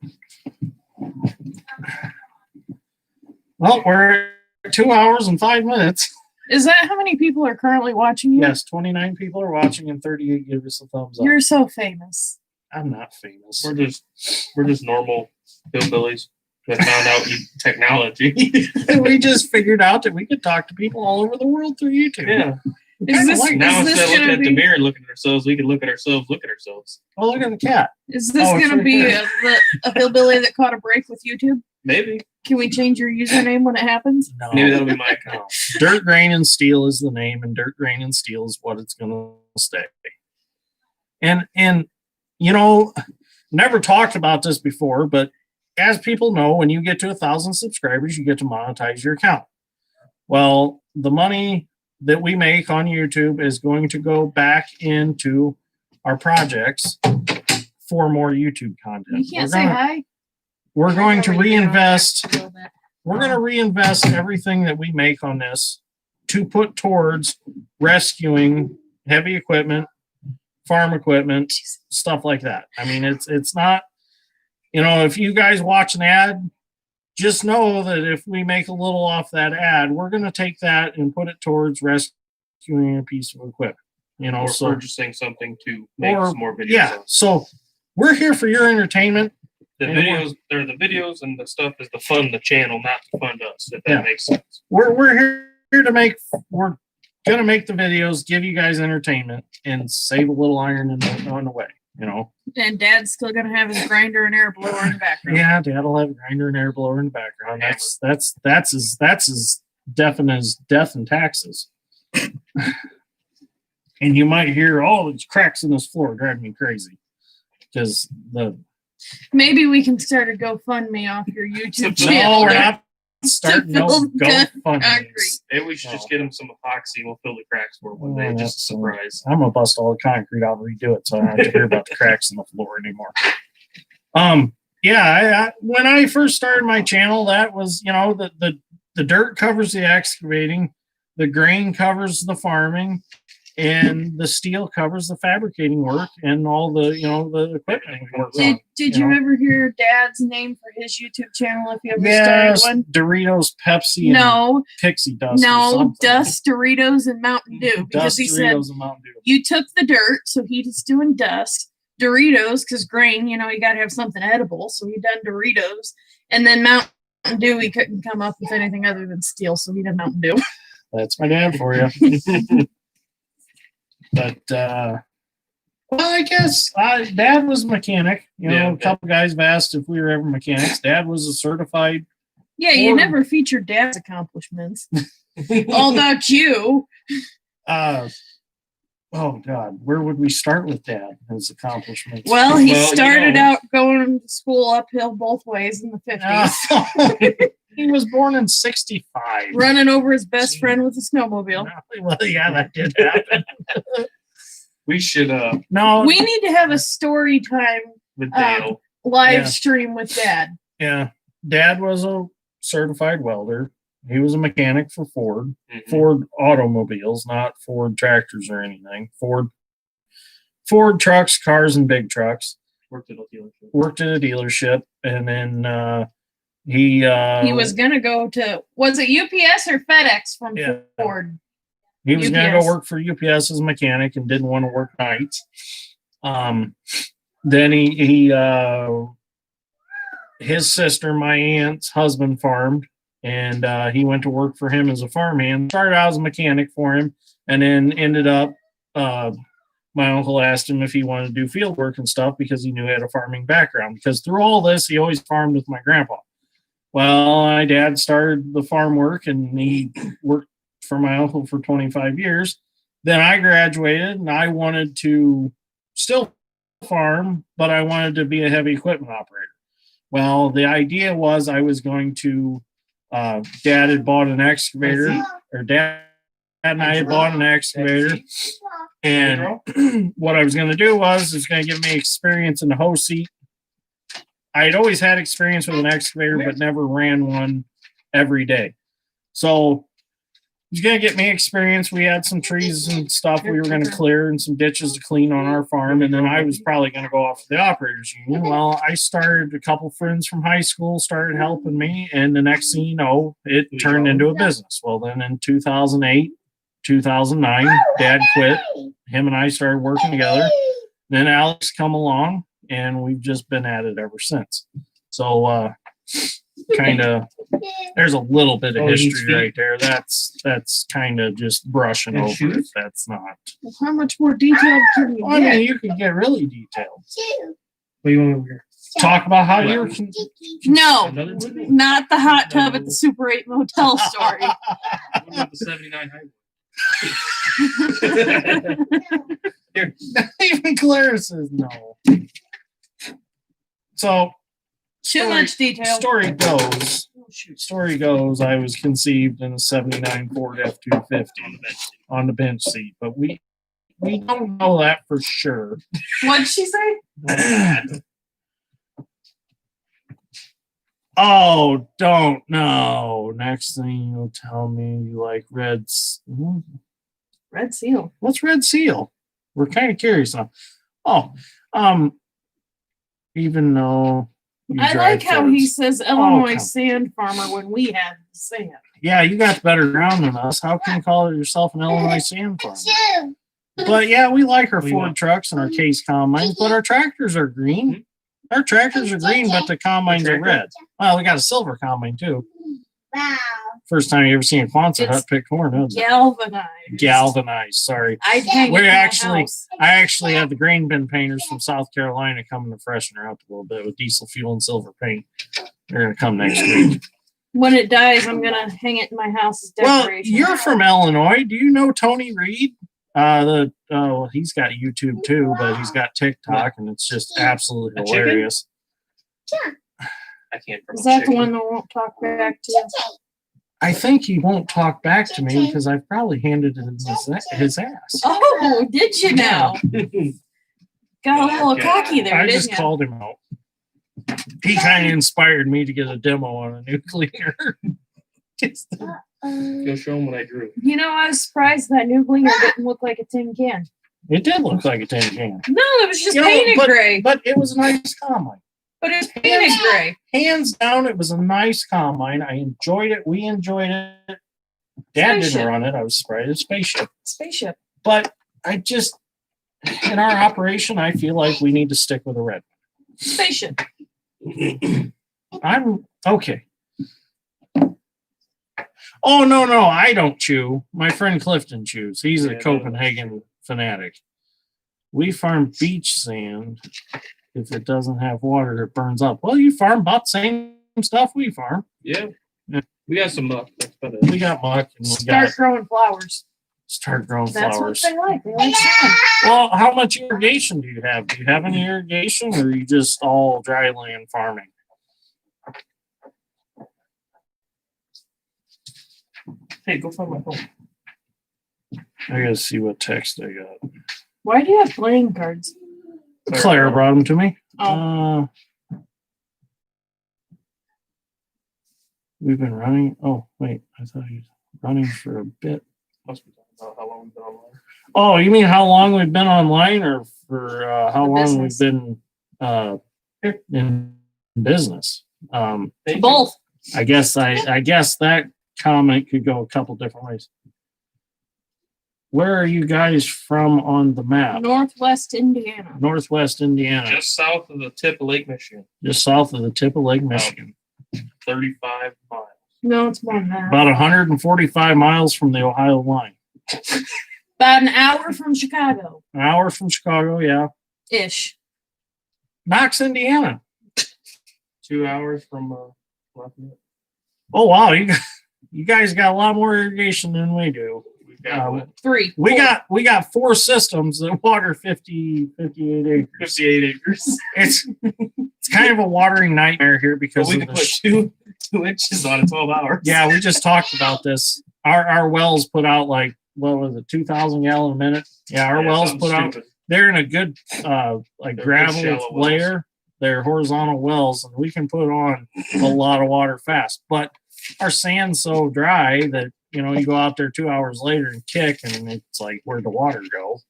[SPEAKER 1] Well, we're at 2 hours and 5 minutes.
[SPEAKER 5] Is that how many people are currently watching you?
[SPEAKER 1] Yes, 29 people are watching and 38 give us a thumbs up.
[SPEAKER 5] You're so famous.
[SPEAKER 1] I'm not famous.
[SPEAKER 3] We're just normal hillbillies that found out technology.
[SPEAKER 1] We just figured out that we could talk to people all over the world through YouTube.
[SPEAKER 3] Yeah.
[SPEAKER 5] Is this,
[SPEAKER 3] Now
[SPEAKER 5] is
[SPEAKER 3] instead
[SPEAKER 5] this
[SPEAKER 3] of looking
[SPEAKER 5] gonna
[SPEAKER 3] at the
[SPEAKER 5] be?
[SPEAKER 3] mirror and looking at ourselves, we can look at ourselves, look at ourselves.
[SPEAKER 1] Oh, look at the cat.
[SPEAKER 5] Is this
[SPEAKER 1] Oh, it's
[SPEAKER 5] gonna
[SPEAKER 1] right
[SPEAKER 5] be
[SPEAKER 1] there.
[SPEAKER 5] a hillbilly that caught a break with YouTube?
[SPEAKER 3] Maybe.
[SPEAKER 5] Can we change your username when it happens?
[SPEAKER 1] No.
[SPEAKER 3] Maybe that'll be my account.
[SPEAKER 1] No. Dirt, Grain, and Steel is the name, and Dirt, Grain, and Steel is what it's going to stay. And you know, never talked about this before, but as people know, when you get to 1,000 subscribers, you get to monetize your account. Well, the money that we make on YouTube is going to go back into our projects for more YouTube content.
[SPEAKER 5] You can't say hi.
[SPEAKER 1] We're going to
[SPEAKER 5] I know you get on there
[SPEAKER 1] reinvest.
[SPEAKER 5] a little bit.
[SPEAKER 1] We're going to reinvest everything that we make on this to put towards rescuing heavy equipment, farm equipment, stuff like that. I mean, it's not, you know, if you guys watch an ad, just know that if we make a little off that ad, we're going to take that and put it towards rescuing a piece of equipment. You know,
[SPEAKER 3] Or
[SPEAKER 1] so
[SPEAKER 3] purchasing something to make
[SPEAKER 1] or-
[SPEAKER 3] some more videos.
[SPEAKER 1] yeah.
[SPEAKER 3] Of.
[SPEAKER 1] So we're here for your entertainment.
[SPEAKER 3] The
[SPEAKER 1] And
[SPEAKER 3] videos, they're the videos, and the stuff is to fund the channel, not to fund us. If that
[SPEAKER 1] Yeah.
[SPEAKER 3] makes sense.
[SPEAKER 1] We're here to make. We're gonna make the videos, give you guys entertainment, and save a little iron on the way. You know.
[SPEAKER 5] And Dad's still gonna have his grinder and air blower in the background.
[SPEAKER 1] Yeah, Dad'll have a grinder and air blower in the background. That's as definite as death and taxes. And you might hear all these cracks in this floor driving me crazy because the
[SPEAKER 5] Maybe we can start a GoFundMe off your YouTube
[SPEAKER 3] No,
[SPEAKER 5] channel.
[SPEAKER 1] no, we're not starting no
[SPEAKER 5] build
[SPEAKER 1] GoFundMe.
[SPEAKER 5] concrete.
[SPEAKER 3] Maybe we should just get them some epoxy. We'll fill the cracks for one day.
[SPEAKER 1] Oh,
[SPEAKER 3] Just a surprise.
[SPEAKER 1] I'm gonna bust all the concrete out and redo it, so I don't have to hear about the cracks in the floor anymore. Yeah, when I first started my channel, that was, you know, the dirt covers the excavating, the grain covers the farming, and the steel covers the fabricating work and all the, you know, the equipment we work on.
[SPEAKER 5] Did
[SPEAKER 1] you
[SPEAKER 5] you
[SPEAKER 1] know?
[SPEAKER 5] ever hear Dad's name for his YouTube channel if you ever
[SPEAKER 1] Yes,
[SPEAKER 5] started one?
[SPEAKER 1] Doritos, Pepsi, and
[SPEAKER 5] No,
[SPEAKER 1] Pixie Dust. or
[SPEAKER 5] no,
[SPEAKER 1] something.
[SPEAKER 5] Dust, Doritos, and Mountain Dew. Because
[SPEAKER 1] Dust,
[SPEAKER 5] he said
[SPEAKER 1] Doritos, and Mountain Dew.
[SPEAKER 5] you took the dirt, so he's doing dust. Doritos, because grain, you know, you got to have something edible, so he done Doritos. And then Mountain Dew, he couldn't come up with anything other than steel, so he did Mountain Dew.
[SPEAKER 1] That's my dad for you. But well, I guess Dad was a mechanic. You know,
[SPEAKER 3] Yeah,
[SPEAKER 1] a couple guys have asked if we were ever mechanics. Dad was a certified.
[SPEAKER 5] Yeah, you
[SPEAKER 1] Or-
[SPEAKER 5] never featured Dad's accomplishments. All about you.
[SPEAKER 1] Oh God, where would we start with Dad? His accomplishments.
[SPEAKER 5] Well, he
[SPEAKER 3] Well, you
[SPEAKER 5] started
[SPEAKER 3] know-
[SPEAKER 5] out going to school uphill both ways in the 50s,
[SPEAKER 1] He was born in '65.
[SPEAKER 5] running over his best friend with a snowmobile.
[SPEAKER 1] Well, yeah, that did happen.
[SPEAKER 3] We should
[SPEAKER 1] No,
[SPEAKER 5] We need to have a story time
[SPEAKER 3] with Dale.
[SPEAKER 5] live
[SPEAKER 1] Yeah.
[SPEAKER 5] stream with Dad.
[SPEAKER 1] yeah, Dad was a certified welder. He was a mechanic for Ford.
[SPEAKER 3] Mhm.
[SPEAKER 1] Ford automobiles, not Ford tractors or anything. Ford trucks, cars, and big trucks.
[SPEAKER 3] Worked at a dealership.
[SPEAKER 1] Worked at a dealership, and then He
[SPEAKER 5] was gonna go to, was it UPS or FedEx from
[SPEAKER 1] Yeah.
[SPEAKER 5] Ford?
[SPEAKER 1] He was going to
[SPEAKER 5] UPS.
[SPEAKER 1] go work for UPS as a mechanic and didn't want to work nights. Then his sister, my aunt's husband, farmed, and he went to work for him as a farmhand. Started out as a mechanic for him, and then ended up. My uncle asked him if he wanted to do field work and stuff because he knew he had a farming background. Because through all this, he always farmed with my grandpa. Well, my dad started the farm work, and he worked for my uncle for 25 years. Then I graduated, and I wanted to still farm, but I wanted to be a heavy equipment operator. Well, the idea was I was going to, Dad had bought an excavator, or Dad and I had bought an excavator. And what I was going to do was going to give me experience in the hoe seat. I had always had experience with an excavator, but never ran one every day. So he's going to get me experience. We had some trees and stuff we were going to clear and some ditches to clean on our farm. And then I was probably going to go off to the operators union. Well, I started, a couple friends from high school started helping me. And the next thing you know, it turned into a business. Well, then in 2008, 2009, Dad quit. Him and I started working together. Then Alex come along, and we've just been at it ever since. So kind of, there's a little bit of history right there. That's kind of just brushing over it. That's not.
[SPEAKER 5] Well, how much more detailed can you
[SPEAKER 1] I
[SPEAKER 5] get?
[SPEAKER 1] mean, you can get really detailed.
[SPEAKER 3] What do you want over here?
[SPEAKER 1] Talk about how you were.
[SPEAKER 5] No,
[SPEAKER 3] Another one?
[SPEAKER 5] not the hot tub at the Super 8 motel story.
[SPEAKER 3] What about the 79 highway?
[SPEAKER 1] Even Claire says no. So
[SPEAKER 5] Too much detail.
[SPEAKER 1] Story goes, I was conceived in a 79 Ford F-250 on the bench seat, but we don't know that for sure.
[SPEAKER 5] What'd she say?
[SPEAKER 1] Oh, don't know. Next thing you'll tell me you like
[SPEAKER 5] Red Seal.
[SPEAKER 1] What's Red Seal? We're kind of curious now. Oh, even though
[SPEAKER 5] I like how he
[SPEAKER 1] Fords.
[SPEAKER 5] says Illinois
[SPEAKER 1] come.
[SPEAKER 5] sand farmer when we have the sand.
[SPEAKER 1] Yeah, you got better ground than us. How can you call yourself an Illinois sand farmer? But yeah, we like our Ford trucks and our case combines, but our tractors are green. Our tractors are green, but the combines are red. Well, we got a silver combine too.
[SPEAKER 4] Wow.
[SPEAKER 1] First time you ever seen a Quonset hut pick corn, isn't it?
[SPEAKER 5] Galvanized.
[SPEAKER 1] Galvanized, sorry.
[SPEAKER 5] I'd hang
[SPEAKER 1] We're
[SPEAKER 5] it in my
[SPEAKER 1] actually-
[SPEAKER 5] house.
[SPEAKER 1] I actually had the grain bin painters from South Carolina coming to freshen her up a little bit with diesel fuel and silver paint. They're going to come next week.
[SPEAKER 5] When it dies, I'm gonna hang it in my house as
[SPEAKER 1] Well,
[SPEAKER 5] decoration.
[SPEAKER 1] you're from Illinois. Do you know Tony Reed? He's got YouTube too, but he's got TikTok, and it's just absolutely
[SPEAKER 3] A chicken?
[SPEAKER 1] hilarious.
[SPEAKER 3] I can't.
[SPEAKER 5] Is that the one that won't talk back to you?
[SPEAKER 1] I think he won't talk back to me because I've probably handed him his ass.
[SPEAKER 5] Oh, did you now? Got a little cocky there,
[SPEAKER 1] I
[SPEAKER 5] didn't
[SPEAKER 1] just
[SPEAKER 5] you?
[SPEAKER 1] called him out. He kind of inspired me to get a demo on a new Gleaner.
[SPEAKER 3] Go show him what I drew.
[SPEAKER 5] You know, I was surprised that new Gleaner didn't look like a tin can.
[SPEAKER 1] It did look like a tin can,
[SPEAKER 5] No, it was just
[SPEAKER 1] You know,
[SPEAKER 5] painted gray.
[SPEAKER 1] but it was a nice combine.
[SPEAKER 5] But it was painted gray.
[SPEAKER 1] Hands down, it was a nice combine. I enjoyed it. We enjoyed it. Dad
[SPEAKER 5] Spaceship.
[SPEAKER 1] didn't run it. I was sprayed a spaceship.
[SPEAKER 5] Spaceship.
[SPEAKER 1] But I just, in our operation, I feel like we need to stick with a red.
[SPEAKER 5] Spaceship.
[SPEAKER 1] I'm okay. Oh, no, I don't chew. My friend Clifton chews. He's a
[SPEAKER 3] Yeah,
[SPEAKER 1] Copenhagen fanatic. We farm beach sand. If it doesn't have water, it burns up. Well, you farm about the same stuff we farm.
[SPEAKER 3] Yeah.
[SPEAKER 1] Yeah.
[SPEAKER 3] We got some muck. That's about it.
[SPEAKER 1] We got muck and we
[SPEAKER 5] Start
[SPEAKER 1] got
[SPEAKER 5] growing flowers.
[SPEAKER 1] start growing
[SPEAKER 5] That's
[SPEAKER 1] flowers.
[SPEAKER 5] what they like. They like sand.
[SPEAKER 1] Well, how much irrigation do you have? Do you have any irrigation or are you just all dry land farming?
[SPEAKER 3] Hey, go find my phone.
[SPEAKER 1] I gotta see what text I got.
[SPEAKER 5] Why do you have playing cards?
[SPEAKER 1] Claire brought them to me.
[SPEAKER 5] Oh.
[SPEAKER 1] We've been running. Oh, wait. I thought he was running for a bit.
[SPEAKER 3] Must be talking about how long we've been online.
[SPEAKER 1] Oh, you mean how long we've been online or for how
[SPEAKER 5] The
[SPEAKER 1] long
[SPEAKER 5] business.
[SPEAKER 1] we've been in business?
[SPEAKER 5] Both.
[SPEAKER 1] I guess that comment could go a couple different ways. Where are you guys from on the map?
[SPEAKER 5] Northwest Indiana.
[SPEAKER 1] Northwest Indiana.
[SPEAKER 3] Just south of the tip of Lake Michigan.
[SPEAKER 1] Just south of the tip of Lake Michigan.
[SPEAKER 3] 35 miles.
[SPEAKER 5] No, it's more than that.
[SPEAKER 1] About 145 miles from the Ohio line.
[SPEAKER 5] About an hour from Chicago.
[SPEAKER 1] An hour from Chicago, yeah.
[SPEAKER 5] Ish.
[SPEAKER 1] Knox, Indiana.
[SPEAKER 3] 2 hours from Lafayette.
[SPEAKER 1] Oh, wow. You guys got a lot more irrigation than we do.
[SPEAKER 3] We've got
[SPEAKER 5] 3.
[SPEAKER 1] We got 4 systems that water 58 acres.
[SPEAKER 3] 58 acres.
[SPEAKER 1] It's kind of a watering nightmare here because
[SPEAKER 3] But we
[SPEAKER 1] of
[SPEAKER 3] can
[SPEAKER 1] the
[SPEAKER 3] put two inches on in 12 hours.
[SPEAKER 1] Yeah, we just talked about this. Our wells put out like, what was it, 2,000 gallon a minute? Yeah, our wells
[SPEAKER 3] something
[SPEAKER 1] put out.
[SPEAKER 3] stupid.
[SPEAKER 1] They're in a good
[SPEAKER 3] They're
[SPEAKER 1] gravel
[SPEAKER 3] good shallow
[SPEAKER 1] layer. They're horizontal wells, and we can put on a lot of water fast. But our sand's so dry that you go out there 2 hours later and kick, and it's like, where'd the water go?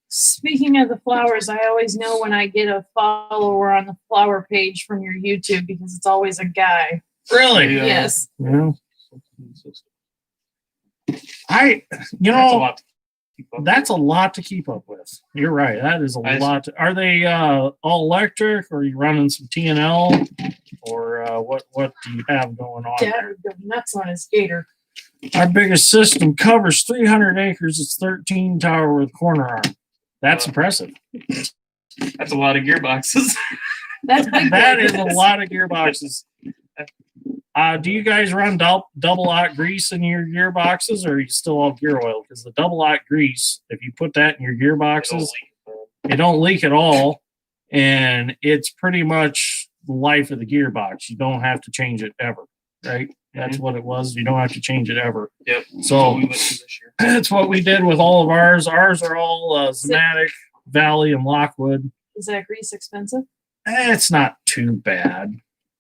[SPEAKER 5] Speaking of the flowers, I always know when I get a follower on the flower page from your YouTube because it's always a guy.
[SPEAKER 1] Really?
[SPEAKER 3] Yeah.
[SPEAKER 5] Yes.
[SPEAKER 1] Yeah. That's a lot to keep up with. You're right. That is a lot. Are they all electric, or are you running some TNL, or what do you have going on
[SPEAKER 5] Dad
[SPEAKER 1] there?
[SPEAKER 5] would go nuts on his gator.
[SPEAKER 1] Our biggest system covers 300 acres. It's 13 tower with corner arm. That's impressive.
[SPEAKER 3] That's a lot of gearboxes.
[SPEAKER 5] That's big.
[SPEAKER 1] That is a lot of gearboxes. Do you guys run double aught grease in your gearboxes, or are you still all gear oil? Because the double aught grease, if you put that in your gearboxes, it don't leak at all, and it's pretty much the life of the gearbox. You don't have to change it ever, right? That's what it was. You don't have to change it ever.
[SPEAKER 3] Yep.
[SPEAKER 1] So
[SPEAKER 3] we went through this year.
[SPEAKER 1] that's what we did with all of ours. Ours are all Zematic, Valley, and Lockwood.
[SPEAKER 5] Is that grease expensive?
[SPEAKER 1] It's not too bad.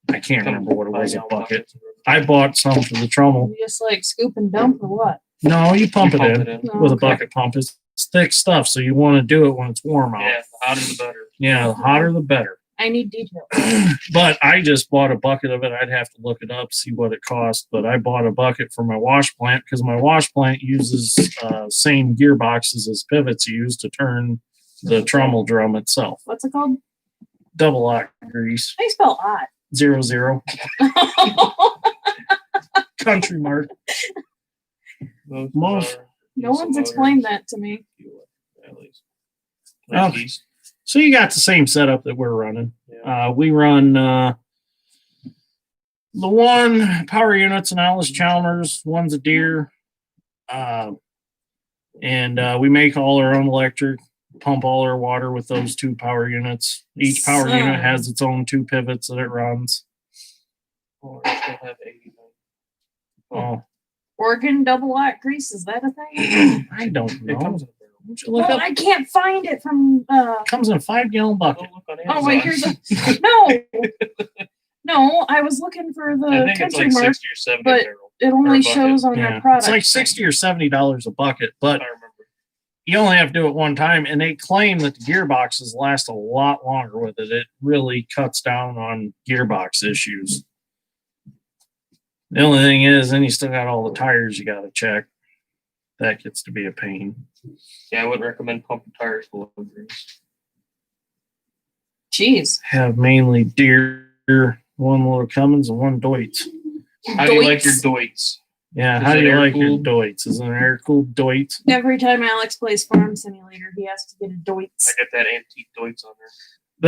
[SPEAKER 1] I can't remember what it was a bucket. I bought some for the trommel.
[SPEAKER 5] You just like scoop and dump or what?
[SPEAKER 1] No, you pump it in
[SPEAKER 5] Oh,
[SPEAKER 1] with a
[SPEAKER 5] okay.
[SPEAKER 1] bucket pump. It's thick stuff, so you want to do it when it's warm out.
[SPEAKER 3] Yeah, the hotter the better.
[SPEAKER 1] Yeah, the hotter the better.
[SPEAKER 5] I need details.
[SPEAKER 1] But I just bought a bucket of it. I'd have to look it up, see what it cost. But I bought a bucket for my wash plant because my wash plant uses same gearboxes as pivots use to turn the trommel drum itself.
[SPEAKER 5] What's it called?
[SPEAKER 1] Double aught grease.
[SPEAKER 5] How do you spell odd?
[SPEAKER 1] 00. Country mark. Most-
[SPEAKER 5] No one's explained that to me.
[SPEAKER 1] Okay. So you got the same setup that we're running.
[SPEAKER 3] Yeah.
[SPEAKER 1] We run the one power unit's an Alice Chalmers, one's a Deere, and we make all our own electric, pump all our water with those 2 power units. Each power
[SPEAKER 5] So-
[SPEAKER 1] unit has its own 2 pivots that it runs.
[SPEAKER 3] Or I still have 89.
[SPEAKER 1] Oh,
[SPEAKER 5] Oregon double aught grease, is that a thing?
[SPEAKER 1] I don't
[SPEAKER 3] It
[SPEAKER 1] know.
[SPEAKER 3] comes in a barrel.
[SPEAKER 1] Why don't you look
[SPEAKER 5] Well,
[SPEAKER 1] up?
[SPEAKER 5] I can't find it from
[SPEAKER 1] Comes in a 5-gallon bucket.
[SPEAKER 3] Don't look on
[SPEAKER 5] Oh wait,
[SPEAKER 3] Amazon.
[SPEAKER 5] here's a no, I was looking for
[SPEAKER 3] I
[SPEAKER 5] the
[SPEAKER 3] think it's
[SPEAKER 5] country
[SPEAKER 3] like
[SPEAKER 5] mark.
[SPEAKER 3] 60 or 70
[SPEAKER 5] but-
[SPEAKER 3] a barrel.
[SPEAKER 5] It
[SPEAKER 3] or
[SPEAKER 5] only
[SPEAKER 3] a bucket.
[SPEAKER 5] shows on
[SPEAKER 1] Yeah,
[SPEAKER 5] their product.
[SPEAKER 1] it's like $60 or $70 a bucket, but
[SPEAKER 3] I remember.
[SPEAKER 1] you only have to do it one time, and they claim that the gearboxes last a lot longer with it. It really cuts down on gearbox issues. The only thing is, then you still got all the tires you got to check. That gets to be a pain.
[SPEAKER 3] Yeah, I wouldn't recommend pumping tires full of grease.
[SPEAKER 5] Jeez.
[SPEAKER 1] Have mainly Deere, one little Cummins, and one Deutz.
[SPEAKER 3] How do you like your
[SPEAKER 5] Doits.
[SPEAKER 3] Deutz?
[SPEAKER 1] Yeah,
[SPEAKER 3] Is
[SPEAKER 1] how do
[SPEAKER 3] it
[SPEAKER 1] you
[SPEAKER 3] air
[SPEAKER 1] like your
[SPEAKER 3] cooled?
[SPEAKER 1] Deutz? Is it an air cooled Deutz?
[SPEAKER 5] Every time Alex plays Farm Simulator, he has to get a Deutz.
[SPEAKER 3] I got that antique Deutz on there.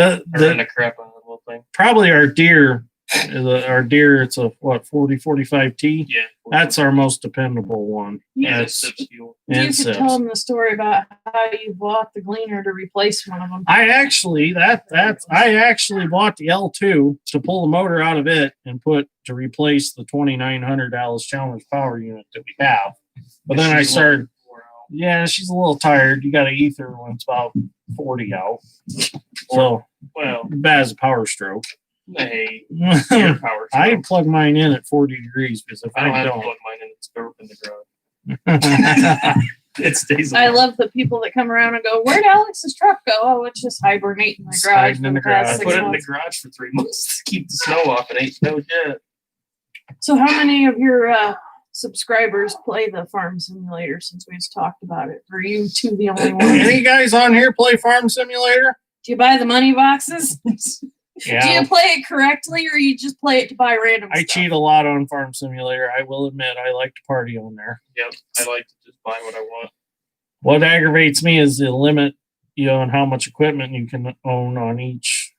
[SPEAKER 3] I ran
[SPEAKER 1] The
[SPEAKER 3] the crap out of that little thing.
[SPEAKER 1] probably our Deere, it's a 4045T.
[SPEAKER 3] Yeah.
[SPEAKER 1] That's our most dependable one.
[SPEAKER 5] Yeah,
[SPEAKER 3] Yeah,
[SPEAKER 1] That's-
[SPEAKER 3] it's fuel.
[SPEAKER 5] You
[SPEAKER 1] and
[SPEAKER 5] could
[SPEAKER 1] Sips.
[SPEAKER 5] tell him the story about how you bought the Gleaner to replace one of them.
[SPEAKER 1] I actually bought the L2 to pull the motor out of it and put to replace the 2900 Alice Chalmers power unit that we have. But then I
[SPEAKER 3] She's a
[SPEAKER 1] started,
[SPEAKER 3] little wore out.
[SPEAKER 1] yeah, she's a little tired. You got to ether when it's about 40 out. So
[SPEAKER 3] Well,
[SPEAKER 1] bad as a power stroke.
[SPEAKER 3] hey, your power.
[SPEAKER 1] I
[SPEAKER 3] stroke.
[SPEAKER 1] plug mine in at 40 degrees because if
[SPEAKER 3] I don't
[SPEAKER 1] I
[SPEAKER 3] have to
[SPEAKER 1] don't,
[SPEAKER 3] plug mine in. It's broke in the garage. It stays.
[SPEAKER 5] I
[SPEAKER 3] alive.
[SPEAKER 5] love the people that come around and go, "Where'd Alex's truck go?" Oh, it's just hibernating in my
[SPEAKER 1] It's
[SPEAKER 5] garage
[SPEAKER 1] hiding
[SPEAKER 5] for
[SPEAKER 1] in
[SPEAKER 5] the
[SPEAKER 1] the
[SPEAKER 5] past
[SPEAKER 1] garage.
[SPEAKER 3] I
[SPEAKER 5] 6
[SPEAKER 3] put it in the
[SPEAKER 5] months.
[SPEAKER 3] garage for 3 months to keep the snow off. It ain't snowed yet.
[SPEAKER 5] So, how many of your subscribers play the farm simulator? Since we've talked about it, are you two the only ones?
[SPEAKER 1] Any guys on here play Farm Simulator?
[SPEAKER 5] Do you buy the money boxes? Do
[SPEAKER 1] Yeah.
[SPEAKER 5] you play it correctly, or you just play it to buy random
[SPEAKER 1] I
[SPEAKER 5] stuff?
[SPEAKER 1] cheat a lot on Farm Simulator. I will admit I like to party on there.
[SPEAKER 3] Yep. I like to just buy what I want.
[SPEAKER 1] What aggravates me is the limit, on how much equipment you can own on each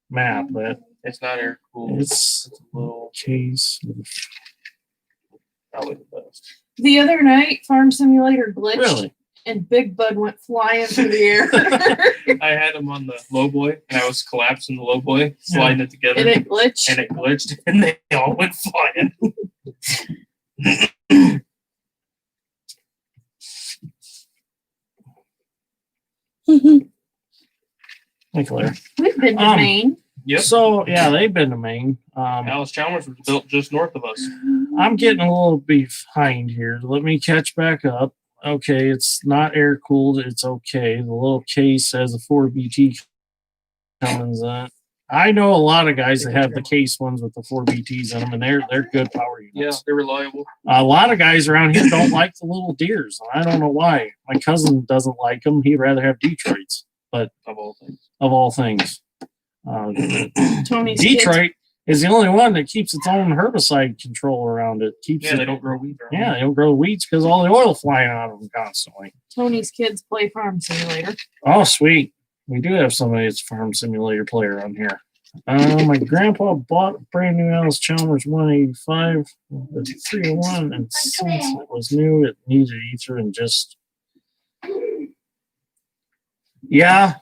[SPEAKER 1] map. But
[SPEAKER 3] It's not air cooled.
[SPEAKER 1] it's
[SPEAKER 3] a little
[SPEAKER 1] case.
[SPEAKER 3] probably the best.
[SPEAKER 5] The other night, Farm Simulator glitched,
[SPEAKER 1] Really?
[SPEAKER 5] and Big Bud went flying through the air,
[SPEAKER 3] I had him on the low boy, and I was collapsing the low boy, sliding it together,
[SPEAKER 5] and it glitched.
[SPEAKER 3] and it glitched, and they all went flying.
[SPEAKER 1] Hey, Claire.
[SPEAKER 5] We've been to
[SPEAKER 1] Um,
[SPEAKER 5] Maine.
[SPEAKER 3] Yep.
[SPEAKER 1] So yeah, they've been to Maine.
[SPEAKER 3] Alice Chalmers was built just north of us.
[SPEAKER 1] I'm getting a little behind here. Let me catch back up. Okay, it's not air cooled. It's okay. The little case has a 4BT Cummins in it. I know a lot of guys that have the case ones with the 4BTs in them, and they're good power
[SPEAKER 3] Yeah,
[SPEAKER 1] units.
[SPEAKER 3] they're reliable.
[SPEAKER 1] A lot of guys around here don't like the little Deers. I don't know why. My cousin doesn't like them. He'd rather have Detroits,
[SPEAKER 3] Of all things.
[SPEAKER 1] of all things.
[SPEAKER 5] Tony's
[SPEAKER 1] Detroit is the only one that keeps its own herbicide control around it. Keeps
[SPEAKER 3] Yeah,
[SPEAKER 1] it,
[SPEAKER 3] they don't grow weeds. around
[SPEAKER 1] yeah, they don't grow weeds because all the oil flying out of them constantly.
[SPEAKER 5] Tony's kids play Farm Simulator.
[SPEAKER 1] Oh, sweet. We do have somebody that's a Farm Simulator player on here. My grandpa bought a brand new Alice Chalmers 185 with 301, and since it was new, it needed ether and just. Yeah,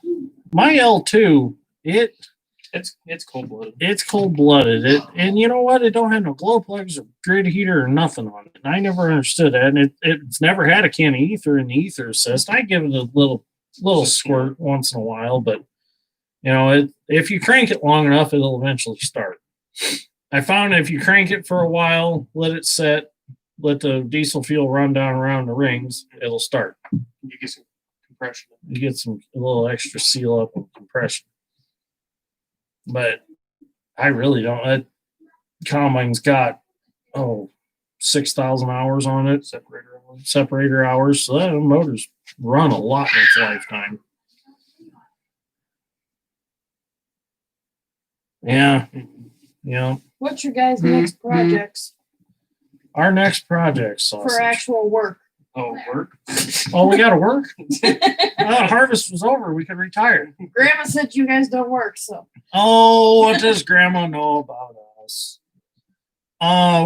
[SPEAKER 1] my L2,
[SPEAKER 3] It's cold blooded.
[SPEAKER 1] it's cold blooded. And you know what? It don't have no glow plugs or grid heater or nothing on it. And I never understood that. And it's never had a can of ether in the ether assist. I give it a little squirt once in a while, but if you crank it long enough, it'll eventually start. I found if you crank it for a while, let it set, let the diesel fuel run down around the rings, it'll start.
[SPEAKER 3] You get some compression.
[SPEAKER 1] You get a little extra seal up and compression. But I really don't. That combine's got 6,000 hours on it, separator hours. So that motor's run a lot in its lifetime. Yeah.
[SPEAKER 5] What's your guys' next projects
[SPEAKER 1] Our next project, sausage.
[SPEAKER 5] for actual work?
[SPEAKER 3] Oh, work?
[SPEAKER 1] Oh, we got to work. Harvest was over. We could retire.
[SPEAKER 5] Grandma said you guys don't work, so
[SPEAKER 1] Oh, what does Grandma know about us?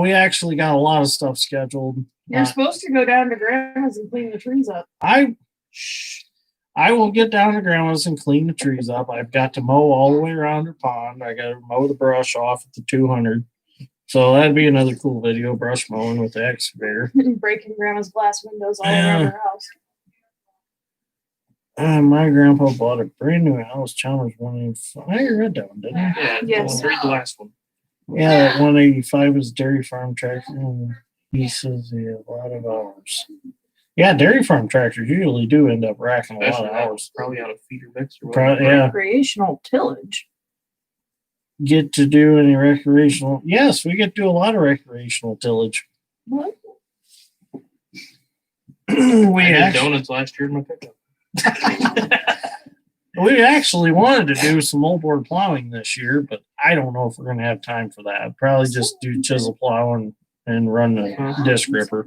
[SPEAKER 1] We actually got a lot of stuff scheduled.
[SPEAKER 5] you're supposed to go down to Grandma's and clean the trees up.
[SPEAKER 1] I will get down to Grandma's and clean the trees up. I've got to mow all the way around her pond. I got to mow the brush off at the 200. So that'd be another cool video, brush mowing with the excavator.
[SPEAKER 5] Breaking Grandma's glass windows all
[SPEAKER 1] Yeah.
[SPEAKER 5] around her house.
[SPEAKER 1] My grandpa bought a brand new Alice Chalmers 185. I read that one, didn't I?
[SPEAKER 3] Yeah.
[SPEAKER 5] Yes.
[SPEAKER 3] Read the last one.
[SPEAKER 1] Yeah, that 185 is dairy farm tractor. And he says he had a lot of hours. Yeah, dairy farm tractors usually do end up racking a lot
[SPEAKER 3] Especially
[SPEAKER 1] of
[SPEAKER 3] that
[SPEAKER 1] hours.
[SPEAKER 3] Probably out of feeder mix or
[SPEAKER 1] Pro-
[SPEAKER 3] whatever.
[SPEAKER 1] yeah.
[SPEAKER 5] Recreational tillage.
[SPEAKER 1] Get to do any recreational? Yes, we get to do a lot of recreational tillage.
[SPEAKER 5] What?
[SPEAKER 3] I did
[SPEAKER 1] we
[SPEAKER 3] donuts last year in my pickup.
[SPEAKER 1] actually wanted to do some moldboard plowing this year, but I don't know if we're going to have time for that. Probably just do chisel plow and run the disc ripper.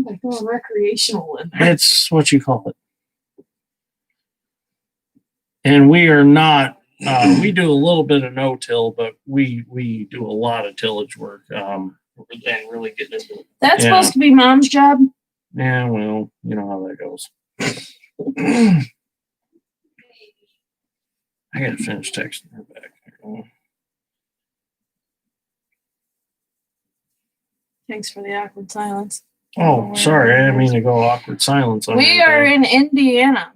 [SPEAKER 5] Like going recreational in there.
[SPEAKER 1] It's what you call it. And we are not. We do a little bit of no-till, but we do a lot of tillage work.
[SPEAKER 3] And really getting into it.
[SPEAKER 5] That's
[SPEAKER 1] Yeah.
[SPEAKER 5] supposed to be Mom's job.
[SPEAKER 1] Yeah, well, you know how that goes. I gotta finish texting her back.
[SPEAKER 5] Thanks for the awkward silence.
[SPEAKER 1] Oh, sorry, I didn't mean to go awkward silence. on
[SPEAKER 5] We
[SPEAKER 1] you
[SPEAKER 5] are
[SPEAKER 1] there.
[SPEAKER 5] in Indiana.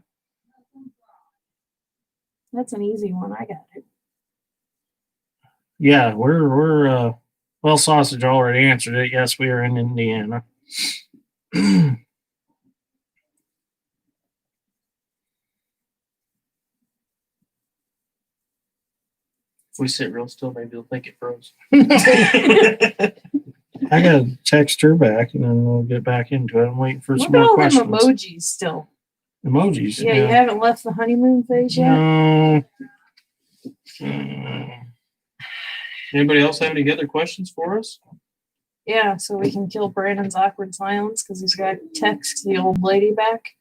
[SPEAKER 5] That's an easy one. I got it.
[SPEAKER 1] Yeah, we're well, sausage already answered it. Yes, we are in Indiana.
[SPEAKER 3] we sit real still, maybe they'll think it froze.
[SPEAKER 1] I gotta text her back and then we'll get back into it. I'm waiting for
[SPEAKER 5] Look
[SPEAKER 1] some
[SPEAKER 5] at
[SPEAKER 1] more
[SPEAKER 5] all them
[SPEAKER 1] questions.
[SPEAKER 5] emojis still.
[SPEAKER 1] Emojis.
[SPEAKER 5] Yeah, you haven't left the honeymoon phase yet.
[SPEAKER 1] No.
[SPEAKER 3] Anybody else have any other questions for us?
[SPEAKER 5] Yeah, so we can kill Brandon's awkward silence because he's got to text the old lady back.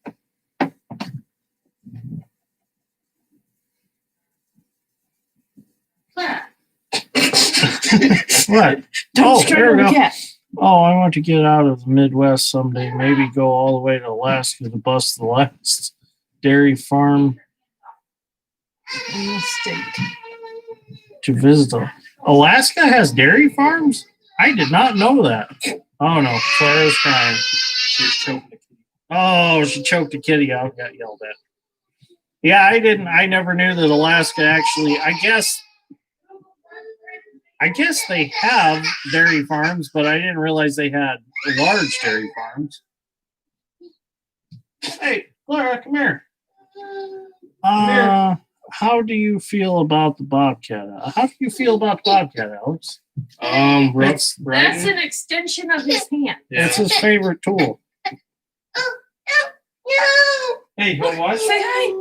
[SPEAKER 1] What?
[SPEAKER 5] Don't
[SPEAKER 1] Oh,
[SPEAKER 5] strangle
[SPEAKER 1] there we
[SPEAKER 5] the
[SPEAKER 1] go.
[SPEAKER 5] cat.
[SPEAKER 1] Oh, I want to get out of the Midwest someday. Maybe go all the way to Alaska to bust the last dairy farm
[SPEAKER 5] In the state.
[SPEAKER 1] to visit them. Alaska has dairy farms? I did not know that. Oh no, Clara's crying.
[SPEAKER 3] She's choking the kitty.
[SPEAKER 1] Oh, she choked a kitty out, got yelled at. Yeah, I never knew that Alaska actually, I guess they have dairy farms, but I didn't realize they had large dairy farms. Hey, Clara, come here. How do you feel about the Bobcat? How do you feel about the Bobcat, Alex?
[SPEAKER 3] Rough, right?
[SPEAKER 5] That's an extension of his hand.
[SPEAKER 3] Yeah.
[SPEAKER 1] It's his favorite tool.
[SPEAKER 3] Hey, you want to watch?
[SPEAKER 5] Say hi.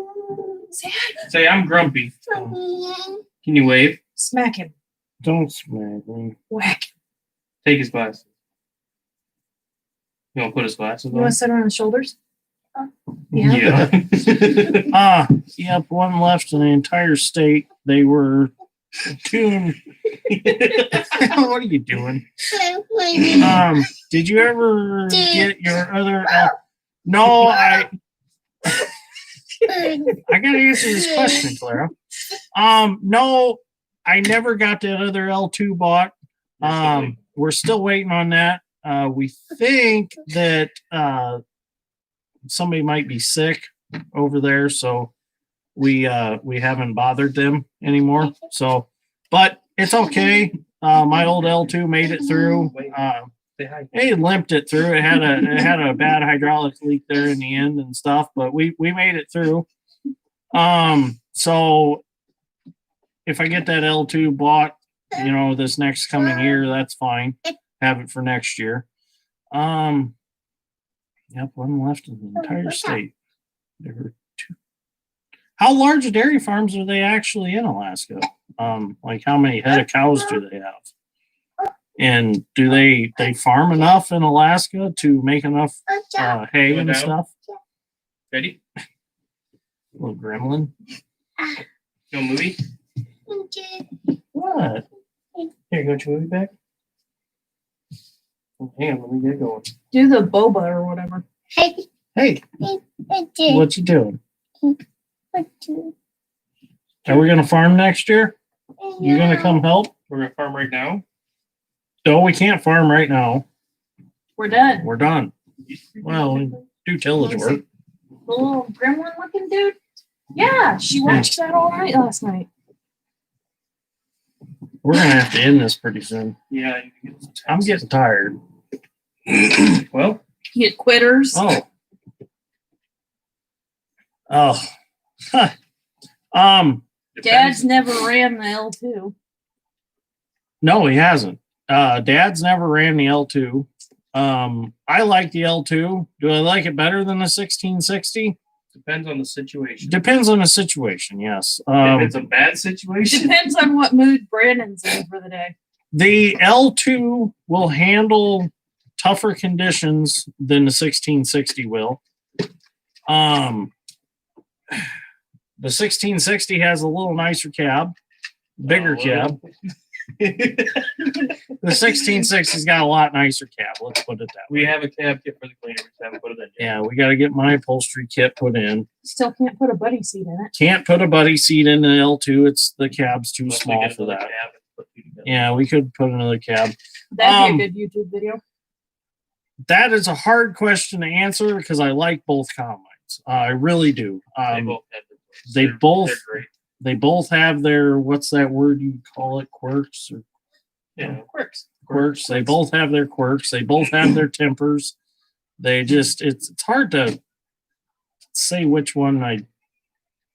[SPEAKER 5] Say hi.
[SPEAKER 3] Say, I'm grumpy. Can you wave?
[SPEAKER 5] Smack him.
[SPEAKER 1] Don't smack me.
[SPEAKER 5] Whack.
[SPEAKER 3] Take his glasses. You want to put his glasses
[SPEAKER 5] You want
[SPEAKER 3] on?
[SPEAKER 5] to sit on his shoulders?
[SPEAKER 3] Yeah.
[SPEAKER 1] Yep, one left in the entire state. They were tuned. What are you doing? Did you ever get your other? No, I gotta answer this question, Clara. No, I never got that other L2 bought. We're still waiting on that. We think that somebody might be sick over there, so we haven't bothered them anymore. So, but it's okay. My old L2 made it through. It limped it through. It had a bad hydraulic leak there in the end and stuff, but we made it through. So if I get that L2 bought, this next coming year, that's fine. Have it for next year. Yep, one left in the entire state. There were two. How large dairy farms are they actually in Alaska? Like how many head of cows do they have? And do they farm enough in Alaska to make enough hay and stuff?
[SPEAKER 3] Ready?
[SPEAKER 1] Little gremlin.
[SPEAKER 3] No movie?
[SPEAKER 1] What?
[SPEAKER 3] Here, go to movie back. Hang on, let me get going.
[SPEAKER 5] Do the boba or whatever.
[SPEAKER 1] Hey, what you doing? Are we gonna farm next year? You gonna come help?
[SPEAKER 3] We're gonna farm right now.
[SPEAKER 1] No, we can't farm right now.
[SPEAKER 5] We're done.
[SPEAKER 1] We're done. Well, we do tillage work.
[SPEAKER 5] The little gremlin looking dude? Yeah, she watched that all night last night.
[SPEAKER 1] We're gonna have to end this pretty soon.
[SPEAKER 3] Yeah, you can get some
[SPEAKER 1] I'm getting tired.
[SPEAKER 3] Well,
[SPEAKER 5] You get quitters.
[SPEAKER 1] Oh. Oh.
[SPEAKER 5] Dad's never ran the L2.
[SPEAKER 1] No, he hasn't. Dad's never ran the L2. I like the L2. Do I like it better than the 1660?
[SPEAKER 3] Depends on the situation.
[SPEAKER 1] Depends on the situation, yes.
[SPEAKER 3] If it's a bad situation,
[SPEAKER 5] Depends on what mood Brandon's in for the day.
[SPEAKER 1] The L2 will handle tougher conditions than the 1660 will. The 1660 has a little nicer cab, bigger cab. The 1660's got a lot nicer cab. Let's put it that way.
[SPEAKER 3] we have a cab kit for the Gleaner. We just haven't put it in yet.
[SPEAKER 1] Yeah, we got to get my upholstery kit put in.
[SPEAKER 5] Still can't put a buddy seat in it.
[SPEAKER 1] Can't put a buddy seat in the L2. It's the cab's too
[SPEAKER 3] Unless we
[SPEAKER 1] small
[SPEAKER 3] get
[SPEAKER 1] for
[SPEAKER 3] another
[SPEAKER 1] that.
[SPEAKER 3] cab and put two together.
[SPEAKER 1] Yeah, we could put another cab.
[SPEAKER 5] That'd be a good YouTube video.
[SPEAKER 1] That is a hard question to answer because I like both combines. I really do.
[SPEAKER 3] They both have their place.
[SPEAKER 1] they both-
[SPEAKER 3] They're great.
[SPEAKER 1] They both have their, what's that word you call it, quirks or
[SPEAKER 3] Yeah.
[SPEAKER 5] Quirks.
[SPEAKER 1] They both have their quirks. They both have their tempers. They just, it's hard to say which one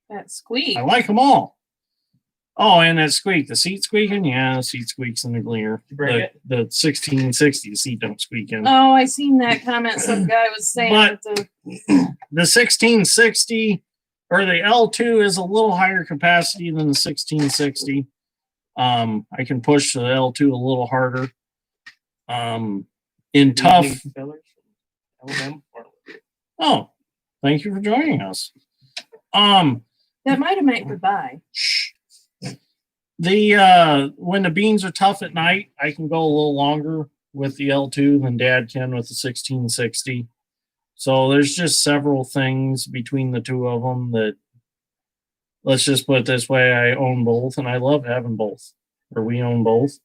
[SPEAKER 5] That squeak.
[SPEAKER 1] I like them all. Oh, and that squeak, the seat squeaking? Yeah, the seat squeaks in the Gleaner.
[SPEAKER 3] You break it?
[SPEAKER 1] The 1660, the seat don't squeak in.
[SPEAKER 5] Oh, I seen that comment. Some guy was saying
[SPEAKER 1] But-
[SPEAKER 5] that
[SPEAKER 1] The 1660 or the L2 is a little higher capacity than the 1660. I can push the L2 a little harder. In tough.
[SPEAKER 3] Evening fillers from Alabama.
[SPEAKER 1] Oh, thank you for joining us.
[SPEAKER 5] that might have meant goodbye.
[SPEAKER 1] When the beans are tough at night, I can go a little longer with the L2 than Dad can with the 1660. So there's just several things between the two of them that, let's just put it this way, I own both and I love having both, or we own both.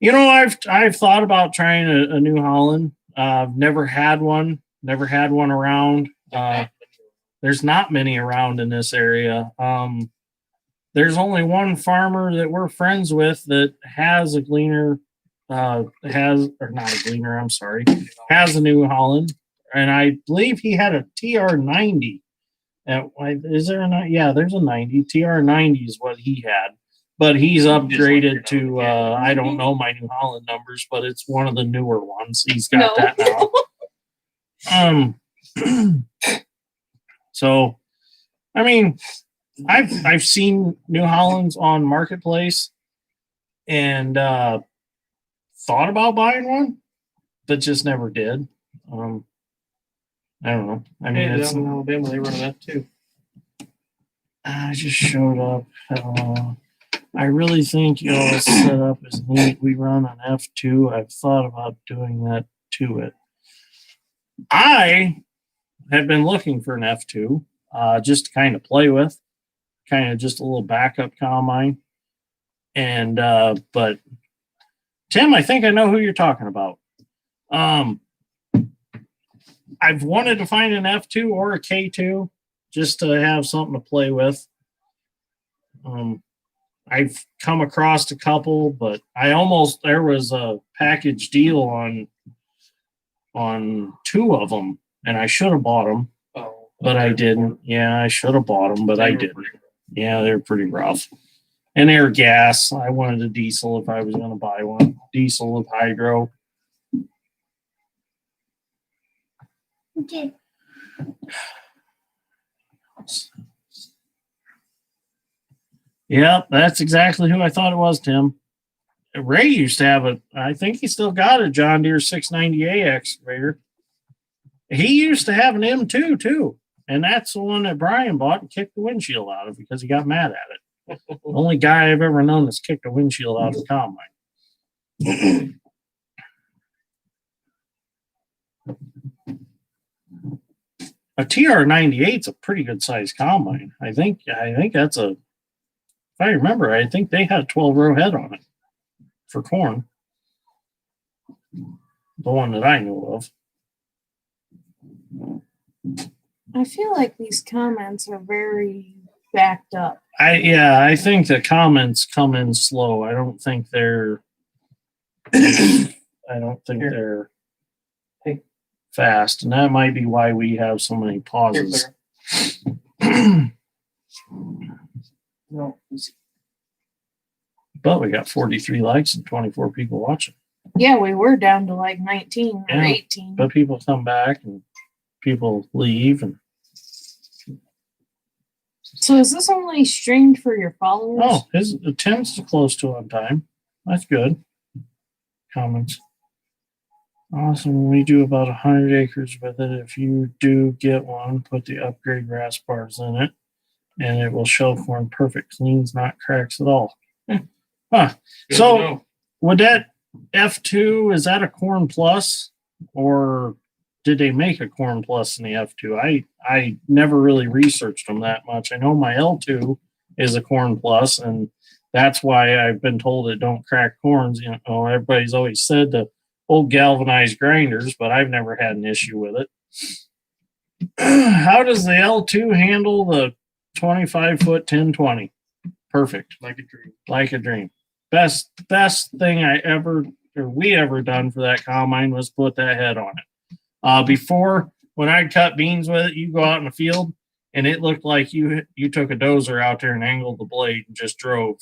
[SPEAKER 1] You know, I've thought about trying a New Holland. I've never had one around. There's not many around in this area. There's only one farmer that we're friends with that has a Gleaner, has a New Holland, and I believe he had a TR90. Is there a yeah? There's a 90. TR90 is what he had, but he's upgraded to I don't know my New Holland numbers, but it's one of the newer ones. He's got that now. So, I mean, I've seen New Hollands on Marketplace and thought about buying one, but just never did. I don't know. I mean,
[SPEAKER 3] Hey,
[SPEAKER 1] it's,
[SPEAKER 3] down in Alabama, they run that too.
[SPEAKER 1] I just showed up. I really think y'all's setup is neat. We run an F2. I've thought about doing that to it. I have been looking for an F2 just to kind of play with, kind of just a little backup combine. And but Tim, I think I know who you're talking about. I've wanted to find an F2 or a K2 just to have something to play with. I've come across a couple, but there was a package deal on two of them, and I should have bought them,
[SPEAKER 3] Oh,
[SPEAKER 1] but I didn't. Yeah, I should have bought them, but I didn't. Yeah, they're pretty rough. And they're gas. I wanted a diesel if I was going to buy one. Diesel with hydro.
[SPEAKER 4] Okay.
[SPEAKER 1] Yeah, that's exactly who I thought it was, Tim. Ray used to have I think he still got a John Deere 690A excavator. He used to have an M2 too. And that's the one that Brian bought and kicked the windshield out of because he got mad at it. The only guy I've ever known that's kicked a windshield out of a combine. A TR98 is a pretty good sized combine. I think that's if I remember, I think they had a 12-row head on it for corn. The one that I knew of.
[SPEAKER 5] I feel like these comments are very backed up.
[SPEAKER 1] I think the comments come in slow. I don't think they're fast, and that might be why we have so many pauses.
[SPEAKER 3] No.
[SPEAKER 1] But we got 43 likes and 24 people watching.
[SPEAKER 5] Yeah, we were down to like 19 or
[SPEAKER 1] Yeah.
[SPEAKER 5] 18.
[SPEAKER 1] But people come back and people leave, and
[SPEAKER 5] So is this only streamed for your followers?
[SPEAKER 1] Tim's close to on time. That's good. Comments. Awesome. We do about 100 acres with it. If you do get one, put the upgrade grass bars in it, and it will show corn perfect, cleans, not cracks at all. Huh.
[SPEAKER 3] Good
[SPEAKER 1] So-
[SPEAKER 3] to know.
[SPEAKER 1] Would that F2, is that a corn plus, or did they make a corn plus in the F2? I never really researched them that much. I know my L2 is a corn plus, and that's why I've been told it don't crack corns. You know, everybody's always said the old galvanized grinders, but I've never had an issue with it. How does the L2 handle the 25-foot 1020? Perfect.
[SPEAKER 3] Like a dream.
[SPEAKER 1] Like a dream. Best thing we ever done for that combine was put that head on it. Before, when I'd cut beans with it, you go out in the field and it looked like you took a dozer out there and angled the blade and just drove,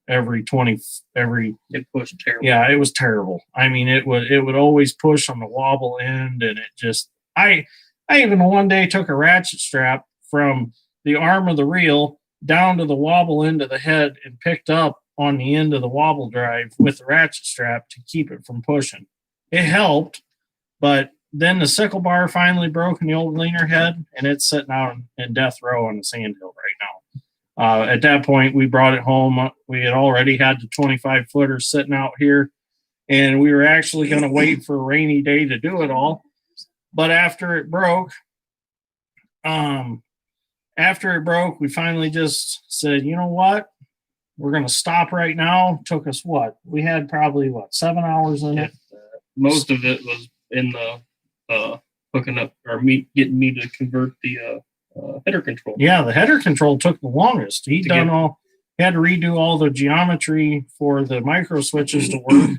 [SPEAKER 1] every
[SPEAKER 3] It pushed terrible.
[SPEAKER 1] yeah, it was terrible. I mean, it would always push on the wobble end, and it just I even one day took a ratchet strap from the arm of the reel down to the wobble end of the head and picked up on the end of the wobble drive with the ratchet strap to keep it from pushing. It helped, but then the sickle bar finally broke in the old Gleaner head, and it's sitting out in death row on the sand hill right now. At that point, we brought it home. We had already had the 25 footer sitting out here, and we were actually going to wait for a rainy day to do it all. But after it broke, we finally just said, you know what? We're going to stop right now. Took us what? We had probably 7 hours in it.
[SPEAKER 3] Most of it was in the hooking up or getting me to convert the header control.
[SPEAKER 1] Yeah, the header control took the longest. He had to redo all the geometry for the micro switches to work.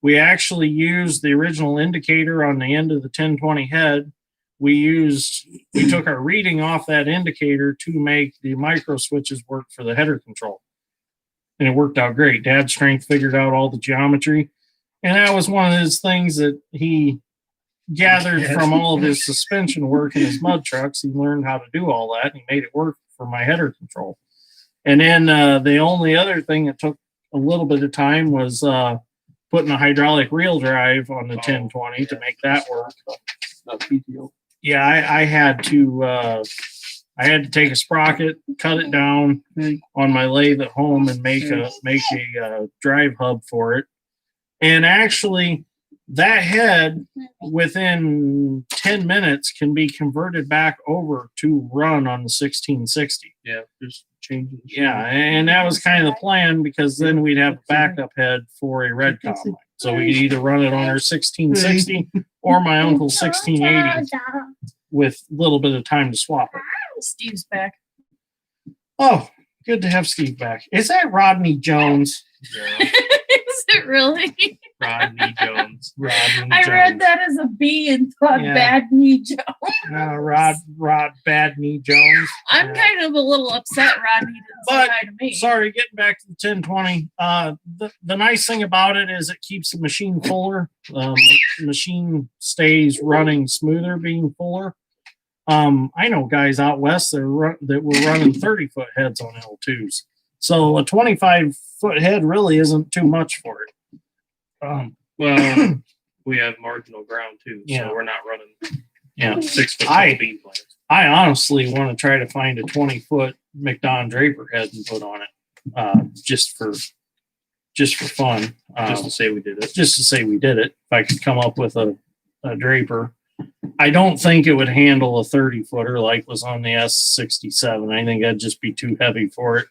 [SPEAKER 1] We actually used the original indicator on the end of the 1020 head. We took our reading off that indicator to make the micro switches work for the header control. And it worked out great. Dad Strength figured out all the geometry. And that was one of his things that he gathered from all of his suspension work in his mud trucks. He learned how to do all that, and he made it work for my header control. And then the only other thing that took a little bit of time was putting a hydraulic reel drive on the 1020 to make that work. Yeah, I had to take a sprocket, cut it down on my lathe at home, and make a drive hub for it. And actually, that head within 10 minutes can be converted back over to run on the 1660.
[SPEAKER 3] Yeah, just changing.
[SPEAKER 1] Yeah, and that was kind of the plan, because then we'd have a backup head for a red combine. So we could either run it on our 1660 or my uncle's 1680 with a little bit of time to swap it.
[SPEAKER 5] Steve's back.
[SPEAKER 1] Oh, good to have Steve back. Is that Rodney Jones?
[SPEAKER 3] Yeah.
[SPEAKER 5] Is it really?
[SPEAKER 3] Rodney Jones.
[SPEAKER 5] I read that as a B and thought Bad Knee Jones.
[SPEAKER 1] Rod Bad Knee Jones.
[SPEAKER 5] I'm kind of a little upset Rodney didn't say hi to me.
[SPEAKER 1] Sorry, getting back to the 1020. The nice thing about it is it keeps the machine fuller. The machine stays running smoother being fuller. I know guys out west that were running 30-foot heads on L2s. So a 25-foot head really isn't too much for it.
[SPEAKER 3] Well, we have marginal ground too,
[SPEAKER 1] Yeah.
[SPEAKER 3] so we're not running 6 foot speed plans.
[SPEAKER 1] I honestly want to try to find a 20-foot McDon Draper head and put on it, just for fun.
[SPEAKER 3] Just to say we did it.
[SPEAKER 1] Just to say we did it. If I could come up with a Draper. I don't think it would handle a 30-footer like was on the S67. I think that'd just be too heavy for it.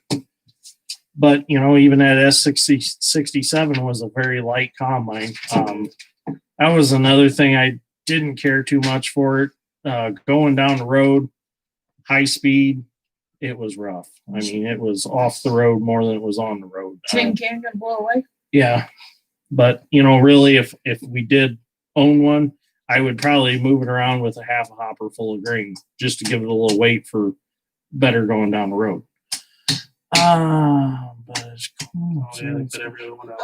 [SPEAKER 1] But, even that S67 was a very light combine. That was another thing I didn't care too much for it. Going down the road, high speed, it was rough. I mean, it was off the road more than it was on the road.
[SPEAKER 5] Tin can gonna blow away?
[SPEAKER 1] Yeah. But, really, if we did own one, I would probably move it around with a half a hopper full of grain just to give it a little weight for better going down the road. But it's cool.
[SPEAKER 3] Oh, yeah, they put every other one out.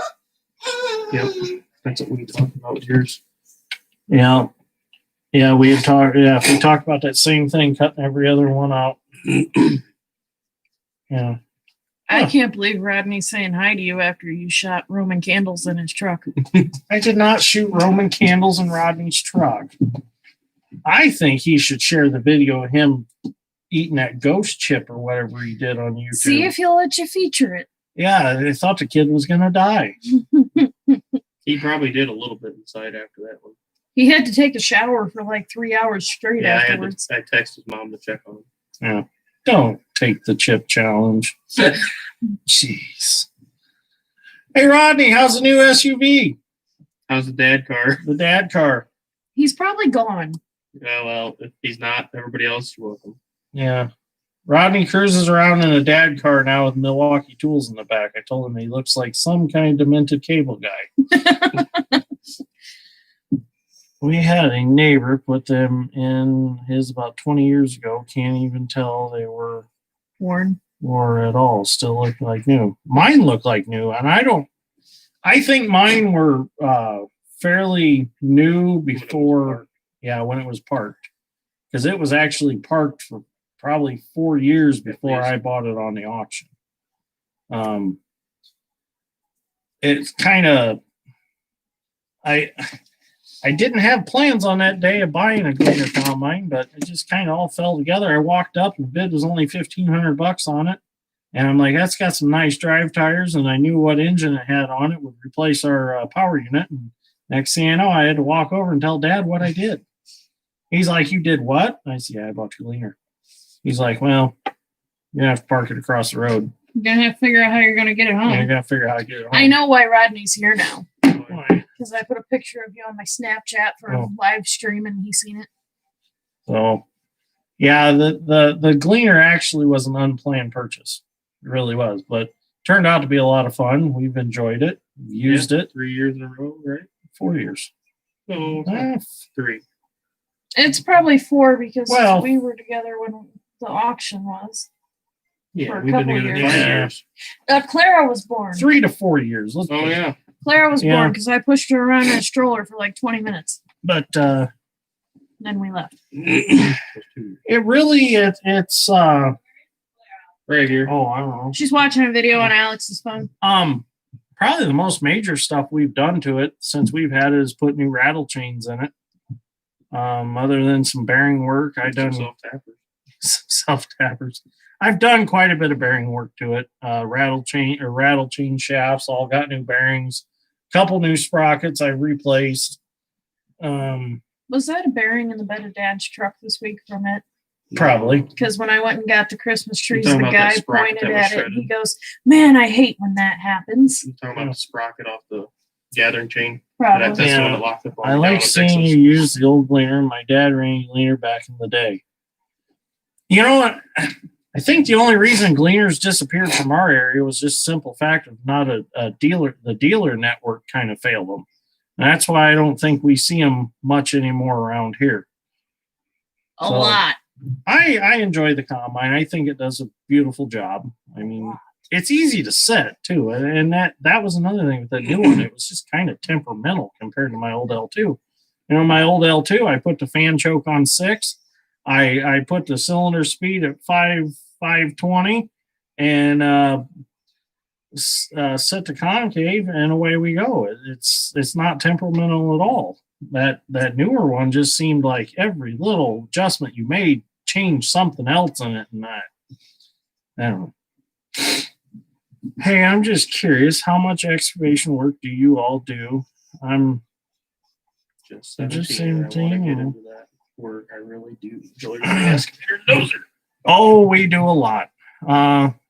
[SPEAKER 3] Yep. That's what we talked about with yours.
[SPEAKER 1] Yeah. Yeah, we had talked. Yeah, if we talked about that same thing, cutting every other one out. Yeah.
[SPEAKER 5] I can't believe Rodney's saying hi to you after you shot Roman candles in his truck.
[SPEAKER 1] I did not shoot Roman candles in Rodney's truck. I think he should share the video of him eating that ghost chip or whatever he did on YouTube.
[SPEAKER 5] See if he'll let you feature it.
[SPEAKER 1] Yeah, they thought the kid was going to die.
[SPEAKER 3] He probably did a little bit inside after that one.
[SPEAKER 5] He had to take a shower for like 3 hours straight afterwards.
[SPEAKER 3] I texted mom to check on him.
[SPEAKER 1] Yeah. Don't take the chip challenge. Jeez. Hey, Rodney, how's the new SUV?
[SPEAKER 3] How's the dad car?
[SPEAKER 1] The dad car.
[SPEAKER 5] He's probably gone.
[SPEAKER 3] Yeah, well, if he's not, everybody else is welcome.
[SPEAKER 1] Yeah. Rodney cruises around in a dad car now with Milwaukee tools in the back. I told him he looks like some kind of demented cable guy. we had a neighbor put them in his about 20 years ago. Can't even tell they were
[SPEAKER 5] Worn.
[SPEAKER 1] at all. Still look like new. Mine look like new, and I think mine were fairly new before. Yeah, when it was parked, because it was actually parked for probably 4 years before I bought it on the auction. It's kind of I didn't have plans on that day of buying a Gleaner combine, but it just kind of all fell together. I walked up and the bid was only $1,500 on it. And I'm like, that's got some nice drive tires. And I knew what engine it had on it would replace our power unit. And next thing I know, I had to walk over and tell Dad what I did. He's like, you did what? I said, yeah, I bought your Gleaner. He's like, well, you have to park it across the road.
[SPEAKER 5] You're gonna have to figure out how you're gonna get it home.
[SPEAKER 1] You got to figure out how to get it home.
[SPEAKER 5] I know why Rodney's here now.
[SPEAKER 1] Why?
[SPEAKER 5] Because I put a picture of you on my Snapchat for a
[SPEAKER 1] Oh.
[SPEAKER 5] live stream and he's seen it.
[SPEAKER 1] So, yeah, the Gleaner actually was an unplanned purchase. It really was, but turned out to be a lot of fun. We've enjoyed it, used it.
[SPEAKER 3] 3 years in a row, right?
[SPEAKER 1] 4 years.
[SPEAKER 3] No,
[SPEAKER 1] Eh,
[SPEAKER 3] 3.
[SPEAKER 5] It's probably 4 because
[SPEAKER 1] Well-
[SPEAKER 5] we were together when the auction was. For
[SPEAKER 3] Yeah,
[SPEAKER 5] a
[SPEAKER 3] we've been
[SPEAKER 5] couple
[SPEAKER 3] together
[SPEAKER 5] years.
[SPEAKER 3] 5
[SPEAKER 1] Yeah.
[SPEAKER 3] years.
[SPEAKER 5] Clara was born.
[SPEAKER 1] 3 to 4 years. Let's
[SPEAKER 3] Oh yeah.
[SPEAKER 5] Clara was
[SPEAKER 1] Yeah.
[SPEAKER 5] born because I pushed her around in a stroller for like 20 minutes.
[SPEAKER 1] But
[SPEAKER 5] Then we left.
[SPEAKER 1] it really it's
[SPEAKER 3] Right here.
[SPEAKER 1] oh, I don't know.
[SPEAKER 5] She's watching a video on Alex's phone.
[SPEAKER 1] Probably the most major stuff we've done to it since we've had it is put new rattle chains in it. Other than some bearing work, I've done self tappers. I've done quite a bit of bearing work to it. Rattle chain shafts all got new bearings. Couple new sprockets I've replaced.
[SPEAKER 5] Was that a bearing in the bed of Dad's truck this week from it?
[SPEAKER 1] Probably.
[SPEAKER 5] Because when I went and got the Christmas trees,
[SPEAKER 3] talking
[SPEAKER 5] the
[SPEAKER 3] about that
[SPEAKER 5] guy
[SPEAKER 3] sprocket
[SPEAKER 5] pointed
[SPEAKER 3] that was
[SPEAKER 5] at it.
[SPEAKER 3] shredded?
[SPEAKER 5] He goes, "Man, I hate when that happens."
[SPEAKER 3] I'm talking about the sprocket off the gathering chain.
[SPEAKER 5] Probably.
[SPEAKER 3] That's the
[SPEAKER 1] Yeah.
[SPEAKER 3] one that locked up on
[SPEAKER 1] I
[SPEAKER 3] me
[SPEAKER 1] like
[SPEAKER 3] down in
[SPEAKER 1] seeing
[SPEAKER 3] Texas.
[SPEAKER 1] you use the old Gleaner. My dad ran a Gleaner back in the day. You know what? I think the only reason Gleaners disappeared from our area was just simple fact of not a dealer. The dealer network kind of failed them. And that's why I don't think we see them much anymore around here.
[SPEAKER 5] A
[SPEAKER 1] So-
[SPEAKER 5] lot.
[SPEAKER 1] I enjoy the combine. I think it does a beautiful job. I mean, it's easy to set too, and that was another thing with that new one. It was just kind of temperamental compared to my old L2. You know, my old L2, I put the fan choke on 6. I put the cylinder speed at 520, and set the concave, and away we go. It's not temperamental at all. That newer one just seemed like every little adjustment you made changed something else in it, and I don't know. Hey, I'm just curious, how much excavation work do you all do? I'm
[SPEAKER 3] Just
[SPEAKER 1] Just
[SPEAKER 3] 17. I want to
[SPEAKER 1] 17,
[SPEAKER 3] get
[SPEAKER 1] yeah.
[SPEAKER 3] into that work. I really do enjoy the excavator dozer.
[SPEAKER 1] Oh, we do a lot.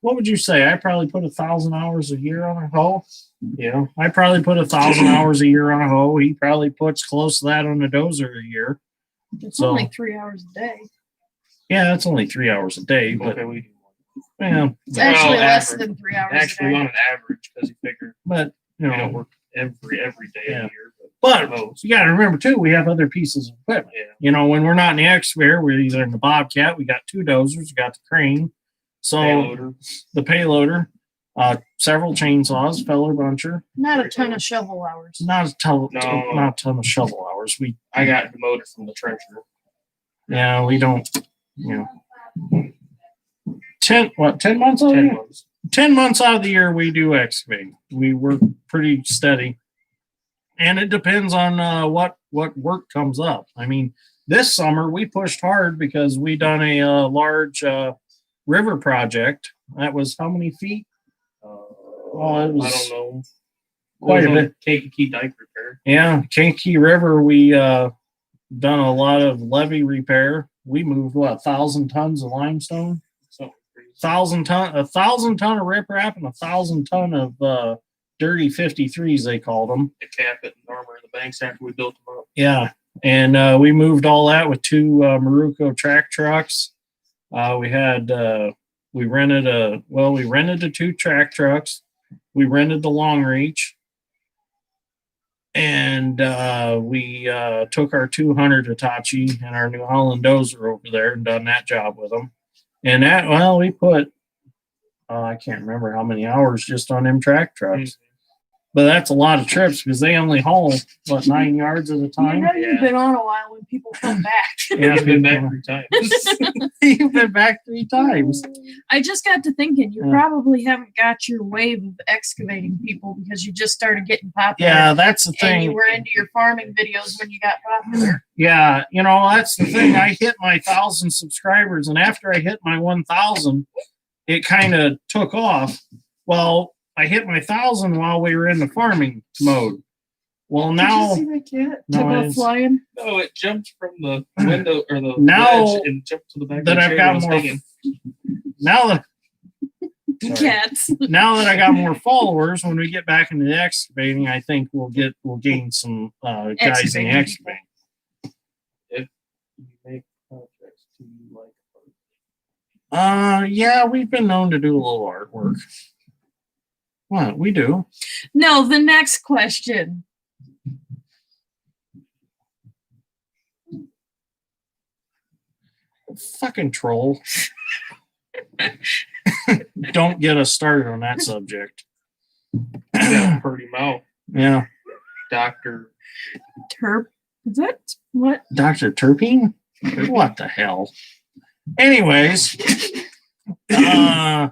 [SPEAKER 1] What would you say? I probably put 1,000 hours a year on a hoe. Yeah, I probably put 1,000 hours a year on a hoe. He probably puts close to that on a dozer a year.
[SPEAKER 5] It's
[SPEAKER 1] So-
[SPEAKER 5] only 3 hours a day.
[SPEAKER 1] Yeah, that's only 3 hours a day, but
[SPEAKER 3] Okay, we
[SPEAKER 1] yeah,
[SPEAKER 5] It's actually
[SPEAKER 3] Well,
[SPEAKER 5] less
[SPEAKER 3] average.
[SPEAKER 5] than 3 hours
[SPEAKER 3] actually
[SPEAKER 5] a day.
[SPEAKER 3] on an average because you figure
[SPEAKER 1] but you
[SPEAKER 3] we don't
[SPEAKER 1] know,
[SPEAKER 3] work every day
[SPEAKER 1] Yeah.
[SPEAKER 3] of the year.
[SPEAKER 1] but
[SPEAKER 3] most.
[SPEAKER 1] you got to remember too, we have other pieces of equipment.
[SPEAKER 3] Yeah.
[SPEAKER 1] You know, when we're not in the excavator, we're either in the Bobcat. We got 2 dozers, we got the crane, so
[SPEAKER 3] Payloader.
[SPEAKER 1] the payloader, several chainsaws, feller buncher.
[SPEAKER 5] Not a ton of shovel hours.
[SPEAKER 1] Not a ton of shovel hours.
[SPEAKER 3] I got the motor from the trencher.
[SPEAKER 1] Yeah, we don't, you know. 10 months out of the
[SPEAKER 3] 10
[SPEAKER 1] year?
[SPEAKER 3] months.
[SPEAKER 1] 10 months out of the year we do excavate. We work pretty steady. And it depends on what work comes up. I mean, this summer we pushed hard because we done a large river project. That was how many feet? It was
[SPEAKER 3] I don't know.
[SPEAKER 1] quite a bit.
[SPEAKER 3] Kankakee dike repair.
[SPEAKER 1] Yeah, Kankakee River, we done a lot of levee repair. We moved 1,000 tons of limestone,
[SPEAKER 3] So crazy.
[SPEAKER 1] 1,000 ton of riprap, and 1,000 ton of dirty 53s, they called them.
[SPEAKER 3] The cap it and armor in the banks after we built them up.
[SPEAKER 1] Yeah, and we moved all that with 2 Maruco track trucks. We rented the 2 track trucks. We rented the long reach. And we took our 200 Hitachi and our New Holland dozer over there and done that job with them. And that, well, we put, I can't remember how many hours just on them track trucks. But that's a lot of trips because they only haul, what, 9 yards at a
[SPEAKER 5] You
[SPEAKER 1] time?
[SPEAKER 5] know you've been on a while when people come back.
[SPEAKER 1] Yeah,
[SPEAKER 3] I've been back 3 times.
[SPEAKER 1] You've been back 3 times.
[SPEAKER 5] I just got to thinking, you
[SPEAKER 1] Yeah.
[SPEAKER 5] probably haven't got your wave of excavating people because you just started getting popular.
[SPEAKER 1] Yeah, that's the
[SPEAKER 5] And you
[SPEAKER 1] thing.
[SPEAKER 5] were into your farming videos when you got popular.
[SPEAKER 1] Yeah, you know, that's the thing. I hit my 1,000 subscribers, and after I hit my 1,000, it kind of took off. Well, I hit my 1,000 while we were in the farming mode. Well, now
[SPEAKER 5] Did you see that cat?
[SPEAKER 1] No,
[SPEAKER 5] Took
[SPEAKER 1] I
[SPEAKER 5] off
[SPEAKER 1] didn't.
[SPEAKER 5] flying.
[SPEAKER 3] No, it jumped from the window or the
[SPEAKER 1] Now
[SPEAKER 3] ledge and jumped to the back
[SPEAKER 1] that
[SPEAKER 3] of the
[SPEAKER 1] I've
[SPEAKER 3] chair
[SPEAKER 1] got
[SPEAKER 3] and was
[SPEAKER 1] more,
[SPEAKER 3] hanging.
[SPEAKER 1] now that Sorry.
[SPEAKER 5] Cats.
[SPEAKER 1] now that I got more followers, when we get back into the excavating, I think we'll gain some guys in
[SPEAKER 5] Excavating
[SPEAKER 1] the excavating.
[SPEAKER 3] If you make projects, do you like
[SPEAKER 1] Yeah, we've been known to do a little artwork. What we do?
[SPEAKER 5] No, the next question.
[SPEAKER 1] Fucking troll. Don't get us started on that subject.
[SPEAKER 3] You got a pretty mouth,
[SPEAKER 1] Yeah,
[SPEAKER 3] Doctor?
[SPEAKER 5] Terp. Is that what?
[SPEAKER 1] Dr. Terpene? What the hell? Anyways,
[SPEAKER 3] You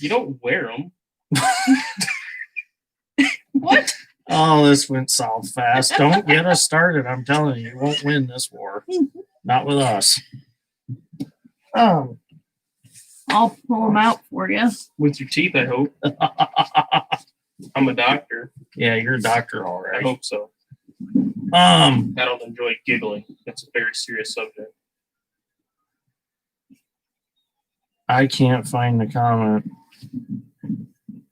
[SPEAKER 3] don't wear them.
[SPEAKER 5] What?
[SPEAKER 1] oh, this went south fast. Don't get us started. I'm telling you, you won't win this war. Not with us.
[SPEAKER 5] I'll pull them out for you.
[SPEAKER 3] With your teeth, I hope. I'm a doctor.
[SPEAKER 1] Yeah, you're a doctor, all
[SPEAKER 3] I
[SPEAKER 1] right.
[SPEAKER 3] hope so.
[SPEAKER 1] Um,
[SPEAKER 3] I don't enjoy giggling. That's a very serious subject.
[SPEAKER 1] I can't find the comment.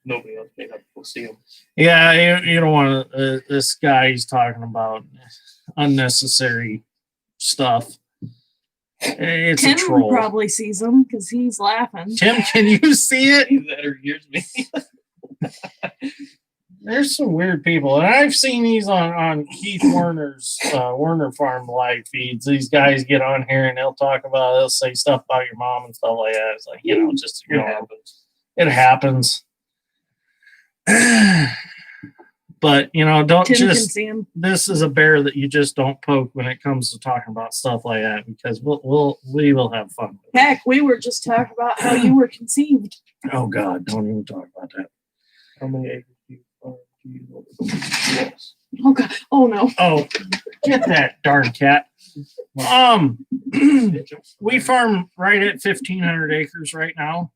[SPEAKER 3] Nobody else may have to see them.
[SPEAKER 1] Yeah, you don't want to. This guy's talking about unnecessary stuff. It's
[SPEAKER 5] Tim
[SPEAKER 1] a troll.
[SPEAKER 5] probably sees them because he's laughing.
[SPEAKER 1] Tim, can you see it?
[SPEAKER 3] That or hears me.
[SPEAKER 1] There's some weird people, and I've seen these on Keith Werner's Werner Farm live feeds. These guys get on here and they'll say stuff about your mom and stuff like that. It's like, you know, just
[SPEAKER 3] It happens.
[SPEAKER 1] It happens. But you know, don't
[SPEAKER 5] Tim can
[SPEAKER 1] just.
[SPEAKER 5] see him.
[SPEAKER 1] This is a bear that you just don't poke when it comes to talking about stuff like that, because we will have fun. with it.
[SPEAKER 5] Heck, we were just talking about how you were conceived.
[SPEAKER 1] Oh God, don't even talk about that.
[SPEAKER 3] How many acres do you farm? Yes.
[SPEAKER 5] Oh God. Oh no.
[SPEAKER 1] Oh, get that darn cat. We farm right at 1,500 acres right now.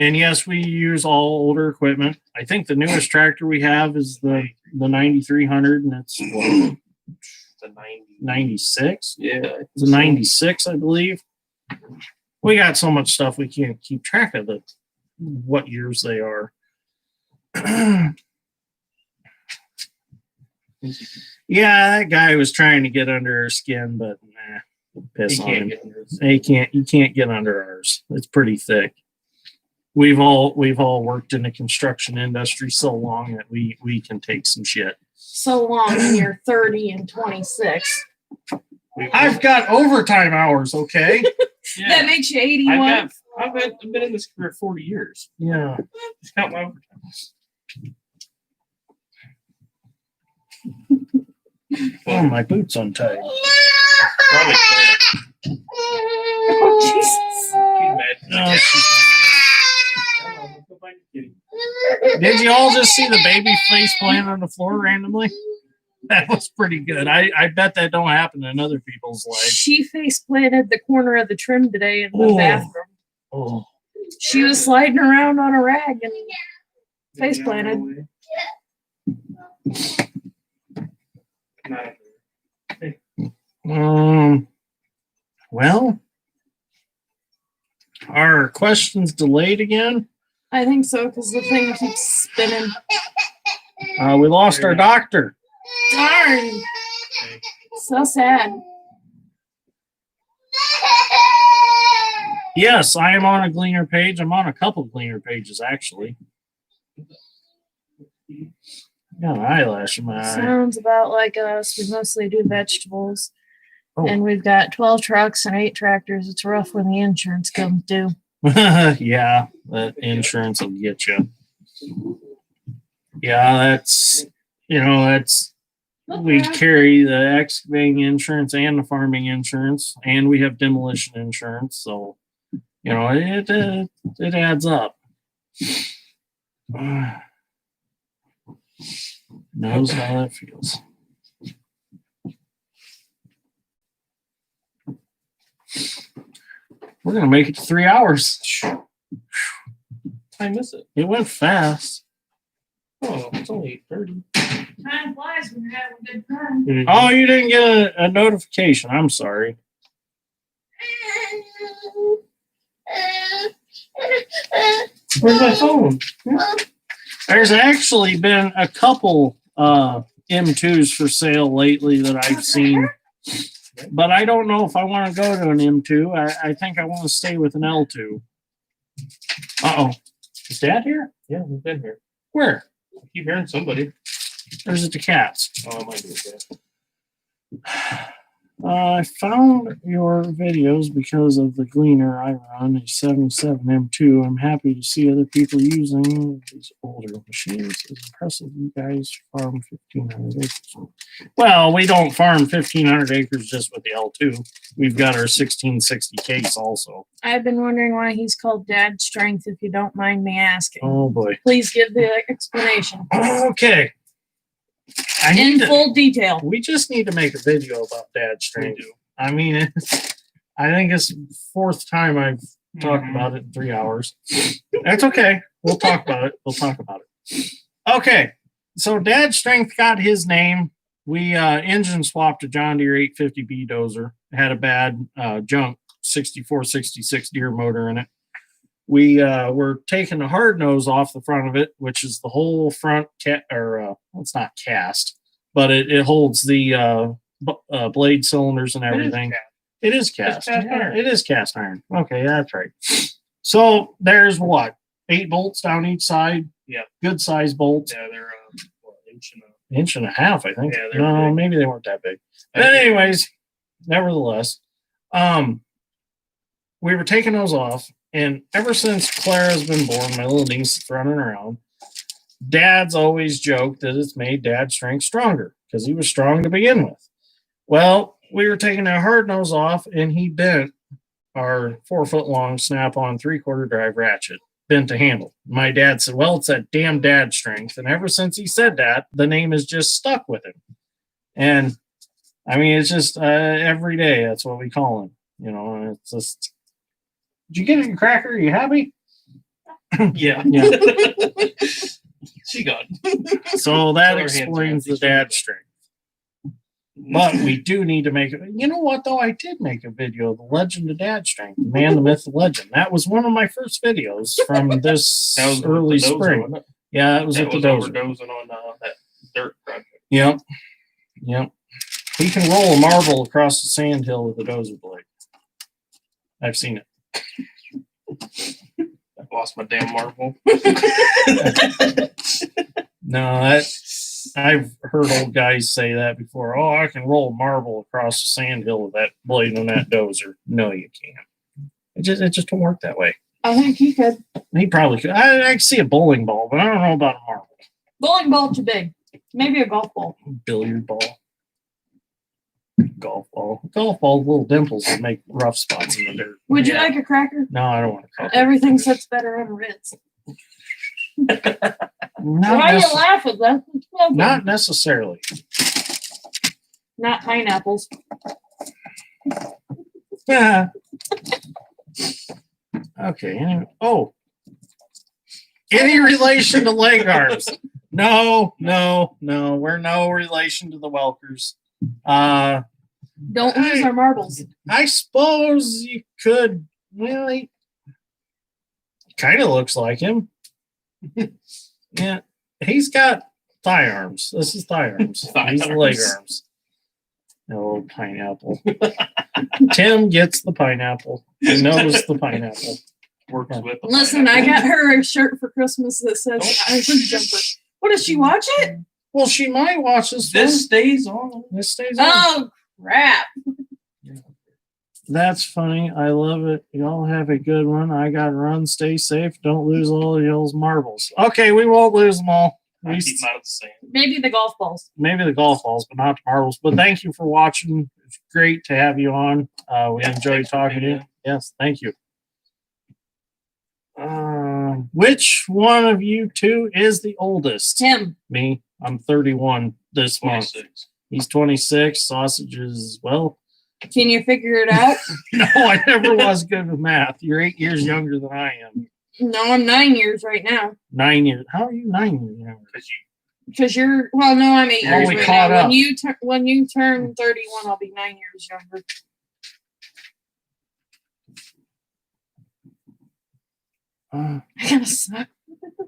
[SPEAKER 1] And yes, we use all older equipment. I think the newest tractor we have is the 9300, and it's what,
[SPEAKER 3] The 90.
[SPEAKER 1] 96.
[SPEAKER 3] Yeah.
[SPEAKER 1] It's a 96, I believe. We got so much stuff we can't keep track of what years they are. Yeah, that guy was trying to get under her skin, but nah, piss
[SPEAKER 3] He
[SPEAKER 1] on
[SPEAKER 3] can't
[SPEAKER 1] him.
[SPEAKER 3] get under his.
[SPEAKER 1] You can't get under ours. It's pretty thick. We've all worked in the construction industry so long that we can take some shit.
[SPEAKER 5] So long when you're 30 and 26.
[SPEAKER 1] I've got overtime hours, okay?
[SPEAKER 5] That makes you 81.
[SPEAKER 3] I've been in this career 40 years.
[SPEAKER 1] Yeah.
[SPEAKER 3] Just count my overtime.
[SPEAKER 1] Oh, my boot's untied.
[SPEAKER 3] Probably Claire.
[SPEAKER 5] Oh, Jesus.
[SPEAKER 3] She's mad.
[SPEAKER 1] No, she's
[SPEAKER 3] Come on, let's go find your kitty.
[SPEAKER 1] not. Did you all just see the baby face playing on the floor randomly? That was pretty good. I bet that don't happen in other people's lives.
[SPEAKER 5] She face planted the corner of the trim today in the
[SPEAKER 1] Oh.
[SPEAKER 5] bathroom.
[SPEAKER 1] Oh,
[SPEAKER 5] She was sliding around on a rag and face planted.
[SPEAKER 1] well, are questions delayed again?
[SPEAKER 5] I think so because the thing keeps spinning.
[SPEAKER 1] We lost our doctor.
[SPEAKER 5] Darn. So sad.
[SPEAKER 1] Yes, I am on a Gleaner page. I'm on a couple Gleaner pages, actually. Got an eyelash in my eye.
[SPEAKER 5] Sounds about like us. We mostly do vegetables.
[SPEAKER 1] Oh.
[SPEAKER 5] And we've got 12 trucks and 8 tractors. It's rough when the insurance comes due.
[SPEAKER 1] Yeah, that insurance will get you. Yeah, we carry the excavating insurance and the farming insurance, and we have demolition insurance. So, it adds up. Knows how that feels. We're gonna make it to 3 hours.
[SPEAKER 3] I miss it.
[SPEAKER 1] It went fast.
[SPEAKER 3] Oh, it's only 8:30.
[SPEAKER 2] Time flies when you're having a good time.
[SPEAKER 1] Oh, you didn't get a notification. I'm sorry.
[SPEAKER 3] Where's my phone?
[SPEAKER 1] There's actually been a couple M2s for sale lately that I've seen, but I don't know if I want to go to an M2. I think I want to stay with an L2. Uh-oh. Is Dad here?
[SPEAKER 3] Yeah, we've been here.
[SPEAKER 1] Where?
[SPEAKER 3] I keep hearing somebody.
[SPEAKER 1] Or is it the cats?
[SPEAKER 3] Oh, it might be that.
[SPEAKER 1] I found your videos because of the Gleaner I run, a 77 M2. I'm happy to see other people using these older machines. It's impressive you guys farm 1,500 acres. Well, we don't farm 1,500 acres just with the L2. We've got our 1660 case also.
[SPEAKER 5] I've been wondering why he's called Dad Strength, if you don't mind me asking.
[SPEAKER 1] Oh boy.
[SPEAKER 5] Please give the explanation
[SPEAKER 1] Okay.
[SPEAKER 5] in full detail.
[SPEAKER 1] We just need to make a video about Dad's strength. I mean, I think it's the 4th time I've talked about it in 3 hours. That's okay. We'll talk about it. Okay. So Dad's strength got his name. We engine swapped a John Deere 850B dozer. It had a bad junk 6466 Deere motor in it. We were taking the hard nose off the front of it, which is the whole front it's not cast, but it holds the blade cylinders and everything. It is cast. It is cast iron. Okay, that's right. So there's 8 bolts down each side.
[SPEAKER 3] Yeah,
[SPEAKER 1] good size bolts.
[SPEAKER 3] Yeah, they're
[SPEAKER 1] inch and a half, I think.
[SPEAKER 3] Yeah,
[SPEAKER 1] no,
[SPEAKER 3] big.
[SPEAKER 1] Maybe they weren't that big. But anyways, nevertheless, we were taking those off. And ever since Clara's been born, my little niece is running around, Dad's always joked that it's made Dad's strength stronger because he was strong to begin with. Well, we were taking our hard nose off and he bent our 4-foot-long snap-on 3/4 drive ratchet, bent the handle. My dad said, well, it's that damn Dad strength. And ever since he said that, the name has just stuck with him. And I mean, it's just every day, that's what we call him. And it's just... Did you get your cracker? Are you happy?
[SPEAKER 3] Yeah. She got it.
[SPEAKER 1] So that explains the Dad strength. But we do need to make it. You know what, though? I did make a video, The Legend of Dad Strength, the man, the myth, the legend. That was one of my first videos from this early spring. Yeah, it was at the dozer.
[SPEAKER 3] Overdosing on that dirt project.
[SPEAKER 1] Yep. He can roll a marble across the sand hill with a dozer blade. I've seen it.
[SPEAKER 3] I lost my damn marble.
[SPEAKER 1] No, I've heard old guys say that before. Oh, I can roll a marble across the sand hill with that blade on that dozer. No, you can't. It just don't work that way.
[SPEAKER 5] I think he could.
[SPEAKER 1] He probably could. I see a bowling ball, but I don't know about a marble.
[SPEAKER 5] Bowling ball too big. Maybe a golf ball.
[SPEAKER 1] Billiard ball. Golf ball. Golf ball, little dimples that make rough spots in the dirt.
[SPEAKER 5] Would you like a cracker?
[SPEAKER 1] No, I don't want a cracker.
[SPEAKER 5] Everything sits better on a Ritz.
[SPEAKER 1] Not
[SPEAKER 5] Why are you laughing? That's okay.
[SPEAKER 1] Not necessarily.
[SPEAKER 5] Not pineapples.
[SPEAKER 1] Yeah. Okay. Anyway. Oh. Any relation to leg arms? No. We're no relation to the Welkers.
[SPEAKER 5] Don't lose our marbles.
[SPEAKER 1] I suppose you could. Well, he kind of looks like him. Yeah, he's got thigh arms. This is thigh arms. These are leg arms. No pineapple. Tim gets the pineapple. He knows the pineapple.
[SPEAKER 3] Works with.
[SPEAKER 5] Listen, I got her a shirt for Christmas that says Iron Jumper. What does she watch it?
[SPEAKER 1] Well, she might watch this.
[SPEAKER 3] This stays on.
[SPEAKER 1] This stays on.
[SPEAKER 5] Oh crap!
[SPEAKER 1] That's funny. I love it. Y'all have a good one. I got to run. Stay safe. Don't lose all of y'all's marbles. Okay, we won't lose them all.
[SPEAKER 3] I keep them out of the sand.
[SPEAKER 5] Maybe the golf balls.
[SPEAKER 1] Maybe the golf balls, but not the marbles. But thank you for watching. It's great to have you on. We
[SPEAKER 3] Yeah,
[SPEAKER 1] enjoyed
[SPEAKER 3] thanks for
[SPEAKER 1] talking to
[SPEAKER 3] being
[SPEAKER 1] you.
[SPEAKER 3] here.
[SPEAKER 1] Yes, thank you. Which one of you two is the oldest?
[SPEAKER 5] Tim.
[SPEAKER 1] Me. I'm 31 this month.
[SPEAKER 3] 26.
[SPEAKER 1] He's 26. Sausages, well,
[SPEAKER 5] Can you figure it out?
[SPEAKER 1] no, I never was good with math. You're 8 years younger than I am.
[SPEAKER 5] No, I'm 9 years right now.
[SPEAKER 1] 9 years. How are you 9 years younger?
[SPEAKER 5] Because you're well, no, I'm 8
[SPEAKER 1] Oh,
[SPEAKER 5] years
[SPEAKER 1] we
[SPEAKER 5] right
[SPEAKER 1] caught
[SPEAKER 5] now.
[SPEAKER 1] up.
[SPEAKER 5] When you turn 31, I'll be 9 years younger.
[SPEAKER 1] Uh,
[SPEAKER 5] I got a sock.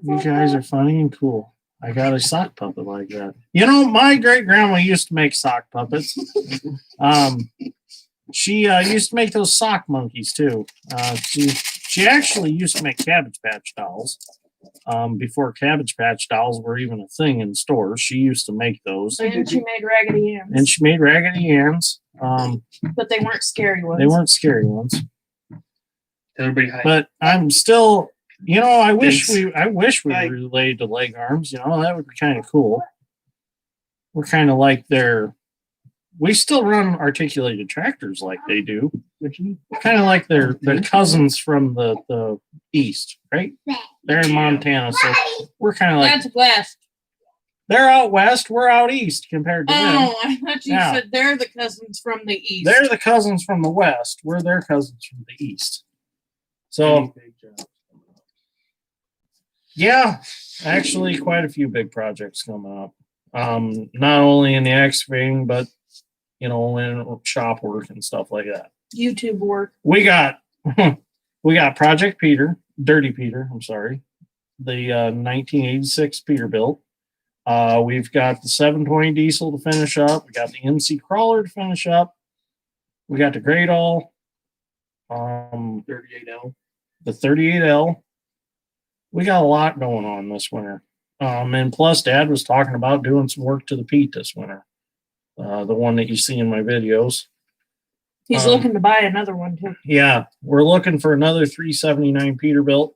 [SPEAKER 1] you guys are funny and cool. I got a sock puppet like that. You know, my great grandma used to make sock puppets. She used to make those sock monkeys too. She actually used to make Cabbage Patch dolls. Before Cabbage Patch dolls were even a thing in stores, she used to make those.
[SPEAKER 5] And she made Raggedy Anns.
[SPEAKER 1] And she made Raggedy Anns.
[SPEAKER 5] But they weren't scary ones.
[SPEAKER 1] They weren't scary ones.
[SPEAKER 3] Everybody hide.
[SPEAKER 1] But I'm still, you know, I wish
[SPEAKER 3] Thanks.
[SPEAKER 1] we
[SPEAKER 3] Hi.
[SPEAKER 1] were related to leg arms. You know, that would be kind of cool. We're kind of like we still run articulated tractors like they do. Kind of like their cousins from the east, right? They're in Montana, so we're kind of like
[SPEAKER 5] That's west.
[SPEAKER 1] they're out west, we're out east compared to them.
[SPEAKER 5] Oh, I thought you
[SPEAKER 1] Yeah.
[SPEAKER 5] said they're the cousins from the east.
[SPEAKER 1] They're the cousins from the west. We're their cousins from the east. So yeah, actually quite a few big projects coming up. Not only in the excavating, but you know, in shop work and stuff like that.
[SPEAKER 5] YouTube work.
[SPEAKER 1] We got Project Peter, Dirty Peter, I'm sorry. The 1986 Peterbilt. We've got the 720 diesel to finish up. We got the MC crawler to finish up. We got the Great All.
[SPEAKER 3] 38L.
[SPEAKER 1] The 38L. We got a lot going on this winter. And plus, Dad was talking about doing some work to the Pete this winter. The one that you see in my videos.
[SPEAKER 5] He's looking to buy another one too.
[SPEAKER 1] Yeah, we're looking for another 379 Peterbilt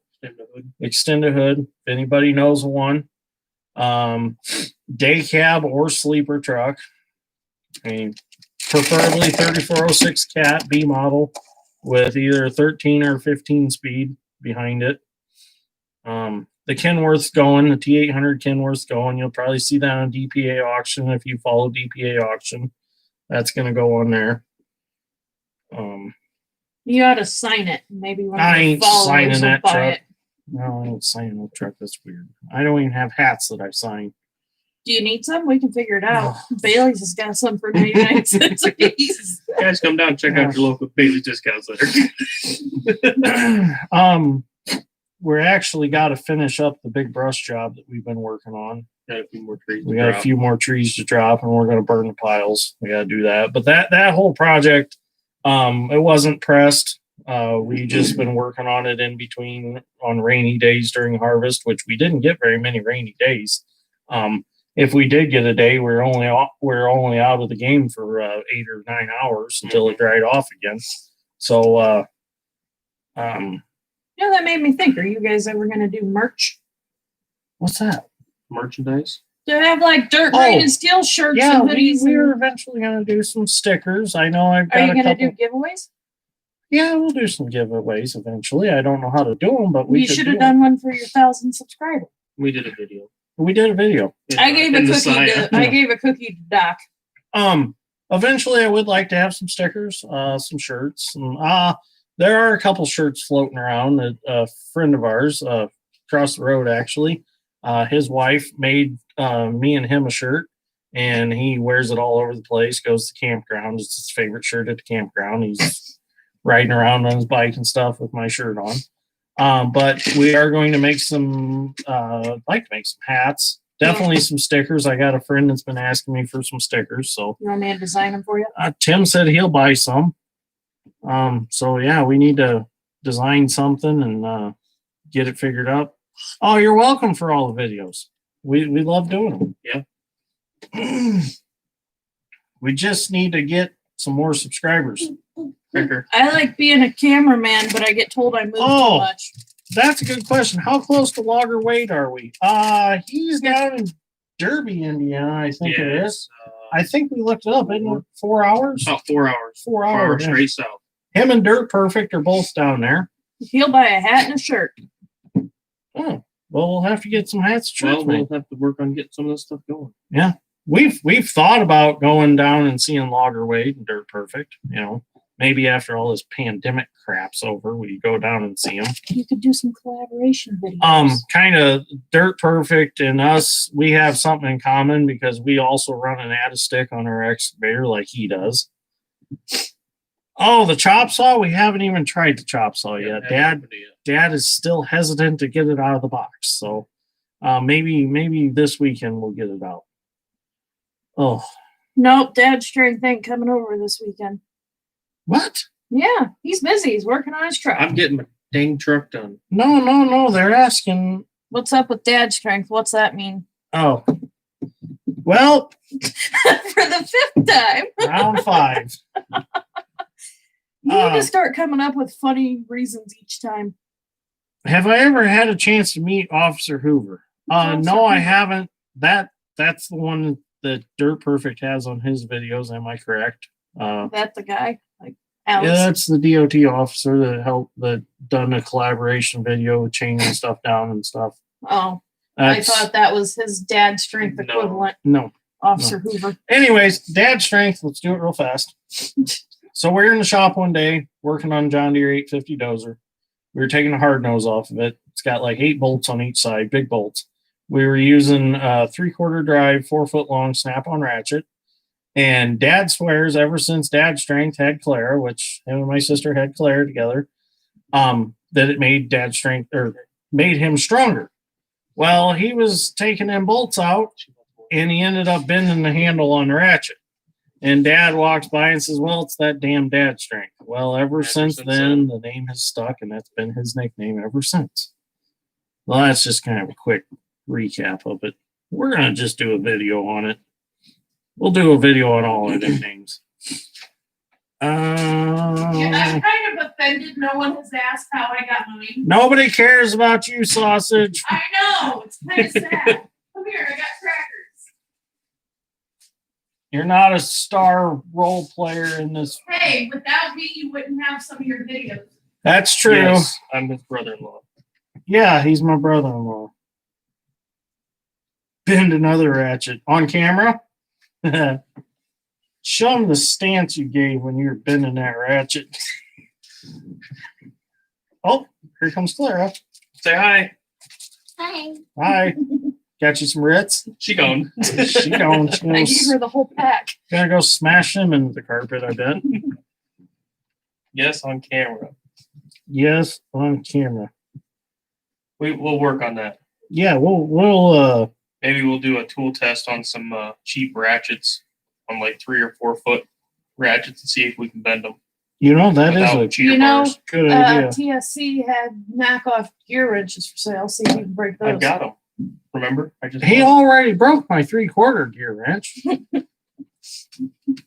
[SPEAKER 1] extended hood. If anybody knows one, day cab or sleeper truck. I mean, preferably 3406 cat B model with either a 13 or 15 speed behind it. The Kenworth's going, the T800 Kenworth's going. You'll probably see that on DPA auction if you follow DPA auction. That's going to go on there.
[SPEAKER 5] You ought to sign it. Maybe one of
[SPEAKER 1] I
[SPEAKER 5] your
[SPEAKER 1] ain't
[SPEAKER 5] followers
[SPEAKER 1] signing
[SPEAKER 5] will
[SPEAKER 1] that
[SPEAKER 5] buy
[SPEAKER 1] truck.
[SPEAKER 5] it.
[SPEAKER 1] No, I don't sign no truck. That's weird. I don't even have hats that I sign.
[SPEAKER 5] Do you need some? We can figure it out. Bailey's has got some for 99 cents a piece.
[SPEAKER 3] Guys, come down and check out your local Bailey discount center.
[SPEAKER 1] We're actually got to finish up the big brush job that we've been working on.
[SPEAKER 3] Got a few more trees.
[SPEAKER 1] We got a few more trees to drop, and we're going to burn the piles. We got to do that. But that whole project, it wasn't pressed. We just been working on it in between on rainy days during harvest, which we didn't get very many rainy days. If we did get a day, we're only out of the game for 8 or 9 hours until it dried off again. So,
[SPEAKER 5] You know, that made me think, are you guys ever going to do merch?
[SPEAKER 1] what's that?
[SPEAKER 3] Merchandise.
[SPEAKER 5] To have like dirt,
[SPEAKER 1] Oh,
[SPEAKER 5] rain, and steel shirts
[SPEAKER 1] Yeah,
[SPEAKER 5] and hoodies.
[SPEAKER 1] we're eventually going to do some stickers. I know I've
[SPEAKER 5] Are
[SPEAKER 1] got
[SPEAKER 5] you
[SPEAKER 1] a
[SPEAKER 5] going to
[SPEAKER 1] couple.
[SPEAKER 5] do giveaways?
[SPEAKER 1] Yeah, we'll do some giveaways eventually. I don't know how to do them, but we
[SPEAKER 5] You
[SPEAKER 1] could
[SPEAKER 5] should
[SPEAKER 1] do
[SPEAKER 5] have
[SPEAKER 1] 'em.
[SPEAKER 5] done one for your 1,000 subscribers.
[SPEAKER 3] We did a video.
[SPEAKER 1] We did a video.
[SPEAKER 5] I gave a
[SPEAKER 3] In the
[SPEAKER 5] cookie.
[SPEAKER 3] Saya.
[SPEAKER 5] I gave a cookie to Doc.
[SPEAKER 1] Eventually I would like to have some stickers, some shirts. And, there are a couple shirts floating around that a friend of ours, across the road actually, his wife made me and him a shirt, and he wears it all over the place, goes to campground. It's his favorite shirt at the campground. He's riding around on his bike and stuff with my shirt on. But we are going to make some, I'd like to make some hats. Definitely some stickers. I got a friend that's been asking me for some stickers. So
[SPEAKER 5] You want me to design them for you?
[SPEAKER 1] Tim said he'll buy some. So yeah, we need to design something and get it figured out. Oh, you're welcome for all the videos. We love doing them.
[SPEAKER 3] Yeah.
[SPEAKER 1] We just need to get some more subscribers.
[SPEAKER 3] Quicker.
[SPEAKER 5] I like being a cameraman, but I get told I move
[SPEAKER 1] Oh.
[SPEAKER 5] too much.
[SPEAKER 1] That's a good question. How close to Logger Wade are we? He's down in Derby, Indiana, I think it is. I think we looked it up. Isn't it 4 hours?
[SPEAKER 3] About 4 hours.
[SPEAKER 1] 4
[SPEAKER 3] 4
[SPEAKER 1] hours.
[SPEAKER 3] hours
[SPEAKER 1] yeah.
[SPEAKER 3] straight south.
[SPEAKER 1] Him and Dirt Perfect are both down there.
[SPEAKER 5] He'll buy a hat and a shirt.
[SPEAKER 1] Oh, well, we'll have to get some hats and
[SPEAKER 3] Well,
[SPEAKER 1] shirts
[SPEAKER 3] we'll
[SPEAKER 1] made.
[SPEAKER 3] have to work on getting some of this stuff going.
[SPEAKER 1] We've thought about going down and seeing Logger Wade and Dirt Perfect. You know, maybe after all this pandemic crap's over, we go down and see them.
[SPEAKER 5] You could do some collaboration videos.
[SPEAKER 1] Kind of Dirt Perfect and us, we have something in common because we also run an stick on our excavator like he does. Oh, the chop saw, we haven't even tried the chop saw yet. Dad is still hesitant to get it out of the box, so maybe this weekend we'll get it out. Oh,
[SPEAKER 5] Nope, Dad's strength ain't coming over this weekend.
[SPEAKER 1] what?
[SPEAKER 5] Yeah, he's busy. He's working on his truck.
[SPEAKER 3] I'm getting my dang truck done.
[SPEAKER 1] No, they're asking.
[SPEAKER 5] What's up with Dad's strength? What's that mean?
[SPEAKER 1] Oh, well,
[SPEAKER 5] For the 5th time.
[SPEAKER 1] round 5.
[SPEAKER 5] You need to start coming up with funny reasons each time.
[SPEAKER 1] Have I ever had a chance to meet Officer Hoover? No, I haven't. That's the one that Dirt Perfect has on his videos. Am I correct?
[SPEAKER 5] That the guy? Like
[SPEAKER 1] Yeah,
[SPEAKER 5] Alex?
[SPEAKER 1] that's the DOT officer that done a collaboration video with changing stuff down and stuff.
[SPEAKER 5] Oh,
[SPEAKER 1] That's,
[SPEAKER 5] I thought that was his dad's strength
[SPEAKER 3] No.
[SPEAKER 5] equivalent,
[SPEAKER 1] no.
[SPEAKER 5] Officer Hoover.
[SPEAKER 1] Anyways, Dad's strength. Let's do it real fast. So we're in the shop one day working on John Deere 850 dozer. We were taking the hard nose off of it. It's got like 8 bolts on each side, big bolts. We were using a 3/4 drive, 4 foot long snap-on ratchet. And Dad swears ever since Dad's strength had Clara, which him and my sister had Clara together, that it made Dad's strength or made him stronger. Well, he was taking them bolts out and he ended up bending the handle on the ratchet. And Dad walks by and says, well, it's that damn Dad strength. Well, ever since then, the name has stuck, and that's been his nickname ever since. Well, that's just kind of a quick recap of it. We're going to just do a video on it. We'll do a video on all our nicknames.
[SPEAKER 5] I'm kind of offended no one has asked how I got mine.
[SPEAKER 1] Nobody cares about you, sausage.
[SPEAKER 5] I know. It's kind of sad. Come here. I got crackers.
[SPEAKER 1] You're not a star role player in this.
[SPEAKER 5] Hey, without me, you wouldn't have some of your videos.
[SPEAKER 1] That's true.
[SPEAKER 3] Yes, I'm his brother-in-law.
[SPEAKER 1] Yeah, he's my brother-in-law. Bend another ratchet on camera. Show him the stance you gave when you were bending that ratchet. Oh, here comes Clara.
[SPEAKER 3] Say hi.
[SPEAKER 4] Hi.
[SPEAKER 1] Hi. Got you some Ritz?
[SPEAKER 3] She gone.
[SPEAKER 1] She going. She
[SPEAKER 5] I gave her the whole pack.
[SPEAKER 1] gonna go smash them into the carpet, I bet.
[SPEAKER 3] Yes, on camera.
[SPEAKER 1] Yes, on camera.
[SPEAKER 3] We'll work on that.
[SPEAKER 1] Yeah, we'll
[SPEAKER 3] Maybe we'll do a tool test on some cheap ratchets, on like 3 or 4 foot ratchets, and see if we can bend them.
[SPEAKER 1] you know, that is
[SPEAKER 3] without
[SPEAKER 1] a
[SPEAKER 3] cheater
[SPEAKER 5] You know,
[SPEAKER 3] bars.
[SPEAKER 1] good idea.
[SPEAKER 5] TSC had knockoff gear wrenches for sale. See if you can break those.
[SPEAKER 3] I've got them. Remember? I just
[SPEAKER 1] He already broke my 3/4 gear wrench.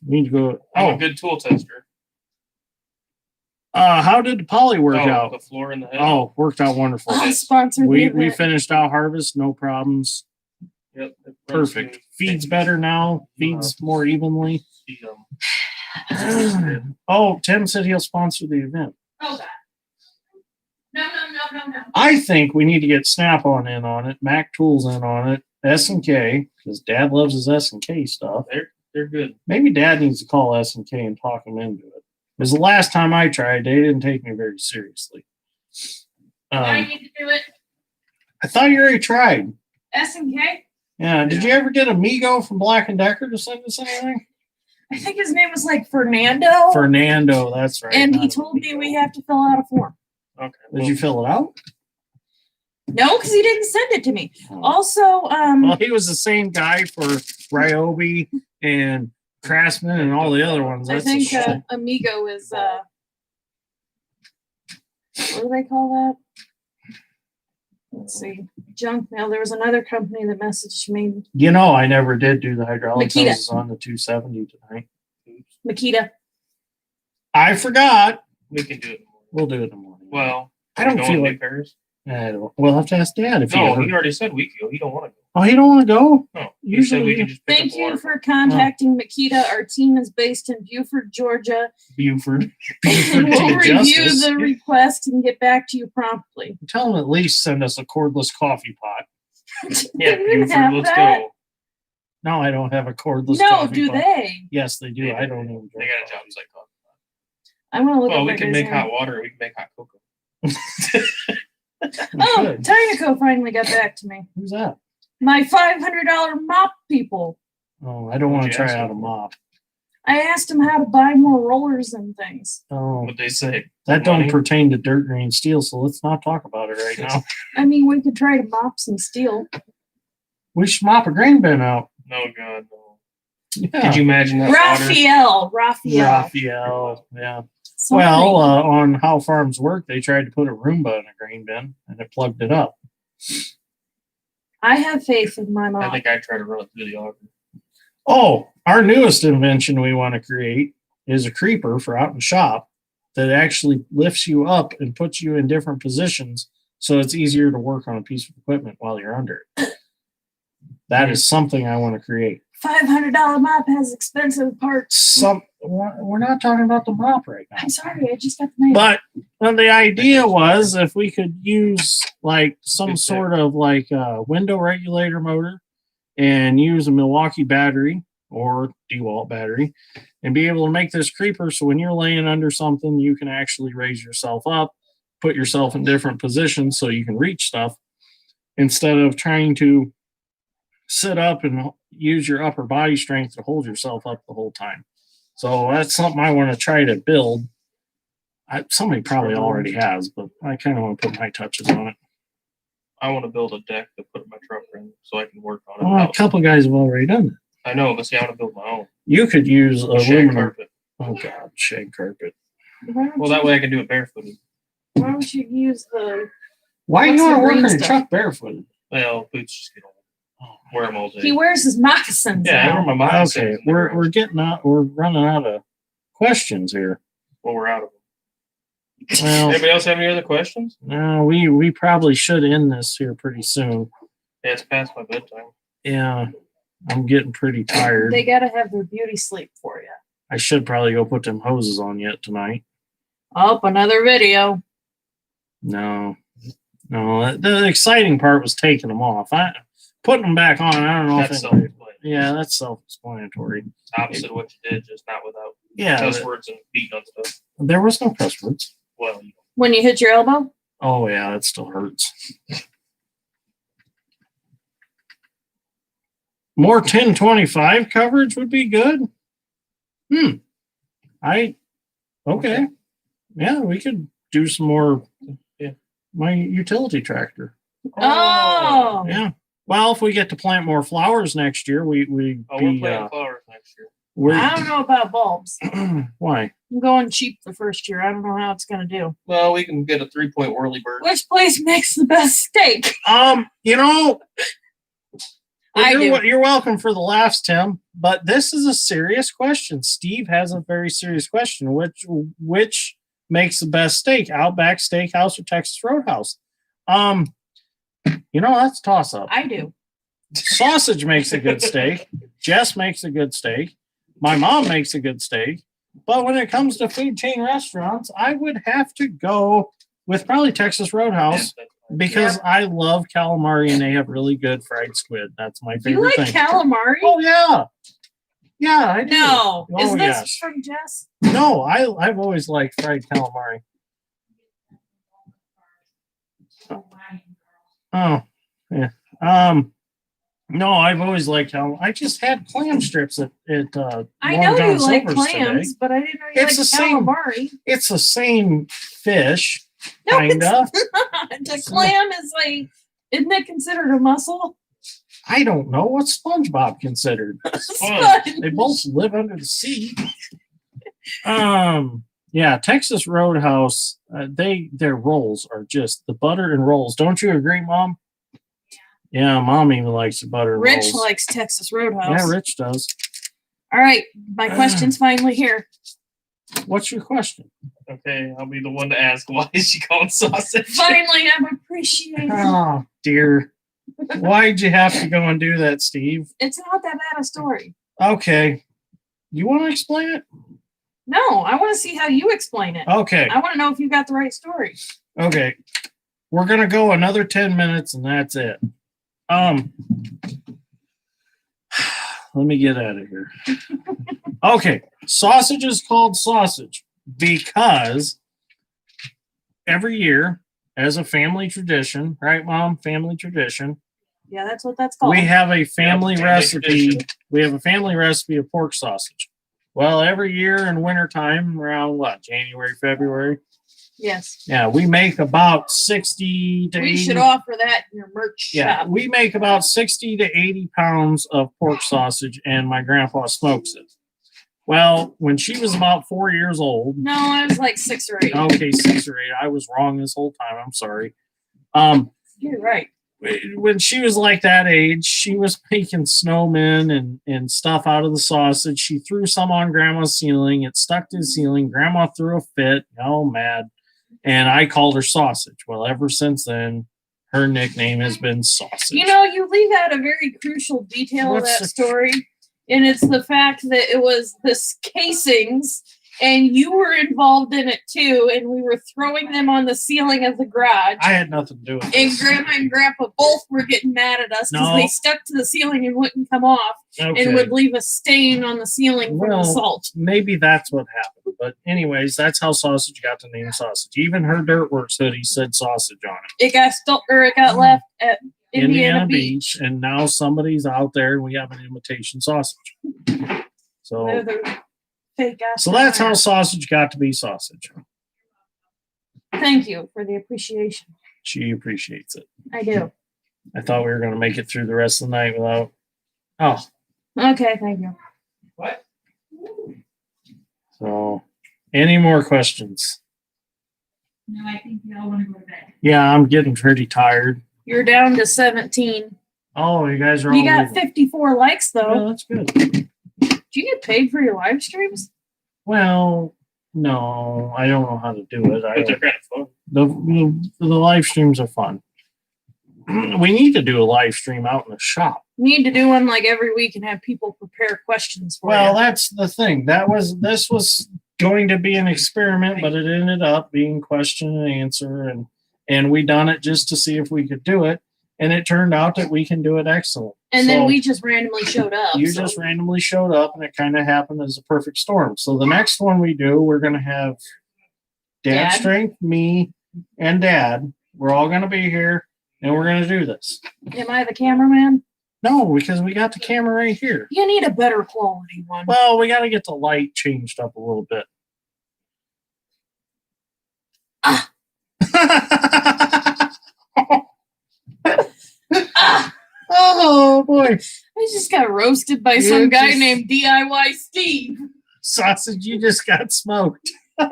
[SPEAKER 1] Need to go.
[SPEAKER 3] I'm a
[SPEAKER 1] Oh,
[SPEAKER 3] good tool tester.
[SPEAKER 1] how did the poly work
[SPEAKER 3] Oh,
[SPEAKER 1] out?
[SPEAKER 3] the floor and the head.
[SPEAKER 1] Oh, worked out wonderful.
[SPEAKER 5] I'll sponsor
[SPEAKER 1] We
[SPEAKER 5] the
[SPEAKER 1] we
[SPEAKER 5] event.
[SPEAKER 1] finished out harvest, no problems.
[SPEAKER 3] Yep. it runs
[SPEAKER 1] Perfect.
[SPEAKER 3] smooth.
[SPEAKER 1] Feeds better now. Feeds more evenly.
[SPEAKER 3] The,
[SPEAKER 1] Oh, Tim said he'll sponsor the event.
[SPEAKER 5] Oh, God. No.
[SPEAKER 1] I think we need to get Snap-on in on it, Mac Tools in on it, S&K, because Dad loves his S&K stuff.
[SPEAKER 3] they're good.
[SPEAKER 1] Maybe Dad needs to call S&K and talk him into it. Because the last time I tried, they didn't take me very seriously.
[SPEAKER 5] I need to do it.
[SPEAKER 1] I thought you already tried.
[SPEAKER 5] S&K?
[SPEAKER 1] Yeah. Did you ever get Amigo from Black & Decker to send us anything?
[SPEAKER 5] I think his name was like Fernando.
[SPEAKER 1] Fernando, that's right.
[SPEAKER 5] And he
[SPEAKER 1] not
[SPEAKER 5] told me
[SPEAKER 1] Amigo.
[SPEAKER 5] we have to fill out a form.
[SPEAKER 3] Okay.
[SPEAKER 1] Did you fill it out?
[SPEAKER 5] No, because he didn't send it to me.
[SPEAKER 1] Oh.
[SPEAKER 5] Also,
[SPEAKER 1] Well, he was the same guy for Ryobi and Craftsman and all the other ones.
[SPEAKER 5] I
[SPEAKER 1] That's
[SPEAKER 5] think
[SPEAKER 1] a shame.
[SPEAKER 5] Amigo is what do they call Let's see. Junk mail. There was another company that messaged me.
[SPEAKER 1] You know, I never did do the hydraulic
[SPEAKER 5] Makita.
[SPEAKER 1] hoses on the 270 tonight.
[SPEAKER 5] Makita.
[SPEAKER 1] I forgot.
[SPEAKER 3] We can do it.
[SPEAKER 1] We'll do it in the morning.
[SPEAKER 3] Well,
[SPEAKER 1] I don't
[SPEAKER 3] we
[SPEAKER 1] feel
[SPEAKER 3] going
[SPEAKER 1] like.
[SPEAKER 3] repairs.
[SPEAKER 1] I don't, we'll have to ask Dad if
[SPEAKER 3] No,
[SPEAKER 1] he.
[SPEAKER 3] he already said we could go. He don't want to go.
[SPEAKER 1] Oh, he don't want to go.
[SPEAKER 3] No, he said we
[SPEAKER 1] Usually,
[SPEAKER 3] can just pick
[SPEAKER 5] Thank
[SPEAKER 3] up
[SPEAKER 5] you
[SPEAKER 3] water.
[SPEAKER 5] for contacting Makita. Our team is based in Beaufort, Georgia.
[SPEAKER 1] Buford.
[SPEAKER 5] And we'll
[SPEAKER 1] to
[SPEAKER 5] review
[SPEAKER 1] justice.
[SPEAKER 5] the request and get back to you promptly.
[SPEAKER 1] Tell him at least send us a cordless coffee pot.
[SPEAKER 3] Yeah,
[SPEAKER 5] Do you
[SPEAKER 3] Buford,
[SPEAKER 5] have
[SPEAKER 3] let's
[SPEAKER 5] that?
[SPEAKER 3] go.
[SPEAKER 1] No, I don't have a cordless
[SPEAKER 5] No,
[SPEAKER 1] coffee
[SPEAKER 5] do
[SPEAKER 1] pot.
[SPEAKER 5] they?
[SPEAKER 1] Yes, they do. I don't even.
[SPEAKER 3] They got a job site called.
[SPEAKER 5] I'm gonna look
[SPEAKER 3] Well,
[SPEAKER 5] up
[SPEAKER 3] we
[SPEAKER 5] that
[SPEAKER 3] can
[SPEAKER 5] guy's
[SPEAKER 3] make
[SPEAKER 5] name.
[SPEAKER 3] hot water. Or we can make hot cocoa.
[SPEAKER 5] Oh, Tynaco finally got back to me.
[SPEAKER 1] Who's that?
[SPEAKER 5] My $500 mop people.
[SPEAKER 1] Oh, I don't want
[SPEAKER 3] What'd
[SPEAKER 1] to
[SPEAKER 3] you
[SPEAKER 1] try
[SPEAKER 3] ask
[SPEAKER 1] out a
[SPEAKER 3] him?
[SPEAKER 1] mop.
[SPEAKER 5] I asked them how to buy more rollers and things.
[SPEAKER 1] Oh,
[SPEAKER 3] What they say?
[SPEAKER 1] that don't
[SPEAKER 3] Money?
[SPEAKER 1] pertain to dirt green steel, so let's not talk about it right now.
[SPEAKER 5] I mean, we could try to mop some steel.
[SPEAKER 1] We should mop a grain bin out.
[SPEAKER 3] No, God, no.
[SPEAKER 1] Yeah.
[SPEAKER 3] Could you imagine that water?
[SPEAKER 5] Raphael.
[SPEAKER 1] Yeah.
[SPEAKER 5] Something.
[SPEAKER 1] Well, on How Farms Work, they tried to put a Roomba in a grain bin and it plugged it up.
[SPEAKER 5] I have faith in my
[SPEAKER 3] I
[SPEAKER 5] mom.
[SPEAKER 3] think I'd try to run it through the auger.
[SPEAKER 1] Oh, our newest invention we want to create is a creeper for out in shop that actually lifts you up and puts you in different positions so it's easier to work on a piece of equipment while you're under it. That is something I want to create.
[SPEAKER 5] $500 mop has expensive parts.
[SPEAKER 1] We're not talking about the mop right now.
[SPEAKER 5] I'm sorry, I just got the name.
[SPEAKER 1] But the idea was if we could use like some sort of like a window regulator motor and use a Milwaukee battery or DeWalt battery and be able to make this creeper so when you're laying under something, you can actually raise yourself up, put yourself in different positions so you can reach stuff instead of trying to sit up and use your upper body strength to hold yourself up the whole time. So that's something I want to try to build. Somebody probably already has, but I kind of want to put my touches on it.
[SPEAKER 3] I want to build a deck to put my truck in so I can work on it.
[SPEAKER 1] Well, a couple guys have already done that.
[SPEAKER 3] I know, but see, I want to build my own
[SPEAKER 1] You could use
[SPEAKER 3] shag
[SPEAKER 1] aluminum.
[SPEAKER 3] carpet.
[SPEAKER 1] Oh God, shag carpet.
[SPEAKER 3] Well, that way I can do it barefooted.
[SPEAKER 5] Why don't you use the?
[SPEAKER 1] Why do
[SPEAKER 5] What's
[SPEAKER 1] you want
[SPEAKER 5] the
[SPEAKER 1] to work
[SPEAKER 5] green
[SPEAKER 1] on your
[SPEAKER 5] stuff?
[SPEAKER 1] truck barefooted?
[SPEAKER 3] Well, boots just get old. Wear them all day.
[SPEAKER 5] He wears his moccasins.
[SPEAKER 3] Yeah, I
[SPEAKER 5] now.
[SPEAKER 3] wear my moccasins.
[SPEAKER 1] Okay, we're getting out. We're running out of questions here.
[SPEAKER 3] Well, we're out of them.
[SPEAKER 1] Well,
[SPEAKER 3] Anybody else have any other questions?
[SPEAKER 1] no, we probably should end this here pretty soon.
[SPEAKER 3] Yeah, it's past my bedtime.
[SPEAKER 1] Yeah, I'm getting pretty tired.
[SPEAKER 5] They gotta have their beauty sleep for you.
[SPEAKER 1] I should probably go put them hoses on yet tonight.
[SPEAKER 5] Oh, another video.
[SPEAKER 1] No, the exciting part was taking them off. Putting them back on. I don't know
[SPEAKER 3] That's
[SPEAKER 1] if
[SPEAKER 3] self-explanatory.
[SPEAKER 1] yeah, that's self-explanatory.
[SPEAKER 3] Opposite of what you did, just not without
[SPEAKER 1] Yeah,
[SPEAKER 3] cuss words and beating on stuff.
[SPEAKER 1] there was no cuss words.
[SPEAKER 3] Well,
[SPEAKER 5] When you hit your elbow?
[SPEAKER 1] Oh yeah, that still hurts. More 1025 coverage would be good. Okay. Yeah, we could do some more.
[SPEAKER 3] Yeah.
[SPEAKER 1] My utility tractor.
[SPEAKER 5] Oh.
[SPEAKER 1] Yeah. Well, if we get to plant more flowers next year, we're
[SPEAKER 3] we're planting flowers next year.
[SPEAKER 5] I don't know about bulbs.
[SPEAKER 1] Why?
[SPEAKER 5] I'm going cheap the first year. I don't know how it's gonna do.
[SPEAKER 3] Well, we can get a 3-point whirlybird.
[SPEAKER 5] Which place makes the best steak?
[SPEAKER 1] You know,
[SPEAKER 5] I do.
[SPEAKER 1] you're welcome for the laughs, Tim. But this is a serious question. Steve has a very serious question. Which makes the best steak? Outback Steakhouse or Texas Roadhouse? That's a toss up.
[SPEAKER 5] I do.
[SPEAKER 1] Sausage makes a good steak. Jess makes a good steak. My mom makes a good steak. But when it comes to food chain restaurants, I would have to go with probably Texas Roadhouse because I love calamari and they have really good fried squid. That's my
[SPEAKER 5] You
[SPEAKER 1] favorite
[SPEAKER 5] like
[SPEAKER 1] thing.
[SPEAKER 5] calamari?
[SPEAKER 1] Oh yeah. Yeah, I do.
[SPEAKER 5] No.
[SPEAKER 1] Oh,
[SPEAKER 5] Is this
[SPEAKER 1] yes.
[SPEAKER 5] from Jess?
[SPEAKER 1] No, I've always liked fried calamari. Oh, yeah. No, I've always liked calamari. I just had clam strips at
[SPEAKER 5] I
[SPEAKER 1] Long
[SPEAKER 5] know
[SPEAKER 1] John
[SPEAKER 5] you like
[SPEAKER 1] Silver's
[SPEAKER 5] clams,
[SPEAKER 1] today.
[SPEAKER 5] but I didn't know you
[SPEAKER 1] It's
[SPEAKER 5] like
[SPEAKER 1] the same-
[SPEAKER 5] calamari.
[SPEAKER 1] It's the same fish,
[SPEAKER 5] No,
[SPEAKER 1] kinda.
[SPEAKER 5] it's not. The clam is like, isn't it considered a mussel?
[SPEAKER 1] I don't know what SpongeBob considered.
[SPEAKER 5] Sponge.
[SPEAKER 1] They both live under the sea. Yeah, Texas Roadhouse. Their rolls are just the butter and rolls. Don't you agree, Mom? Yeah, Mom even likes the butter and
[SPEAKER 5] Rich
[SPEAKER 1] rolls.
[SPEAKER 5] likes Texas Roadhouse.
[SPEAKER 1] Yeah, Rich does.
[SPEAKER 5] All right, my question's finally here.
[SPEAKER 1] What's your question?
[SPEAKER 3] Okay, I'll be the one to ask. Why is she called sausage?
[SPEAKER 5] Finally, I'm appreciating.
[SPEAKER 1] Oh dear. Why'd you have to go and do that, Steve?
[SPEAKER 5] It's not that bad a story.
[SPEAKER 1] Okay. You want to explain it?
[SPEAKER 5] No, I want to see how you explain it.
[SPEAKER 1] Okay.
[SPEAKER 5] I want to know if you got the right story.
[SPEAKER 1] Okay. We're gonna go another 10 minutes and that's it. Let me get out of here. Okay. Sausage is called sausage because every year, as a family tradition, right, Mom? Family tradition.
[SPEAKER 5] Yeah, that's what that's called.
[SPEAKER 1] We have a family
[SPEAKER 3] Yep, family
[SPEAKER 1] recipe.
[SPEAKER 3] tradition.
[SPEAKER 1] We have a family recipe of pork sausage. Well, every year in wintertime, around what, January, February?
[SPEAKER 5] Yes.
[SPEAKER 1] Yeah, we make about 60 to 80.
[SPEAKER 5] We should offer that in your merch
[SPEAKER 1] Yeah,
[SPEAKER 5] shop.
[SPEAKER 1] we make about 60 to 80 pounds of pork sausage, and my grandpa smokes it. Well, when she was about 4 years old,
[SPEAKER 5] No, I was like 6 or 8.
[SPEAKER 1] okay, 6 or 8, I was wrong this whole time. I'm sorry.
[SPEAKER 5] You're right.
[SPEAKER 1] When she was like that age, she was making snowmen and stuff out of the sausage. She threw some on Grandma's ceiling. It stuck to the ceiling. Grandma threw a fit, all mad, and I called her Sausage. Well, ever since then, her nickname has been Sausage.
[SPEAKER 5] You know, you leave out a very crucial detail of
[SPEAKER 1] What's
[SPEAKER 5] that
[SPEAKER 1] the-
[SPEAKER 5] story, and it's the fact that it was this casings, and you were involved in it too, and we were throwing them on the ceiling of the garage.
[SPEAKER 1] I had nothing to do with
[SPEAKER 5] And
[SPEAKER 1] this.
[SPEAKER 5] Grandma and Grandpa both were getting mad at us because
[SPEAKER 1] No.
[SPEAKER 5] they stuck to the ceiling and wouldn't come off,
[SPEAKER 1] Okay.
[SPEAKER 5] and would leave a stain on the ceiling from
[SPEAKER 1] Well,
[SPEAKER 5] the salt.
[SPEAKER 1] Maybe that's what happened. But anyways, that's how Sausage got the name Sausage. Even her Dirtworks hoodie said Sausage on it.
[SPEAKER 5] It got left at Indiana Beach.
[SPEAKER 1] And now somebody's out there and we have an imitation sausage. So
[SPEAKER 5] They're the fake ass.
[SPEAKER 1] so that's how sausage got to be sausage.
[SPEAKER 5] Thank you for the appreciation.
[SPEAKER 1] She appreciates it.
[SPEAKER 5] I do.
[SPEAKER 1] I thought we were going to make it through the rest of the night without. Oh,
[SPEAKER 5] Okay, thank you.
[SPEAKER 3] What?
[SPEAKER 1] so any more questions?
[SPEAKER 2] No, I think we all want to go to bed.
[SPEAKER 1] Yeah, I'm getting pretty tired.
[SPEAKER 5] You're down to 17.
[SPEAKER 1] Oh, you guys are
[SPEAKER 5] You
[SPEAKER 1] all
[SPEAKER 5] got
[SPEAKER 1] leaving.
[SPEAKER 5] 54 likes though.
[SPEAKER 1] Well, that's good.
[SPEAKER 5] Do you get paid for your live streams?
[SPEAKER 1] Well, no, I don't know how to do it.
[SPEAKER 3] But they're kind of fun.
[SPEAKER 1] The live streams are fun. We need to do a live stream out in the shop.
[SPEAKER 5] You need to do one like every week and have people prepare questions for
[SPEAKER 1] Well,
[SPEAKER 5] you.
[SPEAKER 1] that's the thing. This was going to be an experiment, but it ended up being question and answer, and we done it just to see if we could do it, and it turned out that we can do it excellent.
[SPEAKER 5] And then
[SPEAKER 1] So
[SPEAKER 5] we just randomly showed up.
[SPEAKER 1] you
[SPEAKER 5] so-
[SPEAKER 1] just randomly showed up, and it kind of happened as a perfect storm. So the next one we do, we're going to have Dad
[SPEAKER 5] Dad?
[SPEAKER 1] Strength, me, and Dad. We're all going to be here, and we're going to do this.
[SPEAKER 5] Am I the cameraman?
[SPEAKER 1] No, because we got the camera right here.
[SPEAKER 5] You need a better quality one.
[SPEAKER 1] Well, we got to get the light changed up a little bit.
[SPEAKER 5] Ah. Ah,
[SPEAKER 1] Oh boy,
[SPEAKER 5] I just got roasted by
[SPEAKER 1] You
[SPEAKER 5] some guy
[SPEAKER 1] just-
[SPEAKER 5] named DIY Steve.
[SPEAKER 1] sausage! You just got smoked.
[SPEAKER 3] What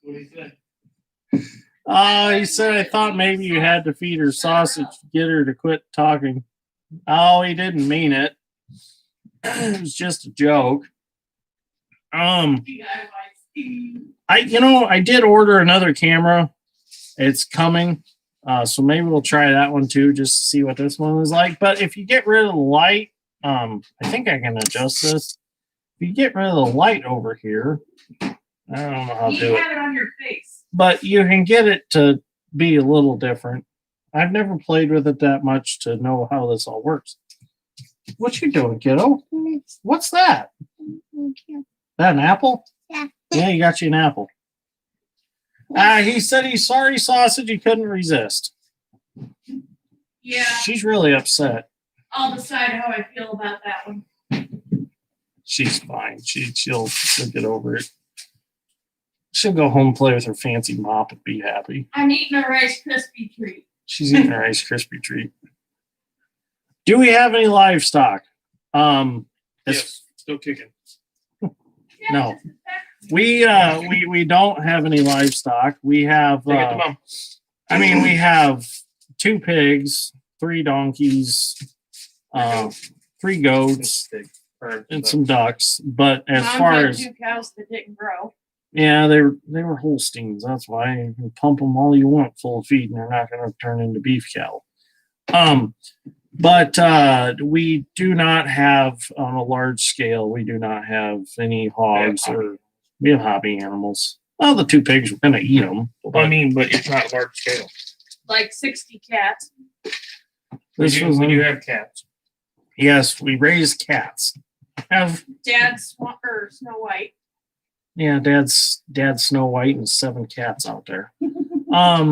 [SPEAKER 3] do you say?
[SPEAKER 1] He said, I thought maybe you had to feed her sausage to get her to quit talking. Oh, he didn't mean it. It was just a joke.
[SPEAKER 5] DIY Steve.
[SPEAKER 1] I did order another camera. It's coming. So maybe we'll try that one too, just to see what this one is like. But if you get rid of the light, I think I can adjust this. If you get rid of the light over here, I don't know how to
[SPEAKER 5] You
[SPEAKER 1] do it.
[SPEAKER 5] have it on your face.
[SPEAKER 1] But you can get it to be a little different. I've never played with it that much to know how this all works. What you doing, kiddo? What's that? That an apple?
[SPEAKER 4] Yeah.
[SPEAKER 1] Yeah, he got you an apple. He said he's sorry, sausage. He couldn't resist.
[SPEAKER 5] Yeah,
[SPEAKER 1] She's really upset.
[SPEAKER 5] I'll decide how I feel about that one.
[SPEAKER 1] She's fine. She'll get over it. She'll go home, play with her fancy mop, and be happy.
[SPEAKER 5] I'm eating a Rice Krispie treat.
[SPEAKER 1] She's eating her Rice Krispie treat. Do we have any livestock?
[SPEAKER 3] Yes, still kicking.
[SPEAKER 1] No. We don't have any livestock. We have
[SPEAKER 3] Bring it to mom.
[SPEAKER 1] we have 2 pigs, 3 donkeys, 3 goats, and some ducks. But as
[SPEAKER 5] Mom
[SPEAKER 1] far
[SPEAKER 5] had
[SPEAKER 1] as
[SPEAKER 5] 2 cows that didn't grow.
[SPEAKER 1] yeah, they were Holsteins. That's why you can pump them all you want full of feed, and they're not going to turn into beef cattle. But we do not have on a large scale. We do not have any hogs or we have hobby animals. Well, the 2 pigs, we're going to eat them.
[SPEAKER 3] But it's not large scale.
[SPEAKER 5] Like 60 cats.
[SPEAKER 3] We do have cats.
[SPEAKER 1] Yes, we raise cats. Have
[SPEAKER 5] Dad's Snow White.
[SPEAKER 1] yeah, Dad's Snow White and 7 cats out there.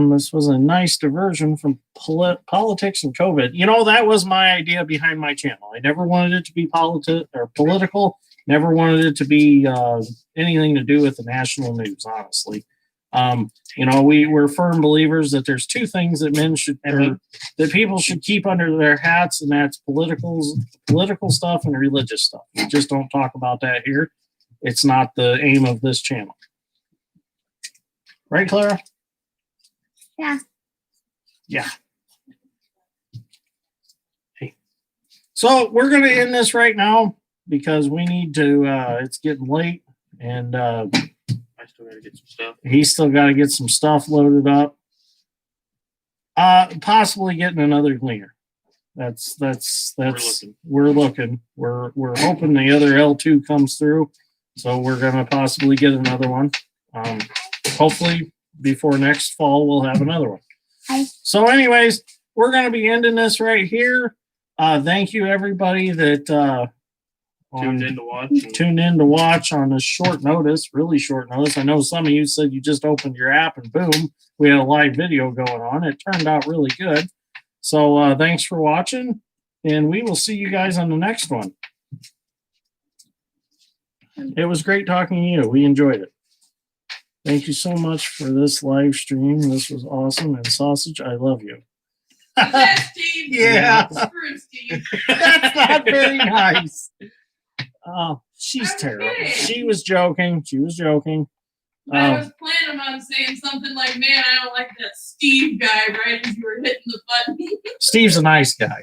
[SPEAKER 1] This was a nice diversion from politics and COVID. You know, that was my idea behind my channel. I never wanted it to be political. Never wanted it to be anything to do with the national news. Honestly, you know, we're firm believers that there's 2 things that that people should keep under their hats, and that's political stuff and religious stuff. We just don't talk about that here. It's not the aim of this channel. Right, Clara?
[SPEAKER 4] Yeah.
[SPEAKER 1] Yeah. Hey. So we're going to end this right now because we need to, it's getting late and
[SPEAKER 3] I still got to get some stuff.
[SPEAKER 1] he's still got to get some stuff loaded up. Possibly getting another Gleaner. That's we're looking. We're hoping the other L2 comes through. So we're going to possibly get another one. Hopefully before next fall, we'll have another one. So anyways, we're going to be ending this right here. Thank you everybody that
[SPEAKER 3] Tuned
[SPEAKER 1] in to watch on a short notice, really short notice. I know some of you said you just opened your app and boom, we had a live video going on. It turned out really good. So thanks for watching, and we will see you guys on the next one. It was great talking to you. We enjoyed it. Thank you so much for this live stream. This was awesome. And Sausage, I love you.
[SPEAKER 5] Yes, Steve.
[SPEAKER 1] Yeah.
[SPEAKER 5] Screw Steve.
[SPEAKER 1] That's not very nice. Oh, she's
[SPEAKER 5] I'm
[SPEAKER 1] terrible.
[SPEAKER 5] kidding.
[SPEAKER 1] She was joking.
[SPEAKER 5] I was planning on saying something like, man, I don't like that Steve guy right as you were hitting the button.
[SPEAKER 1] Steve's a nice guy.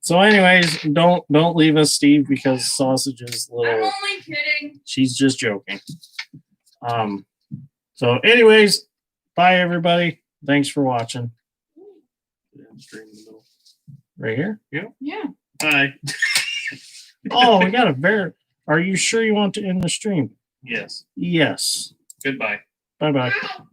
[SPEAKER 1] So anyways, don't leave us, Steve, because Sausage is
[SPEAKER 5] I'm
[SPEAKER 1] little.
[SPEAKER 5] only kidding.
[SPEAKER 1] She's just joking. So anyways, bye everybody. Thanks for watching. Right here?
[SPEAKER 5] Yeah.
[SPEAKER 3] Hi.
[SPEAKER 1] Oh, we got a are you sure you want to end the stream?
[SPEAKER 3] Yes.
[SPEAKER 1] Yes.
[SPEAKER 3] Goodbye.
[SPEAKER 1] Bye-bye.
[SPEAKER 5] Ow.